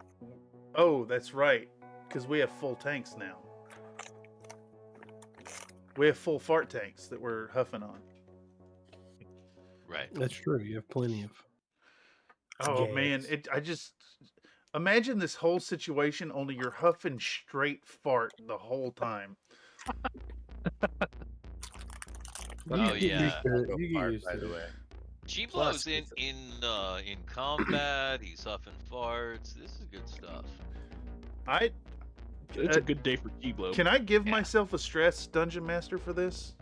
oh, that's right, because we have full tanks now. We have full fart tanks that we're huffing on. Right. That's true. You have plenty of. Oh man, gas. I just imagine this whole situation. Only you're huffing straight fart the whole time. Oh get yeah. used to it. Go You get fart, used by to the it. way. G-Blow's Plus, in combat. He's huffing farts. This is good stuff. I It's a good day for G-Blow. can I give Yeah. myself a stress, Dungeon Master, for this?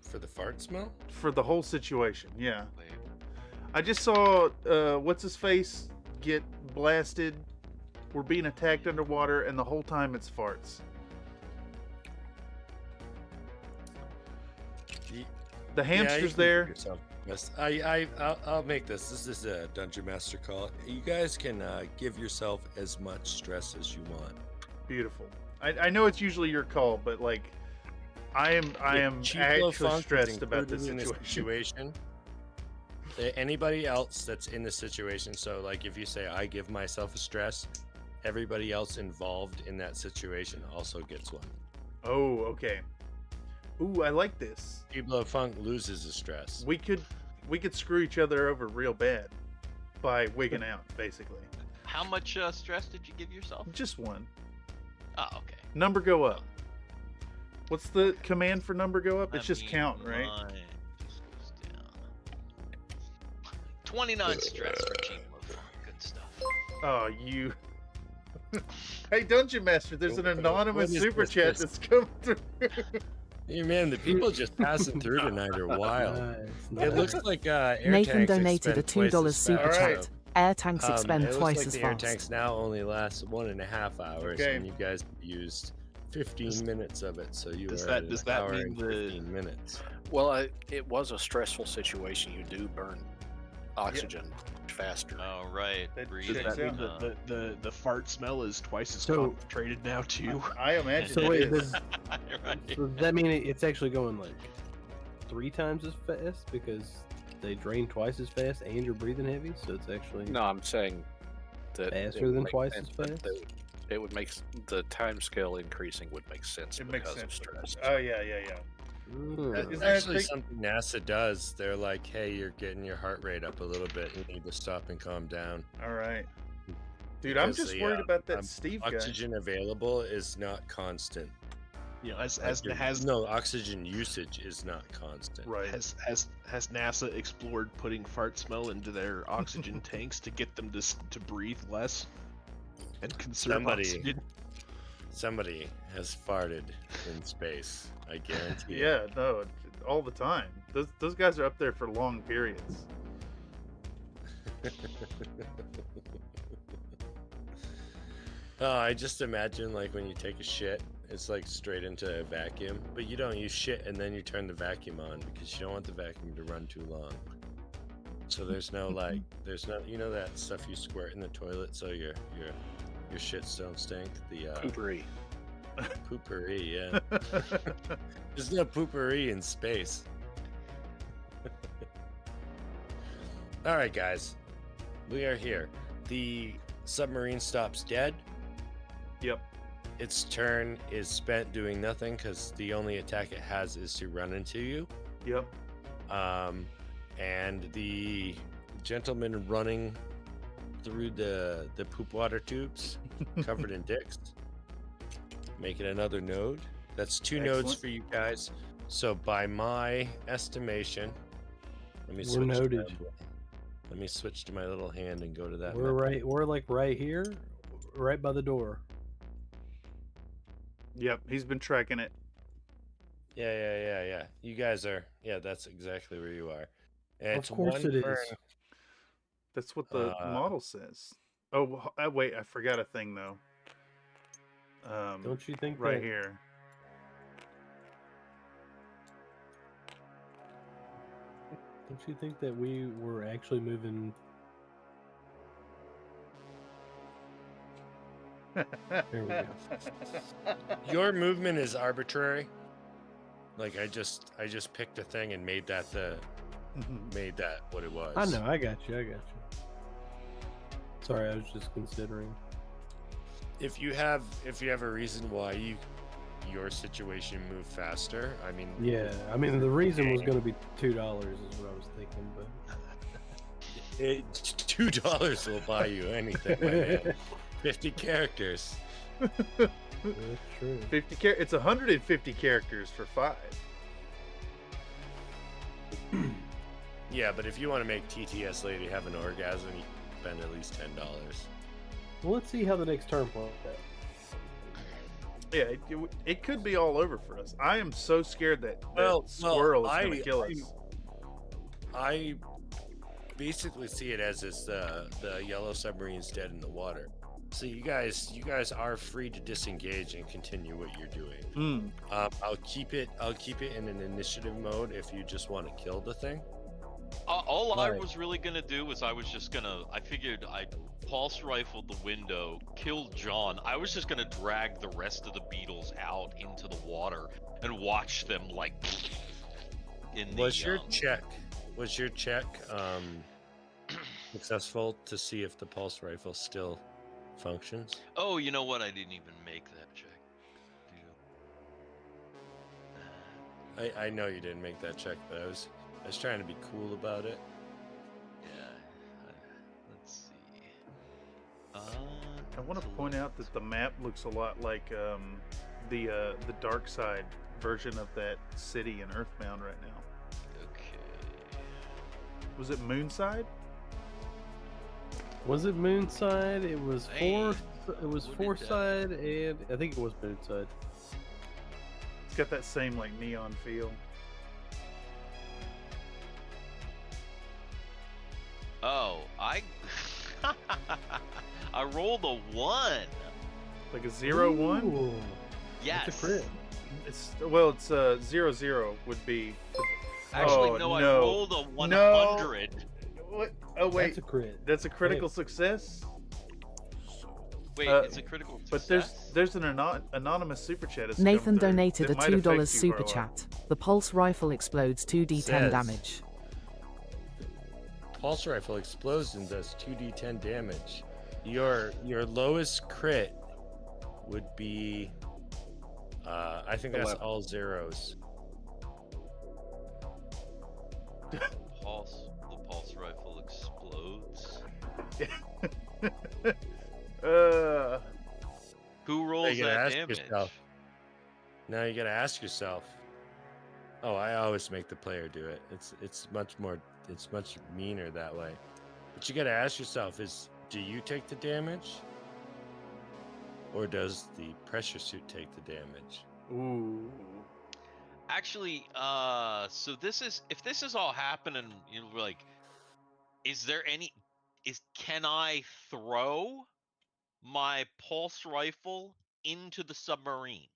For the fart smell? For the whole situation, yeah. Wait. I just saw what's his face get blasted. We're being attacked underwater, and the whole time it's farts. The Yeah, you hamster's can there. give yourself- Yes, I'll make this. This is a Dungeon Master call. You guys can give yourself as much stress as you want. Beautiful. I know it's usually your call, but like, I am Cheap-Low actually Funk is stressed about this included in situation. Anybody else that's in the situation, so like if you say I give myself a stress, everybody else involved in that situation also gets one. Oh, okay. Ooh, I like this. Cheap-Low Funk loses a stress. We could screw each other over real bad by wigging out, basically. How much stress did you give yourself? Just one. Oh, okay. Number go up. What's the command for number go up? It's I just mean, count, right? mine just goes down. 29 stress for G-Blow Funk. Good stuff. Oh, you. Hey, Dungeon Master, there's an anonymous What is super this? chat that's come through. Hey man, the people just passing through tonight are wild. Nice, It looks nice. like air Nathan tanks donated a expend twice $2 as super fast. Alright. chat. Air tanks expend it looks twice like as the air fast. tanks now only last 1.5 hours, Okay. and you guys used 15 minutes of it, so you Does are that- at does an that hour mean and the- 15 minutes. Well, it was a stressful situation. You do burn oxygen faster. Oh right, That breathing. checks Does that mean out. the fart smell is twice as So- concentrated now too? I imagine So it wait, is. Right. so does that mean it's actually going like 3 times as fast because they drain twice as fast and you're breathing heavy? So it's actually No, I'm saying that it faster would than make twice sense as that fast? it would make the time scale increasing would make sense It because makes of sense. stress. Oh yeah. Mm. Isn't It's that actually thing- something NASA does. They're like, hey, you're getting your heart rate up a little bit. You need to stop and calm down. All right. Dude, I'm Because just the, worried about that um, Steve guy. Oxygen available is not constant. You know, Like no oxygen usage is not constant. Right. has NASA explored putting fart smell into their oxygen tanks to get them to breathe less and conserve oxygen? Somebody has farted in space. I guarantee. it. Yeah, no, all the time. Those guys are up there for long periods. Oh, I just imagine like when you take a shit, it's like straight into a vacuum, but you don't. You shit and then you turn the vacuum on because you don't want the vacuum to run too long. So there's no like, there's no, you know that stuff you squirt in the toilet so your shits don't stink. The Poopery. poopery, yeah. There's no poopery in space. All right, guys, we are here. The submarine stops dead. Yep. Its turn is spent doing nothing because the only attack it has is to run into you. Yep. And the gentleman running through the poop water tubes covered in dicks. Make it another node. That's 2 nodes Excellent. for you guys. So by my estimation, let me We're switch. noted. Let me switch to my little hand and go to that. We're map. right. We're like right here, right by the door. Yep. He's been tracking it. Yeah. You guys are. Yeah, that's exactly where you are. And Of course it is. That's what the model says. Oh, wait, I forgot a thing though. Don't you think right that here? Don't you think that we were actually moving? There we go. Your movement is arbitrary. Like I just picked a thing and made that what it was. I know. I got you. Sorry, I was just considering. If you have a reason why your situation moved faster, I mean. Yeah, I mean the reason was going to be $2 is what I was thinking, but $2 will buy you anything, my man. 50 characters. that's true. 50 It's 150 characters for 5. Yeah, but if you want to make TTS lady have an orgasm, you spend at least $10. Well, let's see how the next turn plays out. Yeah, it could be all over for us. I am so scared that squirrel is going to kill us. I basically see it as the yellow submarine's dead in the water. So you guys are free to disengage and continue what you're doing. I'll keep it in an initiative mode if you just want to kill the thing. All I was really gonna do was I figured I'd pulse rifle the window, kill John. I was just gonna drag the rest of the beetles out into the water and watch them like in the. Was your check successful to see if the pulse rifle still functions? Oh, you know what? I didn't even make that check. I know you didn't make that check, but I was trying to be cool about it. Yeah. Let's see. I want to point out that the map looks a lot like the dark side version of that city in Earthbound right now. Okay. Was it Moonside? Was it Moonside? It was Hey, Foreside, and I think it was Moonside. It's got that same like neon feel. Oh, I rolled a 1. Like a 0-1? Ooh. Yes. It's a crit. It's 0-0 would be. Actually, Oh, no, I no. rolled a 100. What? Oh wait, That's a crit. that's a critical success. Wait, it's a critical But success. there's an anonymous super chat. that's Nathan come through donated a that might affect $2 you, super Harlock. chat. The pulse rifle explodes 2d10 Says- damage. Pulse rifle explodes and does 2d10 damage. Your lowest crit would be, I think that's 11. all zeros. The pulse rifle explodes. Who rolls You gotta that ask damage? yourself. Now you gotta ask yourself. Oh, I always make the player do it. It's much meaner that way. But you gotta ask yourself: do you take the damage, or does the pressure suit take the damage? Ooh. Actually, so if this is all happening, you know, like, can I throw my pulse rifle into the submarine?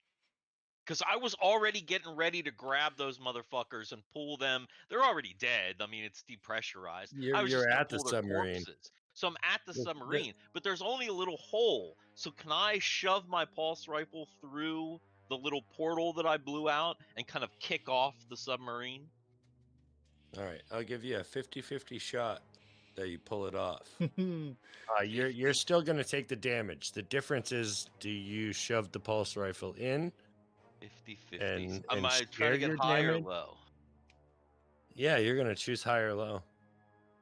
Because I was already getting ready to grab those motherfuckers and pull them. They're already dead. I mean, it's depressurized. I was You're just gonna at the pull their submarine. corpses. So I'm at the submarine, but there's only a little hole. So can I shove my pulse rifle through the little portal that I blew out and kind of kick off the submarine? All right, I'll give you a 50-50 shot that you pull it off. You're still gonna take the damage. The difference is, do you shove the pulse rifle in? 50-50. Am and I share trying to get your high damage? or low? Yeah, you're gonna choose high or low.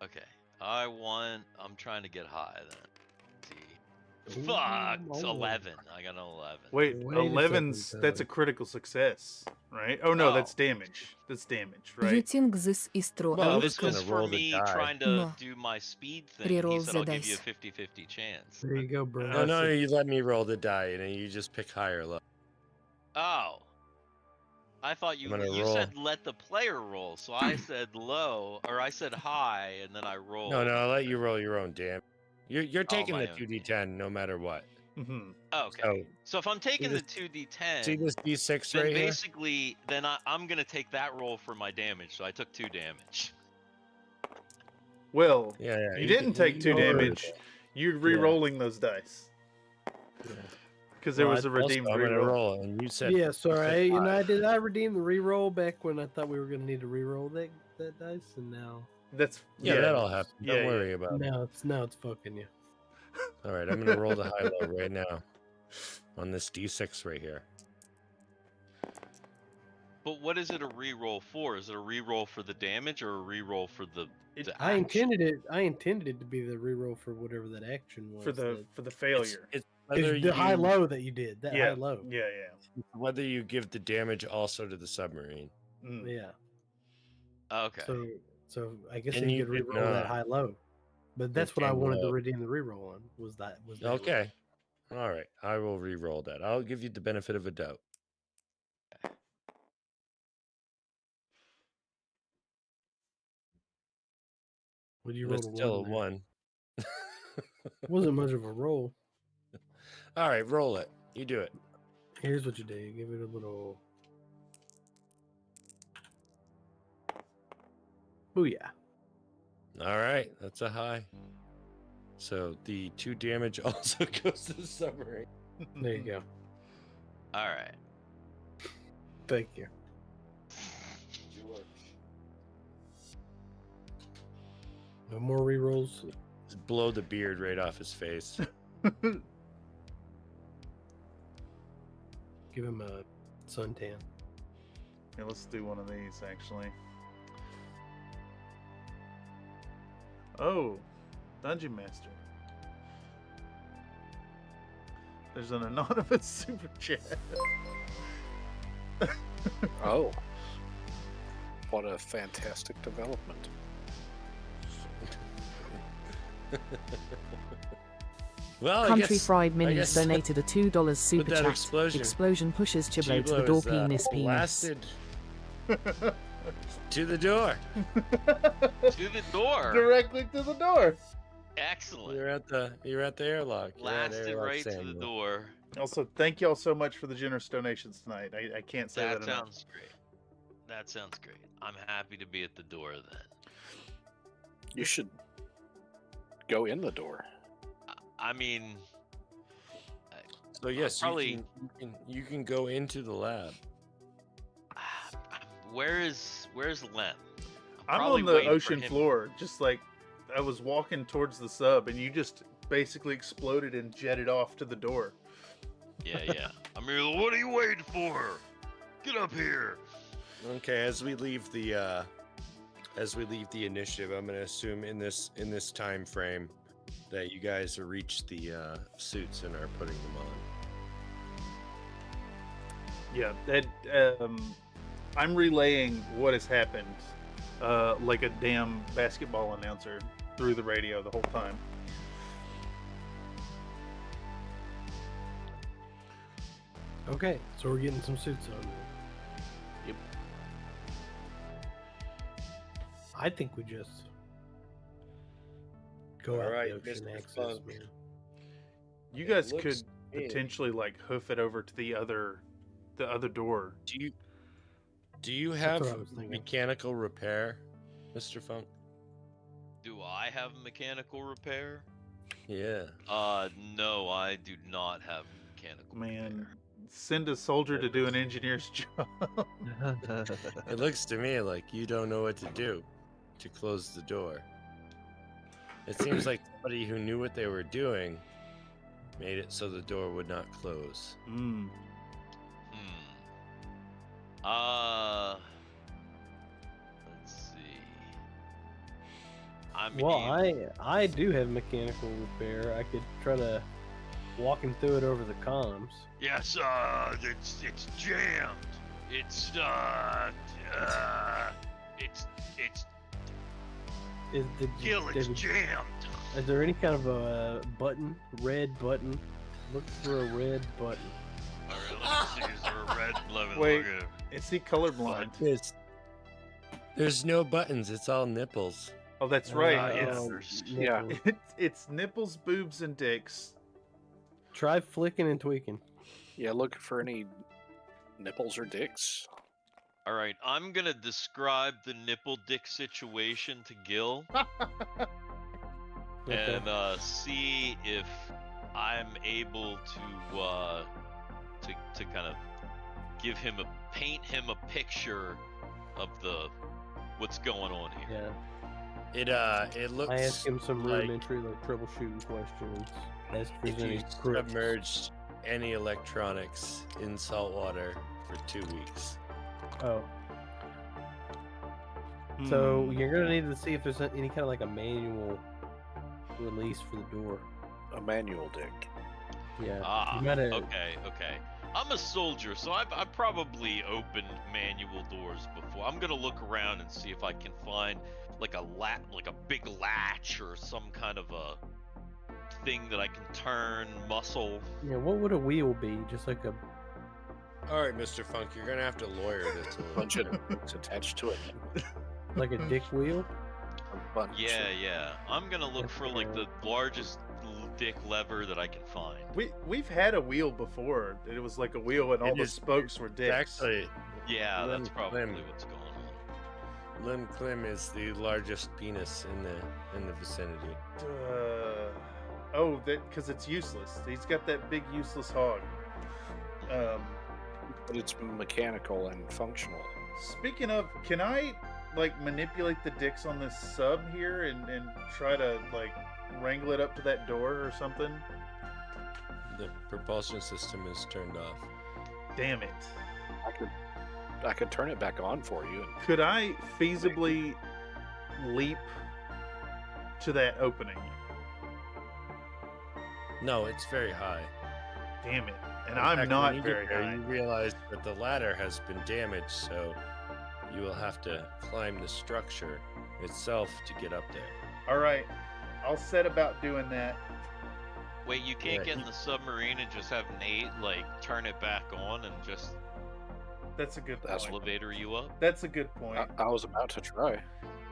Okay. I'm trying to get high then. Let's see. Fuck! It's 11. I got an 11. Wait, Wait a 11's second, that's a critical success, right? Oh no, that's Oh. damage. That's damage, You right? think this is true? Well, I No, was this was gonna for roll the me die. trying to No. do my speed thing. And he Reroll said the I'll give you a dice. 50-50 chance. There you go, bro. Oh no, you let me roll the die, and then you just pick high or low. Oh. I thought you I'm gonna roll. said let the player roll, so I said low, or I said high, and then I rolled. No, I'll let you roll your own damage. You're taking my the own 2d10 no matter what. Mm-hmm. Okay. So if I'm taking the this- 2d10, See this d6 then right here? basically, I'm gonna take that roll for my damage. So I took 2 damage. Well, Yeah, you didn't take 2 damage. You're re-rolling those dice. Because there was a redeemed I'm gonna reroll. roll, and you said Yeah, sorry. you said I did. I redeemed the reroll back when I thought we were gonna need to reroll that dice, and now That's yeah, that'll happen. Don't worry about it. now it's fucking you. All right, I'm gonna roll the high low right now on this d6 right here. But what is it a reroll for? Is it a reroll for the damage or a reroll for the I action? intended it to be the reroll for whatever that action was. for the failure. It's It's whether the high you- low that you did. That yeah, high low. yeah. whether you give the damage also to the submarine. Mm. Yeah. Okay. So I guess And you you could did reroll that not. high low. But that's what I came wanted to low. redeem the reroll on. Was that Okay. All right, I will re-roll that. I'll give you the benefit of a doubt. Would you That's roll still a there? 1. Wasn't much of a roll. All right, roll it. You do it. Here's what you do. You give it a little. Booyah. All right, that's a high. So the 2 damage also goes to the submarine. There you go. All right. Thank you. No more rerolls. Just blow the beard right off his face. Give him a suntan. Yeah, let's do one of these actually. Oh, Dungeon Master. There's an anonymous super chat. Oh. What a fantastic development. Well, Country Fried Minis guess donated a $2 super that chat. explosion, Pushes Chiblo to the Chiblo door is, penis penis. blasted to the door. To the door. Directly to the door. Excellent. You're at the airlock. You're at Blasted airlock right to the Samuel. door. Also, thank y'all so much for the generous donations tonight. I can't say that That enough. sounds great. That sounds great. I'm happy to be at the door then. You should go in the door. I mean, So yes, probably- you can go into the lab. where's Lem? I'm probably on the waiting for ocean him. floor, just like I was walking towards the sub, and you just basically exploded and jetted off to the door. Yeah. I mean, what are you waiting for? Get up here. Okay, as we leave the initiative, I'm gonna assume in this time frame that you guys have reached the suits and are putting them on. Yeah, that I'm relaying what has happened, like a damn basketball announcer through the radio the whole time. Okay, so we're getting some suits on. Yep. I think we just go All out right, the ocean Mr. access, Funk. man. You It guys looks could big. potentially like hoof it over to the other door. Do you That's have what I was thinking. mechanical repair, Mr. Funk? Do I have mechanical repair? Yeah. No, I do not have mechanical Man, repair. send a soldier to do an engineer's job. It looks to me like you don't know what to do to close the door. It seems like somebody who knew what they were doing made it so the door would not close. Mm. Let's see. I mean, Well, I do have mechanical repair. I could try to walk him through it over the comms. yes, it's jammed. It's Is jammed. Is there any kind of a button, red button? Look for a red button. All right, let me see. Is there a red lemon? Wait. Look at it. Is he colorblind? There's no buttons, it's all nipples. Oh, that's right. Oh, yeah. nipples. It's nipples, boobs, and dicks. Try flicking and tweaking. Yeah, looking for any nipples or dicks. All right, I'm gonna describe the nipple dick situation to Gil Okay. and see if I'm able to kind of paint him a picture of what's going on here. Yeah. It looks I ask him some like rudimentary, like troubleshooting questions. Ask if if there's you any crooks. submerged any electronics in salt water for 2 weeks. Oh, so Hmm. you're gonna need to see if there's any kind of like a manual release for the door. A manual dick. Yeah. Ah, you gotta, okay. I'm a soldier, so I've probably opened manual doors before. I'm gonna look around and see if I can find like a big latch or some kind of a thing that I can turn, muscle. Yeah. What would a wheel be? Just like a. All right, Mr. Funk, you're gonna have to lawyer this a little. Bunch of dicks attached to it. Like a dick wheel? A bunch. Yeah. I'm gonna look for like the largest dick lever that I can find. We've had a wheel before. It was like a wheel, and all the is- spokes were dicks. Actually, Yeah, Lim that's probably Clim. what's going on. Lim Clim is the largest penis in the vicinity. Oh, that because it's useless. He's got that big useless hog. But it's mechanical and functional. Speaking of, can I like manipulate the dicks on this sub here and try to like wrangle it up to that door or something? The propulsion system is turned off. Damn it. I could turn it back on for you. Could I feasibly leap to that opening? No, it's very high. Damn it. And In I'm fact, not when you very get there, high. You realize that the ladder has been damaged, so you will have to climb the structure itself to get up there. All right. I'll set about doing that. Wait, you can't Yeah, get in the submarine and just have Nate like turn it back on and just That's a good That's point. elevator you up? That's a good point. I was about to try.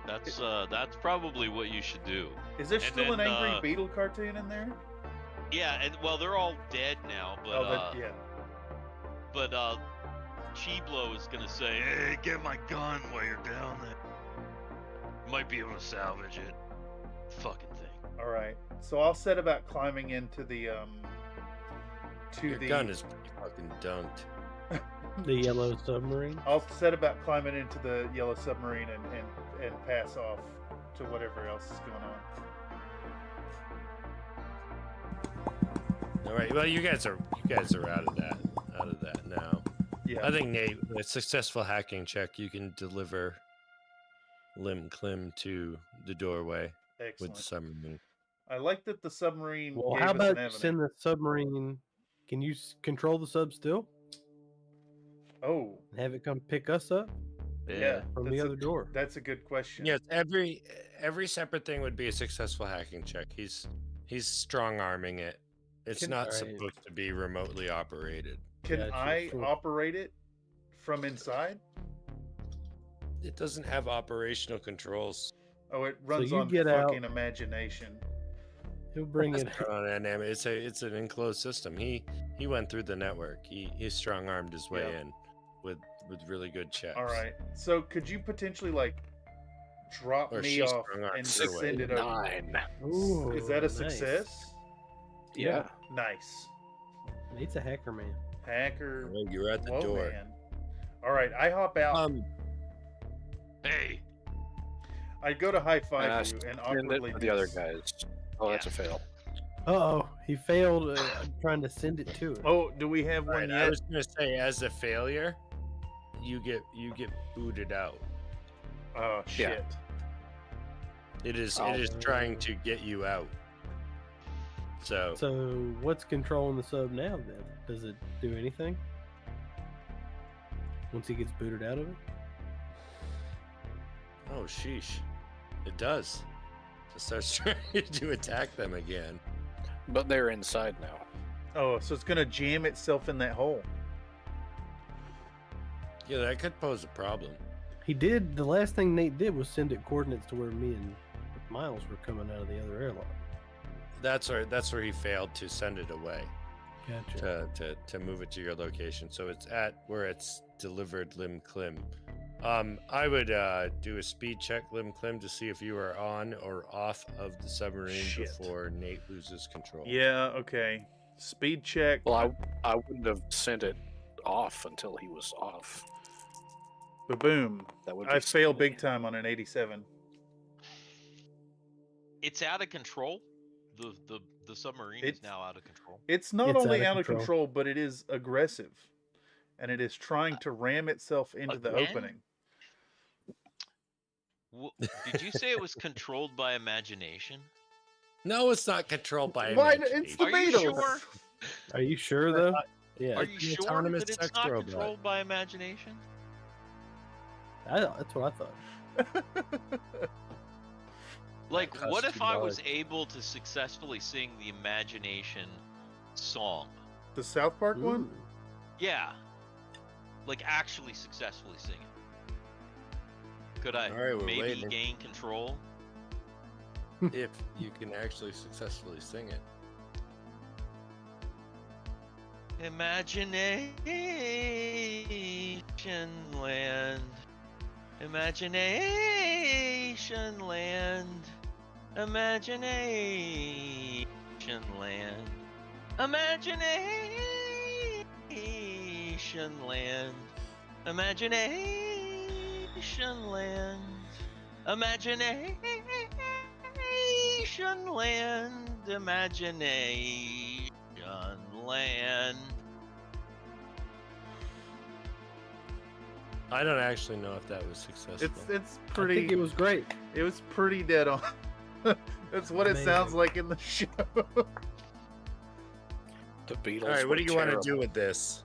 That's probably what you should do. Is there and still an then, Angry Beetle cartoon in there? Yeah, and well, they're all dead now, but yeah. but Chiblo is gonna say, "Hey, get my gun while you're down there. Might be able to salvage it." Fucking thing. All right. So I'll set about climbing into the Your gun is pretty fucking dunked. The yellow submarine. I'll set about climbing into the yellow submarine and pass off to whatever else is going on. All right. Well, you guys are out of that now. Yeah. I think Nate, with a successful hacking check, you can deliver Lim Clim to the doorway Excellent. with the submarine. I like that the submarine. Well, gave how us about an avenue. send the submarine? Can you control the sub still? Oh, And have it come pick us up yeah. from that's the a- other door? That's a good question. Yes, every separate thing would be a successful hacking check. He's strong arming it. It's Can- not Right. supposed to be remotely operated. Can Gotcha, I sure. operate it from inside? It doesn't have operational controls. Oh, it runs you on get out- fucking imagination. He'll bring it. It's not on dynamic. It's an enclosed system. He went through the network. He strong armed his way Yeah. in with really good checks. All right. So could you potentially like drop Or me she's off strung armed and her way. send it over? 9. Ooh, Is that a nice. success? Yeah. Nice. Nate's a hacker, man. Hacker. Well, you're at the Whoa, door. man. All right. I hop out. Hey, I go to high And I five you send and it awkwardly to the other miss. guys. Oh, that's a fail. Uh-oh, he failed trying to send it to it. Oh, do we have All one right, I yet? was gonna say, as a failure, you get booted out. Oh shit. It is Oh. trying to get you out. So So what's controlling the sub now then? Does it do anything? Once he gets booted out of it? oh sheesh, it does. It starts trying to attack them again. But they're inside now. Oh, so it's gonna jam itself in that hole. Yeah, that could pose a problem. He did. The last thing Nate did was send it coordinates to where me and Miles were coming out of the other airlock. That's where he failed to send it away Gotcha. to move it to your location. So it's at where it's delivered Lim Clim. I would do a speed check, Lim Clim, to see if you are on or off of the submarine Shit. before Nate loses control. Yeah. Okay. Speed check. Well, I wouldn't have sent it off until he was off. Boom. That would. I be fail silly. big time on an 87. it's out of control. The submarine is It's- now out of control. It's not It's only out out of of control, but it is aggressive, and it is trying to ram itself into the Again? opening. Did you say it was controlled by imagination? No, it's not controlled by Why? imagination. It's the Are you Beatles. sure? Are you sure though? Yeah. Are It's you an sure autonomous that it's sex not robot. controlled by imagination? That's what I thought. Like, costs what if I $2. was able to successfully sing the Imagination song? The South Park one? Ooh. Yeah. Like, actually successfully sing it. Could I All right, we're maybe waiting. gain control? If you can actually successfully sing it. Imagination land. Imagination land. Imagination land. Imagination land. Imagination land. Imagination land. Imagination land. I don't actually know if that was successful. It's I pretty. think it was great. It was pretty dead on. That's what it sounds Amazing. like in the show. The Beatles. All right, what were do you want to terrible. do with this?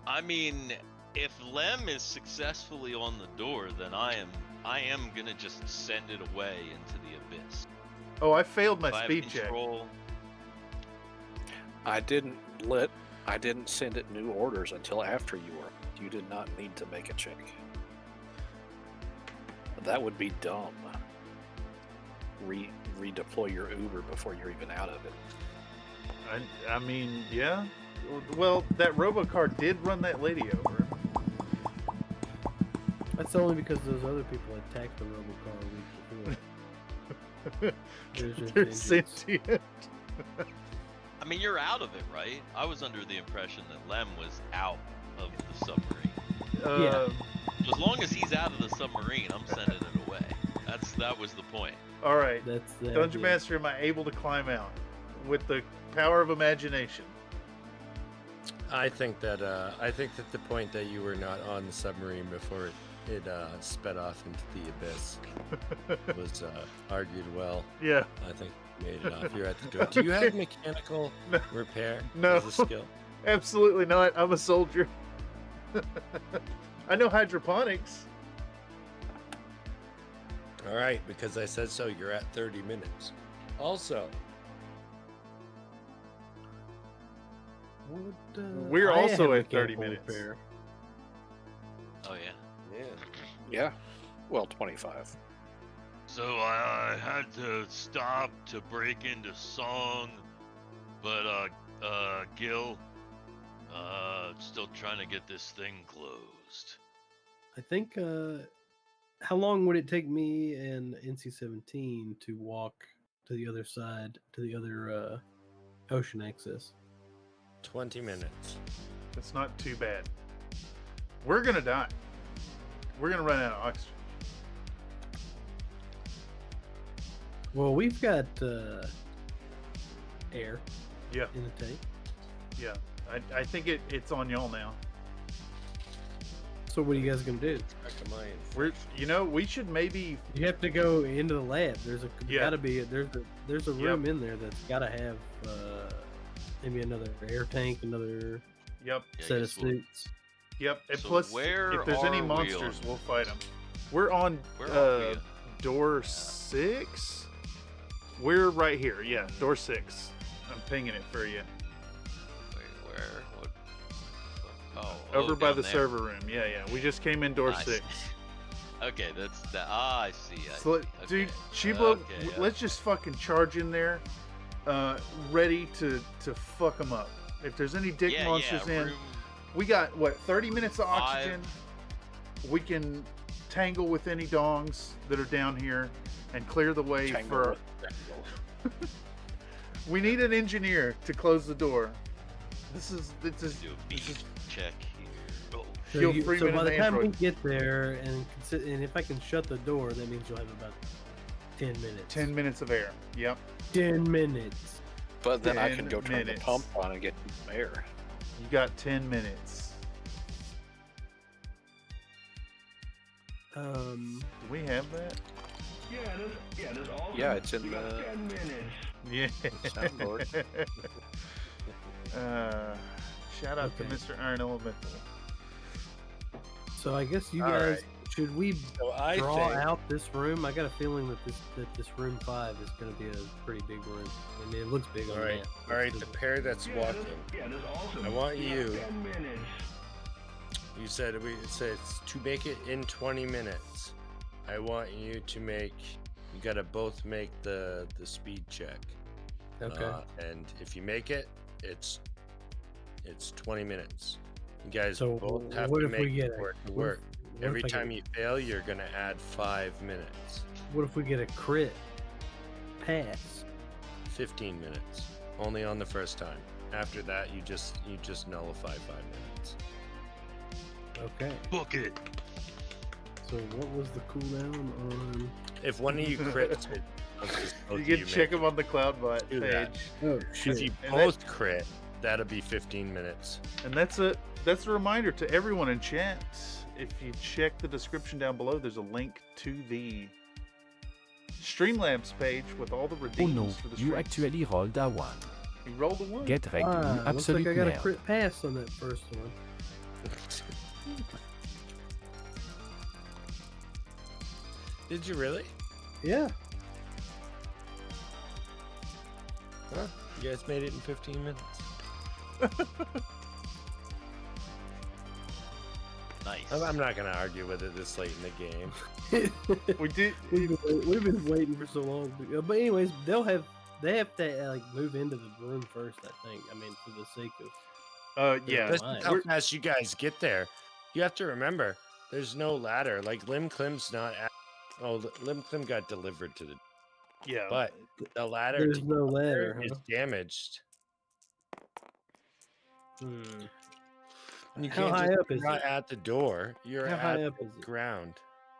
I mean, if Lem is successfully on the door, then I am gonna just send it away into the abyss. Oh, I failed my If I have speed check. control, I didn't send it new orders until after you were. You did not need to make a check. That would be dumb. Redeploy your Uber before you're even out of it. I mean, yeah. Well, that robocar did run that lady over. That's only because those other people attacked the robocar a week before. There's just They're engines. sentient. I mean, you're out of it, right? I was under the impression that Lem was out of the submarine. Yeah. As long as he's out of the submarine, I'm sending it away. That was the point. All right. That's the Dungeon idea. Master, am I able to climb out with the power of imagination? I think that the point that you were not on the submarine before it sped off into the abyss was argued well. Yeah. I think you made it off. You're at the door. Do you have mechanical repair No. as a skill? Absolutely not. I'm a soldier. I know hydroponics. All right, because I said so. You're at 30 minutes. Also, We're I also have at 30 mechanical minutes. repair. Oh yeah. yeah. Yeah. Well, 25. So I had to stop to break into song, but Gil, still trying to get this thing closed. I think. How long would it take me and NC-17 to walk to the other side, to the other ocean access? 20 minutes. That's not too bad. We're gonna die. We're gonna run out of oxygen. Well, we've got air Yeah. in the tank. Yeah. I think it's on y'all now. So what are you guys gonna do? We should maybe. You have to go into the lab. There's Yeah. gotta be there's a room in there that's gotta have maybe another air tank, another Yep. Yeah, I set of guess we'll- suits. Yep. And So plus, where if there's any are we monsters, on- we'll fight them. We're on Where are we? door 6. We're right here. Yeah, door 6. I'm pinging it for you. Wait, where? What? Oh, Over by down the there. server room. Yeah, yeah. We just came in door I 6. see. Okay, that's that. Ah, I see. So, dude, Okay. Chibo, Okay, yeah. let's just fucking charge in there, ready to fuck them up. If there's any dick Yeah, monsters yeah, in, room we got what 30 minutes of 5. oxygen. We can tangle with any dongs that are down here and clear the way for. We need an engineer to close the door. This is do a beat check here. Oh, So, Gil so Freeman by and the the time we android. get there and if I can shut the door, that means you'll have about 10 minutes. 10 minutes of air. Yep. 10 minutes. But then I 10 can go turn minutes. the pump on and get some air. You got 10 minutes. Um, Do we have that? Yeah, it's in the Yeah. soundboard. Shout out to Okay. Mr. Iron Elemental. so I guess you All guys right. should we So I draw think out this room? I got a feeling that this room 5 is going to be a pretty big room. I mean, it looks big on all the right, map. all right. The pair that's walking. I want you. You said it says to make it in 20 minutes. I want you to make. You gotta both make the speed check. Okay. And if you make it, it's 20 minutes. You guys So both have what to if we make get it a- for it to what if- work. what Every if I get- time you fail, you're gonna add 5 minutes. What if we get a crit pass? 15 minutes. Only on the first time. After that, you just nullify 5 minutes. Okay. Book it. So what was the cooldown on? If one of you crits it, You can check them on the CloudBot Do page. that. Oh If shit! you And both crit, that'll be 15 minutes. And that's a reminder to everyone in chat. If you check the description down below, there's a link to the Streamlabs page with all the Oh redeems no, for the you streams. actually rolled a 1. You rolled a 1. Get ready, you Looks like absolute I got a nerd. crit pass on that first one. Did you really? Yeah. Huh? You guys made it in 15 minutes. nice. I'm not gonna argue with it this late in the game. We did. We've been waiting for so long. But anyways, they'll have They have to like move into the room first, I think. I mean, for the sake of. Yeah. That's how fast you guys get there. You have to remember, there's no ladder. Like Lim Clim's not. Lim Clim got delivered to the. Yeah. But the ladder. There's no ladder. Is damaged. Hmm. You How can't high just, up is you're not it? at the door. You're How at high up the is it? ground.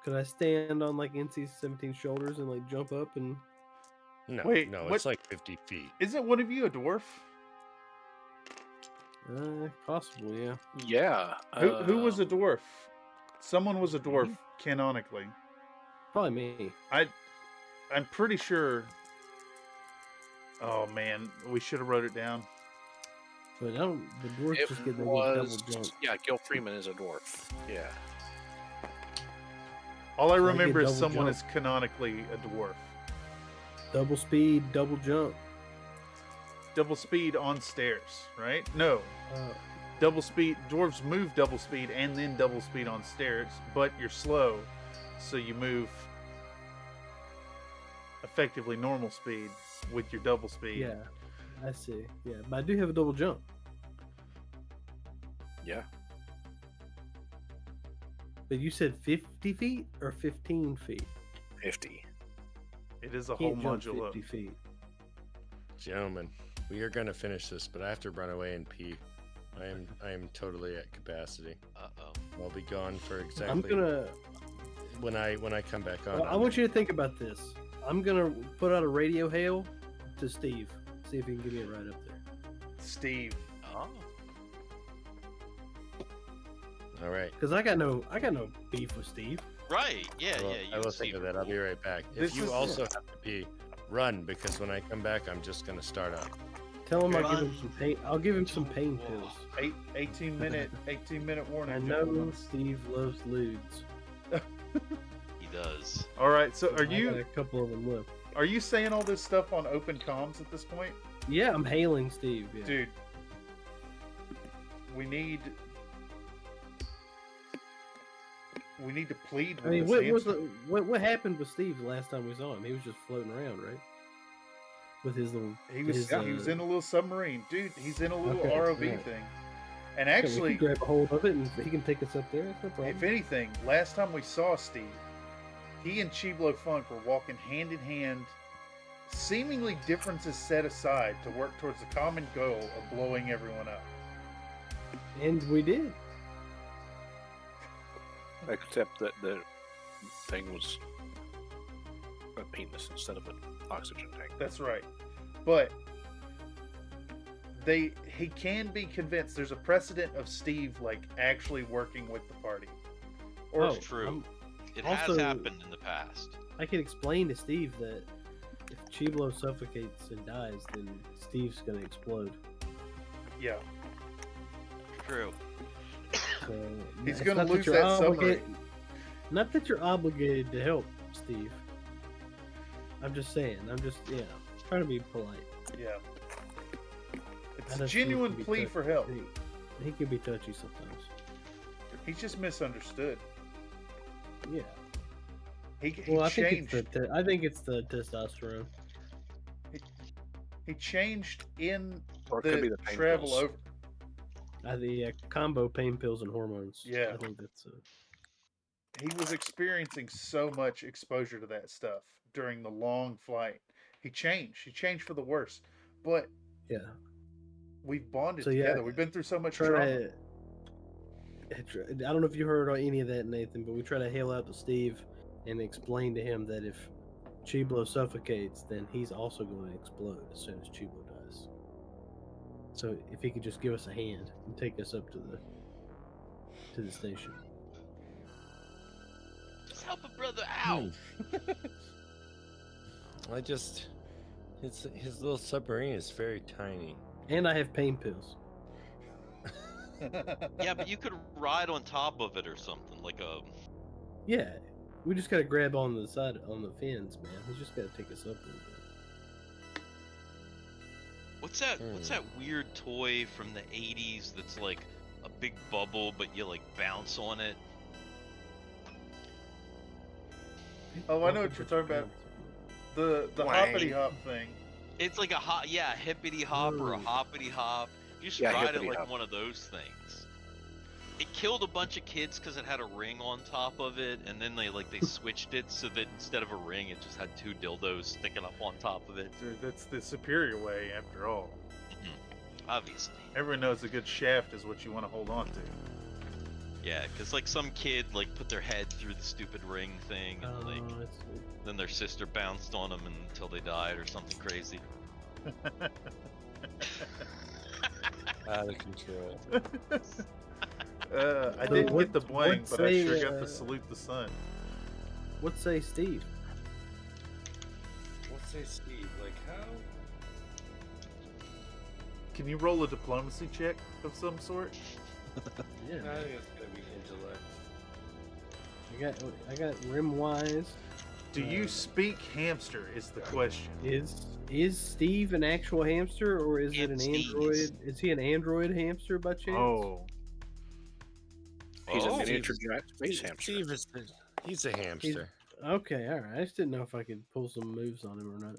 Could I stand on like NC-17's shoulders and like jump up and? No, Wait, no, what- it's like 50 feet. Isn't one of you a dwarf? Possible, yeah. Yeah. Who was a dwarf? Someone was a dwarf canonically. Probably me. I'm pretty sure. Oh man, we should have wrote it down. But I don't. The dwarves It just get the was, double jump. yeah, Gil Freeman is a dwarf. Yeah. All I So I get remember is double someone jump. is canonically a dwarf. Double speed, double jump. Double speed on stairs, right? No. Uh, Double speed. Dwarves move double speed and then double speed on stairs, but you're slow, so you move effectively normal speed with your double speed. yeah, I see. Yeah, but I do have a double jump. Yeah. But you said 50 feet or 15 feet? 50. It is a whole Can't jump module 50 feet. Gentlemen, we are going to finish this, but I have to run away and pee. I am totally at capacity. Uh-oh. I'll be gone for exactly. I'm gonna. When I come back on. Well, I want you to think about this. I'm gonna put out a radio hail to Steve. See if he can give me a ride up there. Steve. Oh. All right. Because I got no beef with Steve. Right. Yeah, Well, yeah. I will think of that. I'll be right back. This If you is- also have to pee, run, because when I come back, I'm just gonna start up. Tell him I'll give Run. him some pain. I'll give him some pain pills. 18 minute warning. I know gentlemen. Steve loves lewds. He does. All right, so are I got you a couple of them left. are you saying all this stuff on open comms at this point? Yeah, I'm hailing Steve. Yeah. Dude, we need to plead with I mean, this what hamster. what happened with Steve the last time we saw him? He was just floating around, right? With his little. He was his, he was in a little submarine, dude. He's in a little Okay, ROV right. thing. And Yeah, we actually, can grab a hold of it and he can take us up there. That's no problem. if anything, last time we saw Steve, he and Chiblo Funk were walking hand in hand, seemingly differences set aside to work towards the common goal of blowing everyone up. And we did. Except that the thing was a penis instead of an oxygen tank. That's right. But he can be convinced. There's a precedent of Steve like actually working with the party. Or Oh, True. It also- has happened in the past. I can explain to Steve that if Chiblo suffocates and dies, then Steve's gonna explode. yeah, True. So He's it's gonna not lose you're that obligated- submarine. Not that you're obligated to help, Steve. I'm just saying. I'm just trying to be polite. yeah. It's I a know Steve genuine can be plea touchy. for help. He can be touchy sometimes. He's just misunderstood. Yeah. He Well, I changed. think it's the testosterone. He changed in Or it could be the the pain travel pills. over. The combo pain pills and hormones. Yeah. I think that's He was experiencing so much exposure to that stuff during the long flight. He changed. He changed for the worse. But yeah. we've bonded So, yeah, together. We've been through so much Try trauma. to, I don't know if you heard any of that, Nathan, but we try to hail out to Steve and explain to him that if Chiblo suffocates, then he's also going to explode as soon as Chiblo dies. So if he could just give us a hand and take us up to the station. Just help a brother out. His little submarine is very tiny. And I have pain pills. Yeah, but you could ride on top of it or something, like a. Yeah, we just gotta grab on the side, on the fins, man. He's just gotta take us up a little bit. What's that weird toy from the '80s that's like a big bubble, but you like bounce on it? Oh, I know what you're talking about. The Wang. hoppity hop thing. It's like a hippity hop or a hoppity hop. You should ride it like one of those things. It killed a bunch of kids because it had a ring on top of it, and then they switched it so that instead of a ring, it just had 2 dildos sticking up on top of it. Dude, that's the superior way, after all. Obviously. Everyone knows a good shaft is what you want to hold on to. Yeah, because some kid put their head through the stupid ring thing, and then their sister bounced on them until they died or something crazy. Out of control. I didn't get the bling, but I sure got to salute the sun. What say Steve? What say Steve? How? Can you roll a diplomacy check of some sort? Yeah. I think it's gonna be intellect. I got Rimwise. Do you speak hamster is the question. Is Steve an actual hamster, or is it an android? Is he an android hamster by chance? Oh. He's a miniature giant space hamster. He's a hamster. Okay, alright. I just didn't know if I could pull some moves on him or not.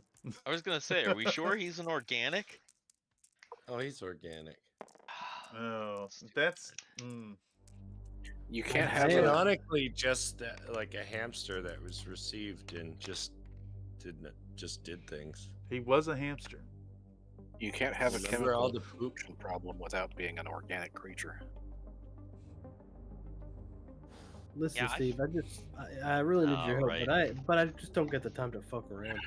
I was gonna say, are we sure he's an organic? Oh, he's organic. Oh, that's... You can't have it. Ironically, just like a hamster that was received and just did things. He was a hamster. You can't have a chemical pollution problem without being an organic creature. Listen, Steve, I really need your help, but I just don't get the time to fuck around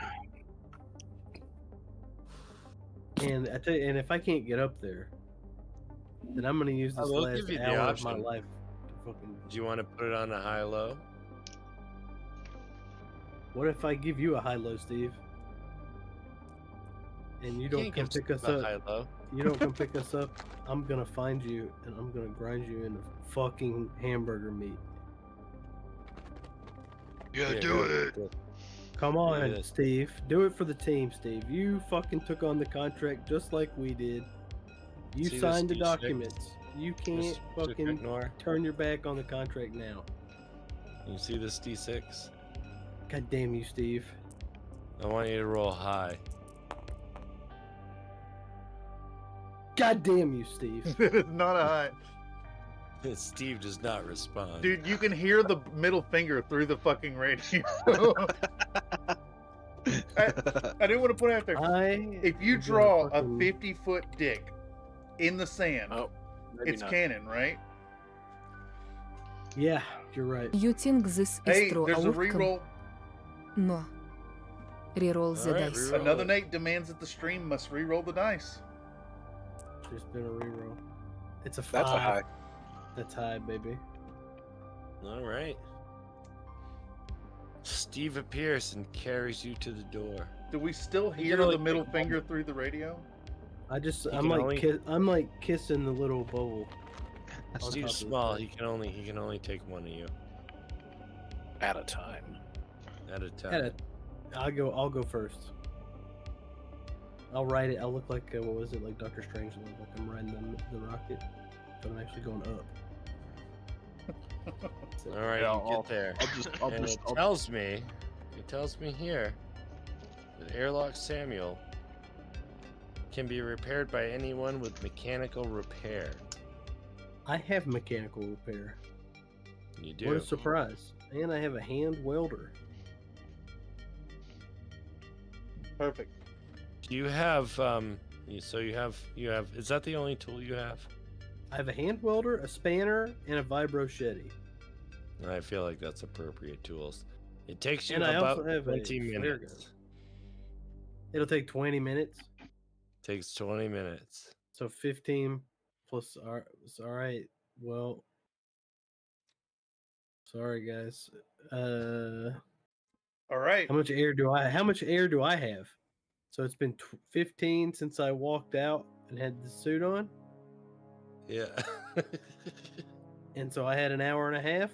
here. And I tell you, and if I can't get up there, then I'm gonna use this last hour of my life to fucking. Do you want to put it on a high-low? What if I give you a high-low, Steve? And you don't come pick us up. You don't come pick us up. I'm gonna find you and I'm gonna grind you into fucking hamburger meat. Yeah, do it. Come on, Steve. Do it for the team, Steve. You fucking took on the contract just like we did. You signed the documents. You can't fucking turn your back on the contract now. You see this D6? God damn you, Steve. I want you to roll high. God damn you, Steve. Not a high. Steve does not respond. Dude, you can hear the middle finger through the fucking radio. I do want to put out there. If you draw a 50-foot dick in the sand, it's canon, right? Yeah, you're right. You think this is hey, true? There's a reroll. No. Reroll the dice. Another Nate demands that the stream must reroll the dice. There's been a reroll. It's a 5. That's a high. That's high, baby. All right. Steve appears and carries you to the door. Do we still hear the middle finger through the radio? I'm like kissing the little bubble. Steve's small. He can only take one of you at a time. At a time. I'll go first. I'll ride it. I'll look like what was it, like Doctor Strange? Like I'm riding the rocket, but I'm actually going up. All right, you get there. It tells me here that Airlock Samuel can be repaired by anyone with mechanical repair. I have mechanical repair. You do. What a surprise! And I have a hand welder. Perfect. Do you have so you have is that the only tool you have? I have a hand welder, a spanner, and a vibro shetty. I feel like that's appropriate tools. It takes you about 20 minutes. It'll take 20 minutes. Takes 20 minutes. So 15 plus all right. Well, sorry guys. All right. How much air do I have? So it's been 15 since I walked out and had the suit on. Yeah. And so I had an hour and a half.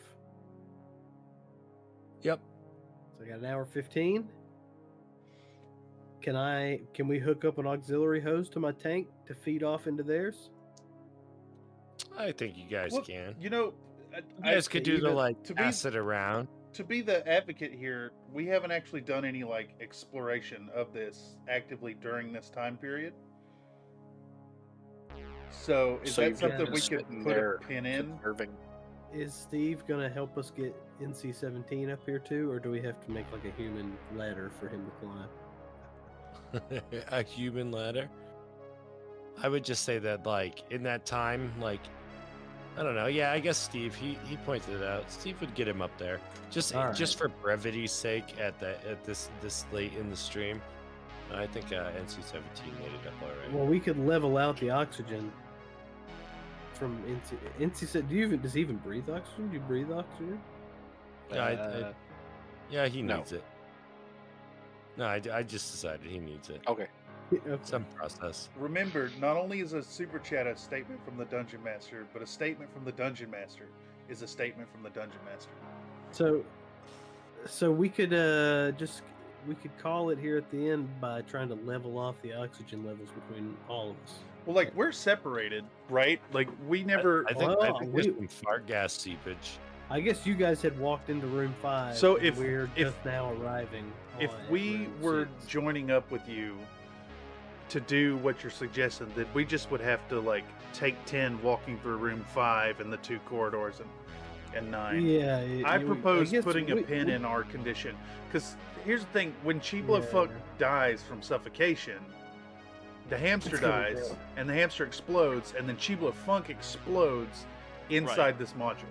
Yep. So I got an hour 15. Can we hook up an auxiliary hose to my tank to feed off into theirs? I think you guys can. You know, you guys could do the acid around. to be the advocate here, we haven't actually done any like exploration of this actively during this time period. So is that something we could put a pin in? Is Steve gonna help us get NC-17 up here too, or do we have to make like a human ladder for him to climb? A human ladder? I would just say that, like, in that time, like, I don't know. Yeah, I guess Steve. He pointed it out. Steve would get him up there, just for brevity's sake. At this late in the stream, I think NC-17 made it up already. Well, we could level out the oxygen from NC. Does he even breathe oxygen? Do you breathe oxygen? Yeah, he needs it. No, I just decided he needs it. Okay. Some process. Remember, not only is a super chat a statement from the Dungeon Master, but a statement from the Dungeon Master is a statement from the Dungeon Master. So we could we could call it here at the end by trying to level off the oxygen levels between all of us. Well, like, we're separated, right? Like, we never... I think there's some fart gas seepage. I guess you guys had walked into room 5. So and we're just now arriving. If we were joining up with you to do what you're suggesting, that we just would have to, like, take 10 walking through room 5 and the 2 corridors and 9. Yeah. I propose putting a pin in our condition. Because here's the thing. When Chibla Fuck dies from suffocation, the hamster dies, and the hamster explodes, and then Chibla Funk explodes inside this module.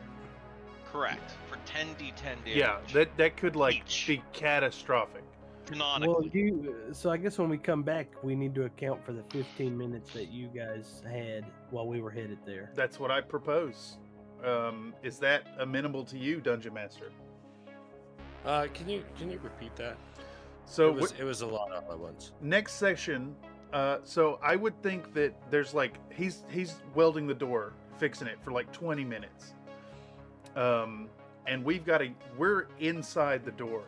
Correct. For 10d10 damage. Yeah, that could, like, be catastrophic. Canonically. Well, so I guess when we come back, we need to account for the 15 minutes that you guys had while we were headed there. That's what I propose. Is that amenable to you, Dungeon Master? Can you repeat that? So it was a lot all at once. Next session. So I would think that there's like he's welding the door, fixing it for like 20 minutes. And we're inside the door.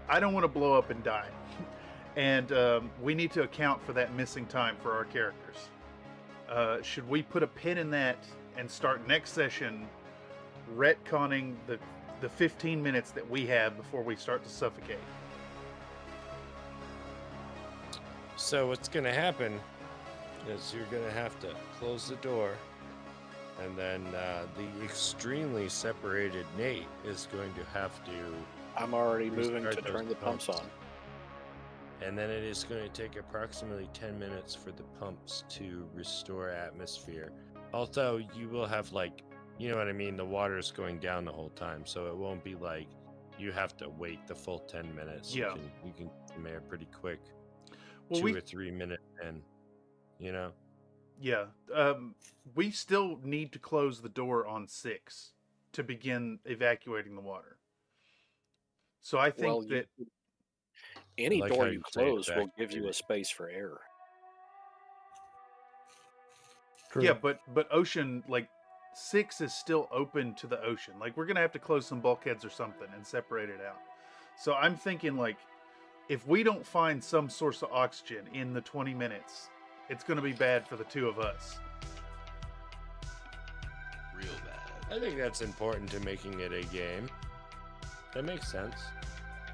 I don't want to blow up and die. And we need to account for that missing time for our characters. Should we put a pin in that and start next session retconning the 15 minutes that we have before we start to suffocate? So what's going to happen is you're going to have to close the door, and then the extremely separated Nate is going to have to... I'm already moving to turn the pumps on. And then it is going to take approximately 10 minutes for the pumps to restore atmosphere. Also, you will have, like, you know what I mean? The water is going down the whole time, so it won't be like you have to wait the full 10 minutes. Yeah. You can come here pretty quick. Well, 2 or 3 minutes in, you know? Yeah. We still need to close the door on 6 to begin evacuating the water. So I think that any door you close will give you a space for error. True. Yeah, but ocean, like, 6 is still open to the ocean. Like, we're gonna have to close some bulkheads or something and separate it out. So I'm thinking, like, if we don't find some source of oxygen in the 20 minutes, it's gonna be bad for the 2 of us. Real bad. I think that's important to making it a game. That makes sense.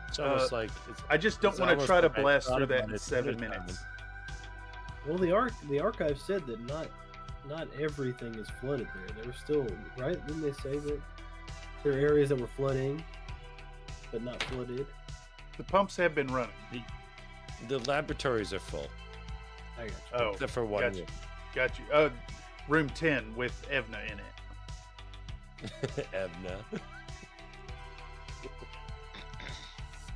It's almost like... I just don't want to try to blast through that in 7 minutes. Well, the archive said that not everything is flooded there. There were still, right? Didn't they say that there are areas that were flooding, but not flooded? The pumps have been running. The laboratories are full. I got you. Oh, except for one. Got you. Room 10 with Evna in it. Evna.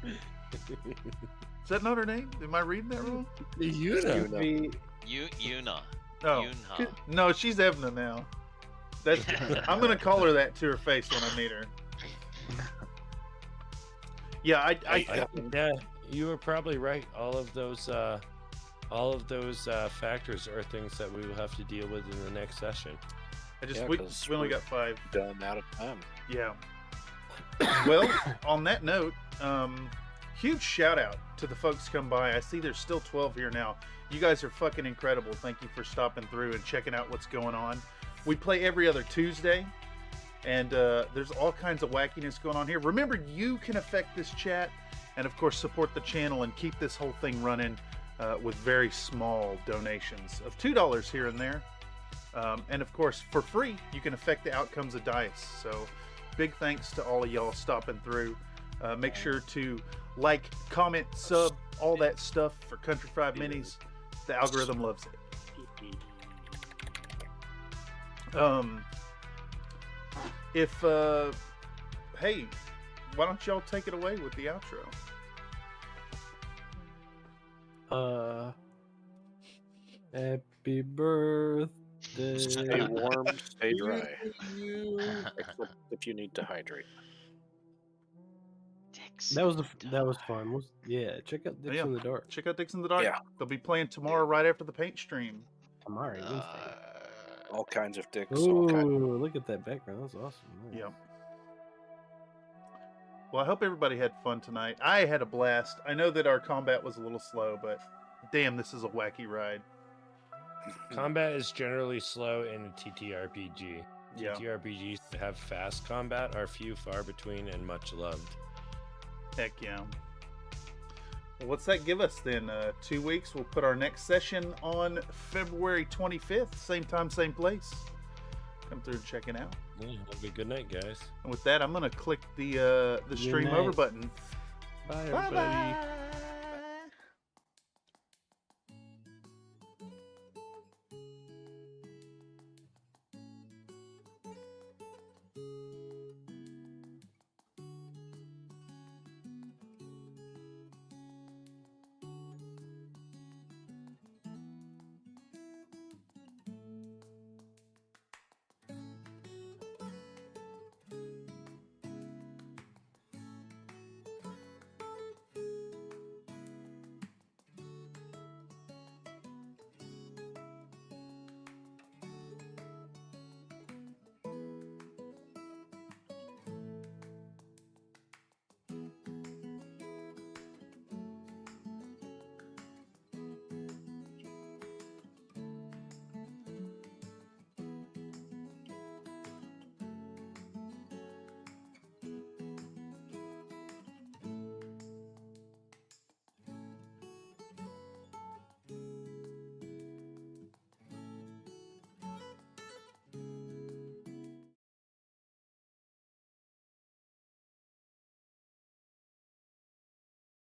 Is that not her name? Am I reading that wrong? Yuna. Yuna. Oh. Yunha. No, she's Evna now. I'm gonna call her that to her face when I meet her. Yeah, I yeah, you were probably right. All of those factors are things that we will have to deal with in the next session. We only got 5. Done out of time. Yeah. Well, on that note, huge shout out to the folks come by. I see there's still 12 here now. You guys are fucking incredible. Thank you for stopping through and checking out what's going on. We play every other Tuesday. And there's all kinds of wackiness going on here. Remember, you can affect this chat and, of course, support the channel and keep this whole thing running with very small donations of $2 here and there. And, of course, for free, you can affect the outcomes of dice. So big thanks to all of y'all stopping through. Make sure to like, comment, sub, all that stuff for Country Fried Minis. The algorithm loves it. Hey, why don't y'all take it away with the outro? Happy birthday. Stay warm, stay dry. Except if you need to hydrate. That was fun. Yeah, check out Dicks in the Dark. Check out Dicks in the Dark. Yeah. They'll be playing tomorrow right after the paint stream. Tomorrow, Wednesday. All kinds of dicks. Ooh, look at that background. That's awesome. Nice. Yep. Well, I hope everybody had fun tonight. I had a blast. I know that our combat was a little slow, but damn, this is a wacky ride. Combat is generally slow in a TTRPG. Yeah. TTRPGs that have fast combat are few, far between, and much loved. Heck yeah. Well, what's that give us then? 2 weeks. We'll put our next session on February 25th. Same time, same place. Come through and check it out. Yeah, have a good night, guys. And with that, I'm going to click the stream over button. Bye, everybody. Bye-bye.